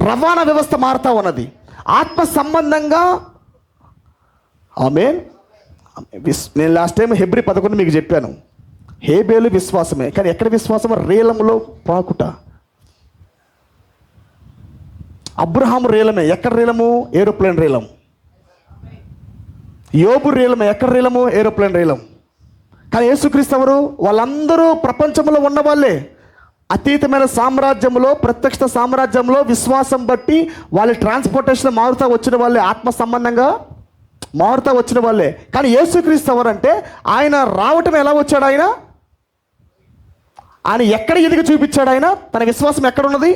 [SPEAKER 1] రవాణా వ్యవస్థ మారుతూ ఉన్నది, ఆత్మ సంబంధంగా. ఆమేన్. నేను లాస్ట్ టైం హెబ్రీ 11 మీకు చెప్పాను. హేబేలు విశ్వాసమే, కానీ ఎక్కడ విశ్వాసమో? రేలంలో పాకుట. అబ్రహాము రేలమే, ఎక్కడ రేలము? ఏరోప్లేన్ రేలం. యోబు రేలమే, ఎక్కడ రేలము? ఏరోప్లేన్ రేలం. కానీ యేసుక్రీస్తు ఎవరు? వాళ్ళందరూ ప్రపంచంలో ఉన్న వాళ్ళే. అతీతమైన సామ్రాజ్యంలో, ప్రత్యక్ష సామ్రాజ్యంలో విశ్వాసం బట్టి వాళ్ళ ట్రాన్స్పోర్టేషన్ మారుతూ వచ్చిన వాళ్ళే, ఆత్మ సంబంధంగా మారుతూ వచ్చిన వాళ్ళే. కానీ యేసుక్రీస్తు ఎవరంటే ఆయన రావటం ఎలా వచ్చాడు? ఆయన ఎక్కడ ఎదిగి చూపించాడు? ఆయన తన విశ్వాసం ఎక్కడున్నది?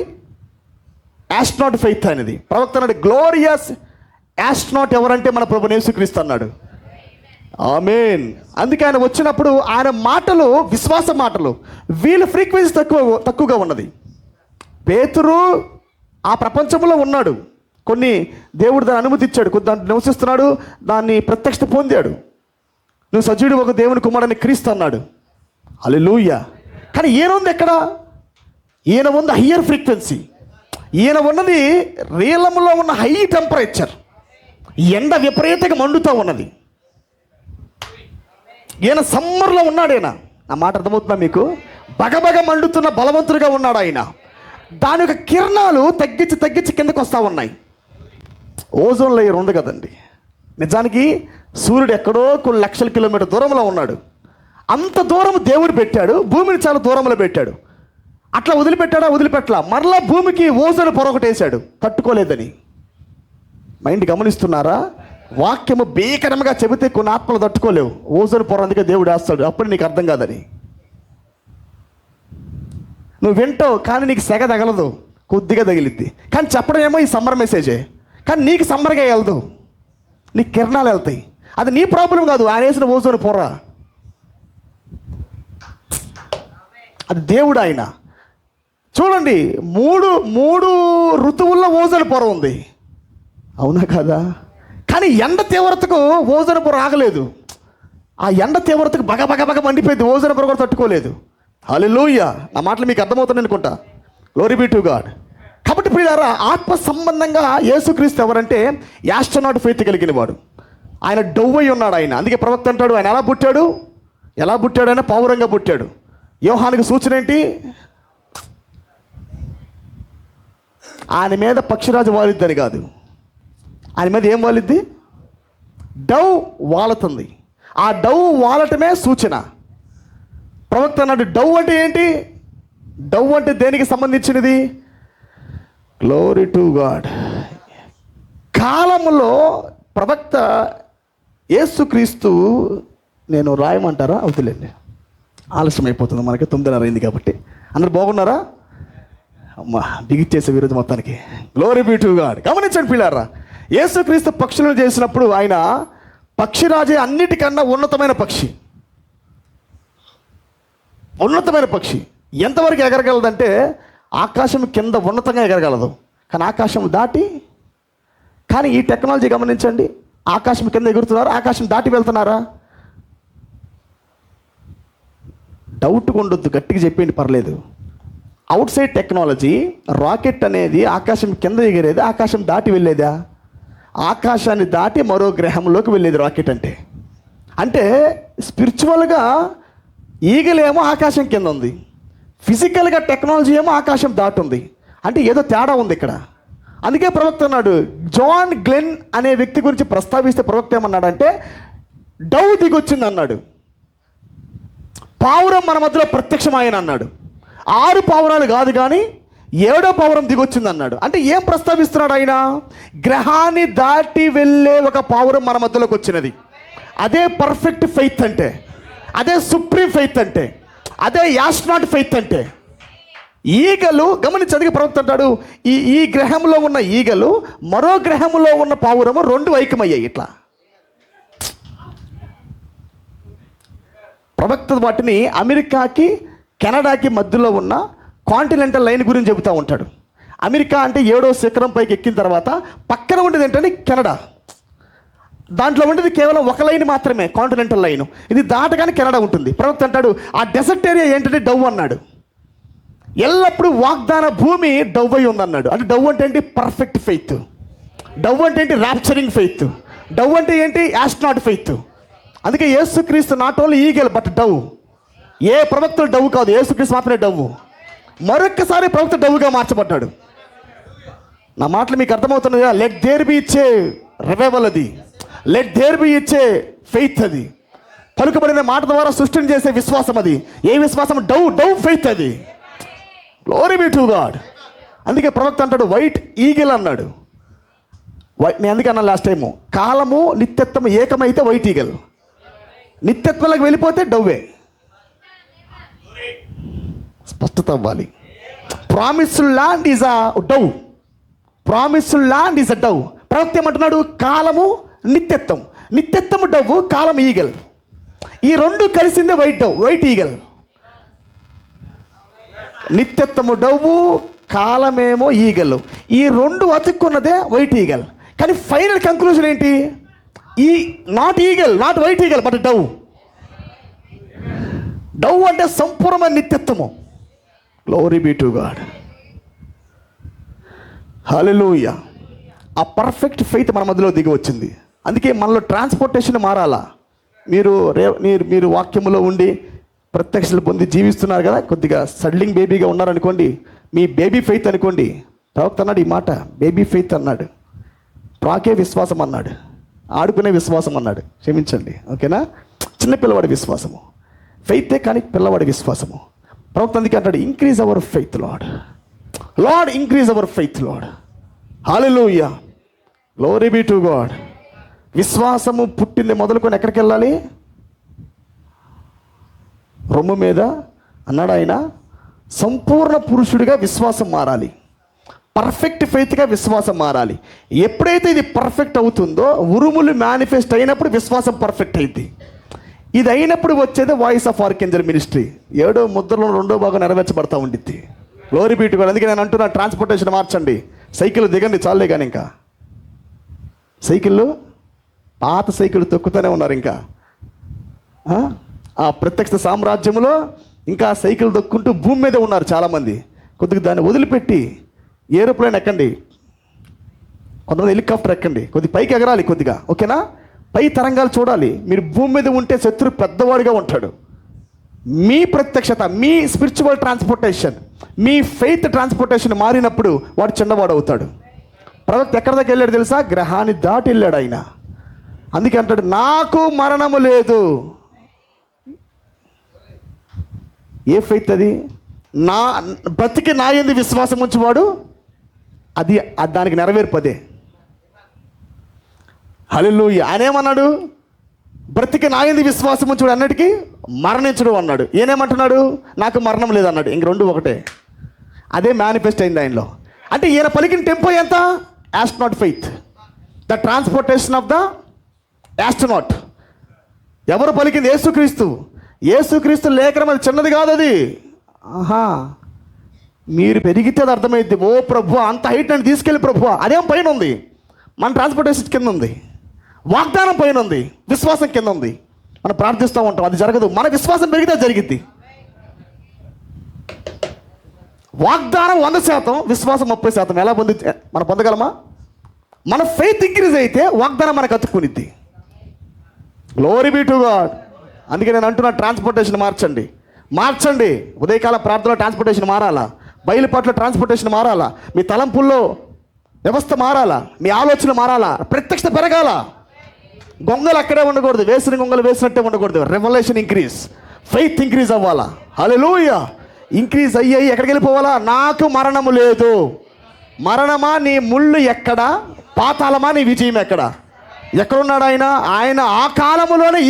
[SPEAKER 1] యాస్ట్రానాట్ ఫెయిత్ అనేది. ప్రవక్త అన్నాడు గ్లోరియస్ యాస్ట్రానాట్ ఎవరంటే మన ప్రభువు యేసుక్రీస్తు అన్నాడు. ఆమేన్. అందుకే ఆయన వచ్చినప్పుడు ఆయన మాటలు విశ్వాస మాటలు, వీళ్ళ ఫ్రీక్వెన్సీ తక్కువగా ఉన్నది. పేతురు ఆ ప్రపంచంలో ఉన్నాడు, కొన్ని దేవుడు దాన్ని అనుమతి ఇచ్చాడు, కొన్ని దాన్ని నివసిస్తున్నాడు, దాన్ని ప్రత్యక్షత పొందాడు. నువ్వు సజీవుడు ఒక దేవుని కుమారుని క్రీస్తు అన్నాడు. హల్లెలూయా. కానీ ఈయన ఉంది ఎక్కడ? ఈయన ఉంది హయ్యర్ ఫ్రీక్వెన్సీ. ఈయన ఉన్నది రీలంలో ఉన్న హై టెంపరేచర్, ఎండ విపరీతంగా మండుతూ ఉన్నది. ఈయన సమ్మర్లో ఉన్నాడు. ఈయన, నా మాట అర్థమవుతుందా మీకు? బగబగ మండుతున్న బలవంతుడిగా ఉన్నాడు ఆయన. దాని యొక్క కిరణాలు తగ్గించి కిందకు వస్తూ ఉన్నాయి. ఓజోన్ లేయర్ ఉంది కదండి. నిజానికి సూర్యుడు ఎక్కడో కొన్ని లక్షల కిలోమీటర్ దూరంలో ఉన్నాడు. అంత దూరం దేవుడు పెట్టాడు, భూమిని చాలా దూరంలో పెట్టాడు. అట్లా వదిలిపెట్టలా. మరలా భూమికి ఓజోన్ పొర ఒకటి వేశాడు, తట్టుకోలేదని. మైండ్ గమనిస్తున్నారా? వాక్యము భీకరంగా చెబితే కొన్ని ఆత్మలు తట్టుకోలేవు. ఓజోన్ పొర అందుకే దేవుడు వేస్తాడు, అప్పుడు నీకు అర్థం కాదని. నువ్వు వింటావు కానీ నీకు సెగ తగలదు, కొద్దిగా తగిలిద్ది. కానీ చెప్పడం ఏమో ఈ సమ్మర్ మెసేజే, కానీ నీకు సమ్మర్గా వెళ్దు, నీకు కిరణాలు వెళ్తాయి. అది నీ ప్రాబ్లం కాదు, ఆయన వేసిన ఓజోన్ పొర. అది దేవుడు ఆయన. చూడండి, మూడు ఋతువుల్లో ఓజోన్ పొర ఉంది, అవునా కదా? కానీ ఎండ తీవ్రతకు ఓజోన్ పొర ఆగలేదు. ఆ ఎండ తీవ్రతకు బగ మండిపోయింది, ఓజోన్ పొర కూడా తట్టుకోలేదు. హల్లెలూయా. నా మాటలు మీకు అర్థమవుతుంది అనుకుంటా. Glory be to God. కాబట్టి ప్రియులారా, ఆత్మ సంబంధంగా యేసుక్రీస్తు ఎవరంటే యాస్ట్రోనాట్ ఫెయిత్ కలిగిన వాడు. ఆయన డొవ్వై ఉన్నాడు ఆయన. అందుకే ప్రవక్త అంటాడు, ఆయన ఎలా పుట్టాడు? ఆయన పావురంగా పుట్టాడు. యోహానికి సూచన ఏంటి? ఆయన మీద పక్షిరాజు వాలిద్ది అని కాదు, ఆయన మీద ఏం వాలిద్ది? డవ్ వాలుతుంది. ఆ డవ్ వాలటమే సూచన. ప్రవక్త అన్నాడు, డవ్ అంటే ఏంటి? డవ్ అంటే దేనికి సంబంధించినది? Glory to God. కాలంలో ప్రవక్త యేసుక్రీస్తు, నేను రాయమంటారా? అవుతులేండి, ఆలస్యం అయిపోతుంది, మనకి 9:30 అయింది కాబట్టి. అందరు బాగున్నారా? అమ్మా, బిగిచ్చేసే విరోధం మొత్తానికి. Glory be to God. గమనించండి పిల్లారా, యేసుక్రీస్తు పక్షులను చేసినప్పుడు ఆయన పక్షిరాజే అన్నిటికన్నా ఉన్నతమైన పక్షి. ఉన్నతమైన పక్షి ఎంతవరకు ఎగరగలదంటే ఆకాశం కింద ఉన్నతంగా ఎగరగలదు, కానీ ఆకాశం దాటి. కానీ ఈ టెక్నాలజీ గమనించండి, ఆకాశం కింద ఎగురుతున్నారు, ఆకాశం దాటి వెళ్తున్నారా? డౌట్గా ఉండొద్దు, గట్టిగా చెప్పేయండి, పర్లేదు. అవుట్ సైడ్ టెక్నాలజీ, రాకెట్ అనేది ఆకాశం కింద ఎగిరేది, ఆకాశం దాటి వెళ్ళేదా? ఆకాశాన్ని దాటి మరో గ్రహంలోకి వెళ్ళేది రాకెట్ అంటే. అంటే స్పిరిచువల్గా ఈగలేమో ఆకాశం కింద ఉంది, ఫిజికల్గా టెక్నాలజీ ఏమో ఆకాశం దాటుంది. అంటే ఏదో తేడా ఉంది ఇక్కడ. అందుకే ప్రవక్త అన్నాడు, జాన్ గ్లెన్ అనే వ్యక్తి గురించి ప్రస్తావిస్తే ప్రవక్త ఏమన్నాడంటే, డవ్ దిగొచ్చింది అన్నాడు, పావురం మన మధ్యలో ప్రత్యక్షమైన అన్నాడు. 6 పావురాలు కాదు కానీ 7వ పావురం దిగొచ్చింది అన్నాడు. అంటే ఏం ప్రస్తావిస్తున్నాడు ఆయన? గ్రహాన్ని దాటి వెళ్ళే ఒక పావురం మన మధ్యలోకి వచ్చినది. అదే పర్ఫెక్ట్ ఫెయిత్ అంటే, అదే సుప్రీం ఫెయిత్ అంటే, అదే యాస్ట్రానాట్ ఫెయిత్ అంటే. ఈగలు గమనించడానికి ప్రవక్త అంటాడు, ఈ గ్రహంలో ఉన్న ఈగలు మరో గ్రహంలో ఉన్న పావురము 2 ఐక్యమయ్యాయి. ఇట్లా ప్రవక్త వాటిని అమెరికాకి కెనడాకి మధ్యలో ఉన్న కాంటినెంటల్ లైన్ గురించి చెబుతూ ఉంటాడు. అమెరికా అంటే 7వ శిఖరం పైకి ఎక్కిన తర్వాత పక్కన ఉండేది ఏంటంటే కెనడా. దాంట్లో ఉండేది కేవలం ఒక లైన్ మాత్రమే, కాంటినెంటల్ లైన్. ఇది దాటగానే కెనడా ఉంటుంది. ప్రవక్త అంటాడు, ఆ డెజర్ట్ ఏరియా ఏంటంటే డవ్ అన్నాడు. ఎల్లప్పుడూ వాగ్దాన భూమి డవ్ అయి ఉందన్నాడు. అంటే డవ్ అంటే ఏంటి? Perfect faith. డవ్ అంటే ఏంటి? ర్యాప్చరింగ్ ఫెయిత్. డవ్ అంటే ఏంటి? Astronaut faith. అందుకే యేసుక్రీస్తు not only eagle but dove. ఏ ప్రవక్తలు డవ్ కాదు, యేసుక్రీస్తు మాత్రమే డవ్. మరొక్కసారి ప్రవక్త డవ్గా మార్చబడ్డాడు. నా మాటలు మీకు అర్థమవుతున్నదా? లెట్ దేర్ బి ఇచ్చే రివైవల్ అది, లెట్ దేర్ బి ఇచ్చే ఫెయిత్ అది. పలుకబడిన మాట ద్వారా సృష్టిని చేసే విశ్వాసం అది. ఏ విశ్వాసం? డవ్ ఫెయిత్ అది. Glory be to God. అందుకే ప్రవక్త అంటాడు, వైట్ ఈగిల్ అన్నాడు. నేను అందుకే అన్నా లాస్ట్ టైము, కాలము నిత్యత్వం ఏకమైతే వైట్ ఈగల్, నిత్యత్వంలోకి వెళ్ళిపోతే డవ్వే. స్పష్టత అవ్వాలి. Promised land is a Dove, promised land is a Dove. ప్రవక్త ఏమంటున్నాడు? కాలము నిత్యత్వం, నిత్యత్వము డవ్, కాలం ఈగల్. ఈ 2 కలిసిందే వైట్ డవ్, వైట్ ఈగల్. నిత్యత్వము డవ్వు, కాలమేమో ఈగల్. ఈ 2 అతుక్కున్నదే వైట్ ఈగల్. కానీ ఫైనల్ కంక్లూజన్ ఏంటి? ఈ not eagle, not white eagle but dove. Dove అంటే సంపూర్ణమైన నిత్యత్వము. Glory be to God. హల్లెలూయా. ఆ పర్ఫెక్ట్ ఫెయిత్ మన మధ్యలో దిగి వచ్చింది. అందుకే మనలో ట్రాన్స్పోర్టేషన్ మారాలా. మీరు వాక్యములో ఉండి ప్రత్యక్షలు పొంది జీవిస్తున్నారు కదా, కొద్దిగా సడ్లింగ్ బేబీగా ఉన్నారనుకోండి, మీ బేబీ ఫెయిత్ అనుకోండి. ప్రవక్త అన్నాడు ఈ మాట, బేబీ ఫెయిత్ అన్నాడు, ప్రాకే విశ్వాసం అన్నాడు, ఆడుకునే విశ్వాసం అన్నాడు. క్షమించండి, ఓకేనా? చిన్న పిల్లవాడి విశ్వాసము ఫెయితే, కానీ పిల్లవాడి విశ్వాసము. ప్రవక్త అందుకే అంటాడు, increase our faith Lord, Lord increase our faith Lord. Hallelujah. Glory be to God. విశ్వాసము పుట్టింది మొదలుకొని ఎక్కడికి వెళ్ళాలి? రొమ్ము మీద అన్నాడు ఆయన. సంపూర్ణ పురుషుడిగా విశ్వాసం మారాలి, పర్ఫెక్ట్ ఫెయిత్గా విశ్వాసం మారాలి. ఎప్పుడైతే ఇది పర్ఫెక్ట్ అవుతుందో, ఉరుములు మేనిఫెస్ట్ అయినప్పుడు విశ్వాసం పర్ఫెక్ట్ అయింది. ఇది అయినప్పుడు వచ్చేది వాయిస్ ఆఫ్ ఆర్కేంజల్ మినిస్ట్రీ. 7వ ముద్రలో 2వ భాగం నెరవేర్చబడతా ఉండిద్ది. Glory be to God. అందుకే నేను అంటున్నా, ట్రాన్స్పోర్టేషన్ మార్చండి. సైకిల్ దిగండి చాలే, కానీ ఇంకా సైకిళ్ళు, పాత సైకిల్ తొక్కుతూనే ఉన్నారు. ఇంకా ఆ ప్రత్యక్ష సామ్రాజ్యంలో ఇంకా సైకిల్ దొక్కుంటూ భూమి మీదే ఉన్నారు చాలామంది. కొద్దిగా దాన్ని వదిలిపెట్టి ఏరోప్లేన్ ఎక్కండి, కొంతమంది హెలికాప్టర్ ఎక్కండి, కొద్దిగా పైకి ఎగరాలి కొద్దిగా, ఓకేనా? పై తరంగాలు చూడాలి. మీరు భూమి మీద ఉంటే శత్రువు పెద్దవాడిగా ఉంటాడు. మీ ప్రత్యక్షత, మీ స్పిరిచువల్ ట్రాన్స్పోర్టేషన్, మీ ఫెయిత్ ట్రాన్స్పోర్టేషన్ మారినప్పుడు వాడు చిన్నవాడు అవుతాడు. ప్రవక్త ఎక్కడి దాకా వెళ్ళాడు తెలుసా? గ్రహాన్ని దాటి వెళ్ళాడు ఆయన. అందుకే అంటాడు నాకు మరణము లేదు. ఏ ఫెయిత్ అది? నా బ్రతికి నా యందు విశ్వాసం ఉంచువాడు అది దానికి నెరవేర్పదే. హల్లెలూయా. ఆయన ఏమన్నాడు? బ్రతికి నా యందు విశ్వాసం ఉంచువాడు అన్నిటికీ మరణించడు అన్నాడు. ఈయనేమంటున్నాడు? నాకు మరణం లేదన్నాడు. ఇంక రెండు ఒకటే. అదే మేనిఫెస్ట్ అయింది ఆయనలో. అంటే ఈయన పలికిన టెంపో ఎంత? Astronaut faith, the transportation of the astronaut. ఎవరు పలికింది? యేసుక్రీస్తు. యేసుక్రీస్తు లేఖనం అది చిన్నది కాదు అది. ఆహా, మీరు పెరిగితే అది అర్థమైంది. ఓ ప్రభు అంత హైట్ నన్ను తీసుకెళ్ళి ప్రభు. అదేం పైన ఉంది, మన ట్రాన్స్పోర్టేషన్ కింద ఉంది, వాగ్దానం పైన ఉంది, విశ్వాసం కింద ఉంది. మనం ప్రార్థిస్తూ ఉంటాం, అది జరగదు. మన విశ్వాసం పెరిగితే జరిగిద్ది. వాగ్దానం 100%, విశ్వాసం 30%. ఎలా మనం పొందగలమా? మన ఫెయిత్ ఇంక్రీజ్ అయితే వాగ్దానం మనకు అతుక్కునిద్ది. Glory be to God. అందుకే నేను అంటున్నా, ట్రాన్స్పోర్టేషన్ మార్చండి. ఉదయకాల ప్రార్థనలో ట్రాన్స్పోర్టేషన్ మారాలా, బయలుపాట్లో ట్రాన్స్పోర్టేషన్ మారాలా, మీ తలంపుల్లో వ్యవస్థ మారాలా, మీ ఆలోచన మారాలా, ప్రత్యక్షత పెరగాల. గొంగలు అక్కడే ఉండకూడదు, వేసిన గొంగలు వేసినట్టే ఉండకూడదు. రెవల్యూషన్ ఇంక్రీజ్, ఫెయిత్ ఇంక్రీజ్ అవ్వాలా. హల్లెలూయా. ఇంక్రీజ్ అయ్యాయి ఎక్కడికి వెళ్ళిపోవాలా? నాకు మరణము లేదు. మరణమా నీ ముళ్ళు ఎక్కడ? పాతాళమా నీ విజయం ఎక్కడ? ఎక్కడున్నాడు ఆయన? ఆయన ఆ కాలములోనే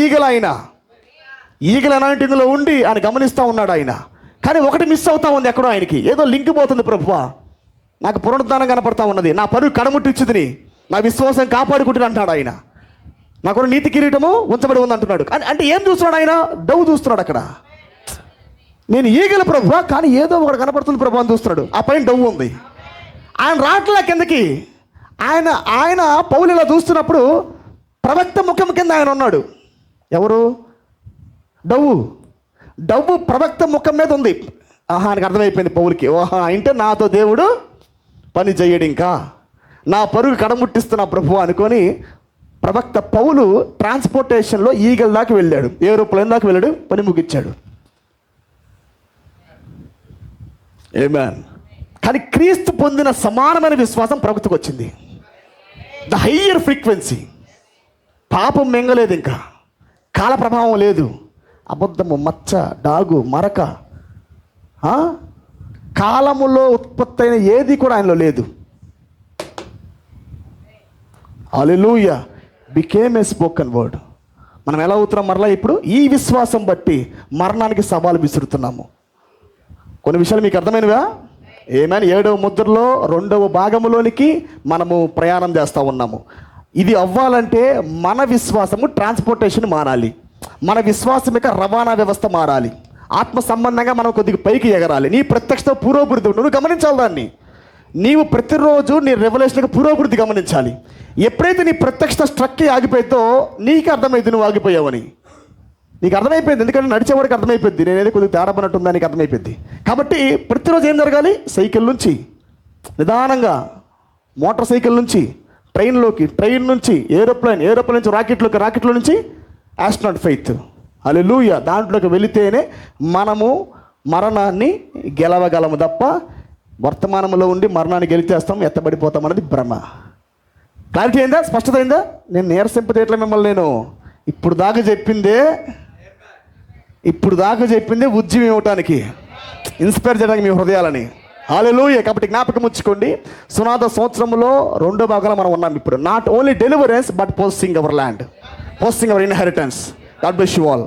[SPEAKER 1] ఈగల అనాయింటింగ్లో ఉండి ఆయన గమనిస్తూ ఉన్నాడు ఆయన. కానీ ఒకటి మిస్ అవుతా ఉంది ఎక్కడో ఆయనకి. ఏదో లింక్ పోతుంది. ప్రభువా, నాకు పునరుద్ధానం కనపడతా ఉన్నది, నా పరుగు కడముట్టించుదని, నా విశ్వాసం కాపాడుకుంటుని అంటాడు ఆయన. నాకు నీతి కిరీటము ఉంచబడి ఉంది అంటున్నాడు. అంటే ఏం చూస్తున్నాడు ఆయన? డవ్ చూస్తున్నాడు అక్కడ. నేను ఈగల ప్రభువా, కానీ ఏదో ఒకటి కనపడుతుంది ప్రభు అని చూస్తున్నాడు. ఆ పైన డవ్ ఉంది. ఆయన రావట్లే కిందకి. ఆయన పౌలు ఇలా చూస్తున్నప్పుడు ప్రవక్త ముఖం కింద ఆయన ఉన్నాడు. ఎవరు? డవ్వు ప్రవక్త ముఖం మీద ఉంది. ఆయనకు అర్థమైపోయింది పౌలుకి. అంటే నాతో దేవుడు పని చేయడు, ఇంకా నా పరుగు కడముట్టిస్తున్నా ప్రభు అనుకొని ప్రవక్త పౌలు ట్రాన్స్పోర్టేషన్లో ఈగల దాకా వెళ్ళాడు, ఏరోప్లేన్ దాకా వెళ్ళాడు, పని ముగించాడు. ఆమేన్. కానీ క్రీస్తు పొందిన సమానమైన విశ్వాసం ప్రవక్తకు వచ్చింది. The higher frequency. పాపం మెంగలేదు, ఇంకా కాల ప్రభావం లేదు, అబద్ధము, మచ్చ, డాగు, మరక, కాలములో ఉత్పత్తి అయిన ఏది కూడా ఆయనలో లేదు. హల్లెలూయా. Became a spoken word. మనం ఎలా అవుతున్నాం మరలా? ఇప్పుడు ఈ విశ్వాసం బట్టి మరణానికి సవాలు విసురుతున్నాము. కొన్ని విషయాలు మీకు అర్థమైనవా? ఏమైనా 7వ ముద్రలో 2వ భాగములోనికి మనము ప్రయాణం చేస్తూ ఉన్నాము. ఇది అవ్వాలంటే మన విశ్వాసము ట్రాన్స్పోర్టేషన్ మారాలి. మన విశ్వాసం యొక్క రవాణా వ్యవస్థ మారాలి. ఆత్మ సంబంధంగా మనం కొద్దిగా పైకి ఎగరాలి. నీ ప్రత్యక్షత పురోభివృద్ధి నువ్వు గమనించాలి. దాన్ని నీవు ప్రతిరోజు నీ రెవల్యూషన్కి పురోభివృద్ధి గమనించాలి. ఎప్పుడైతే నీ ప్రత్యక్షత స్ట్రక్కి ఆగిపోయిద్దో నీకు అర్థమైంది నువ్వు ఆగిపోయావని. నీకు అర్థమైపోయింది, ఎందుకంటే నడిచేవాడికి అర్థమైపోద్ది నేనేదో కొద్దిగా తేడాపడినట్టుందా, నీకు అర్థమైపోద్ది. కాబట్టి ప్రతిరోజు ఏం జరగాలి? సైకిల్ నుంచి నిదానంగా, మోటార్ సైకిల్ నుంచి ట్రైన్లోకి, ట్రైన్ నుంచి ఏరోప్లేన్ నుంచి రాకెట్లో నుంచి యాస్ట్రోనాట్ ఫెయిత్. హల్లెలూయా. దాంట్లోకి వెళితేనే మనము మరణాన్ని గెలవగలము తప్ప వర్తమానంలో ఉండి మరణాన్ని గెలిచేస్తాం, ఎత్తబడిపోతాం అనేది భ్రమ. క్లారిటీ అయిందా? స్పష్టత అయిందా? నేను నీరసింపదేట్లా మిమ్మల్ని. నేను ఇప్పుడు దాకా చెప్పిందే ఉద్యమం ఇవ్వటానికి, ఇన్స్పైర్ చేయడానికి మీ హృదయాలని. హల్లెలూయా. కాబట్టి జ్ఞాపకం ఉంచుకోండి, సునాద సంవత్సరంలో 2వ భాగంలో మనం ఉన్నాం ఇప్పుడు. Not only deliverance but posting our land, posting our inheritance. God bless you all.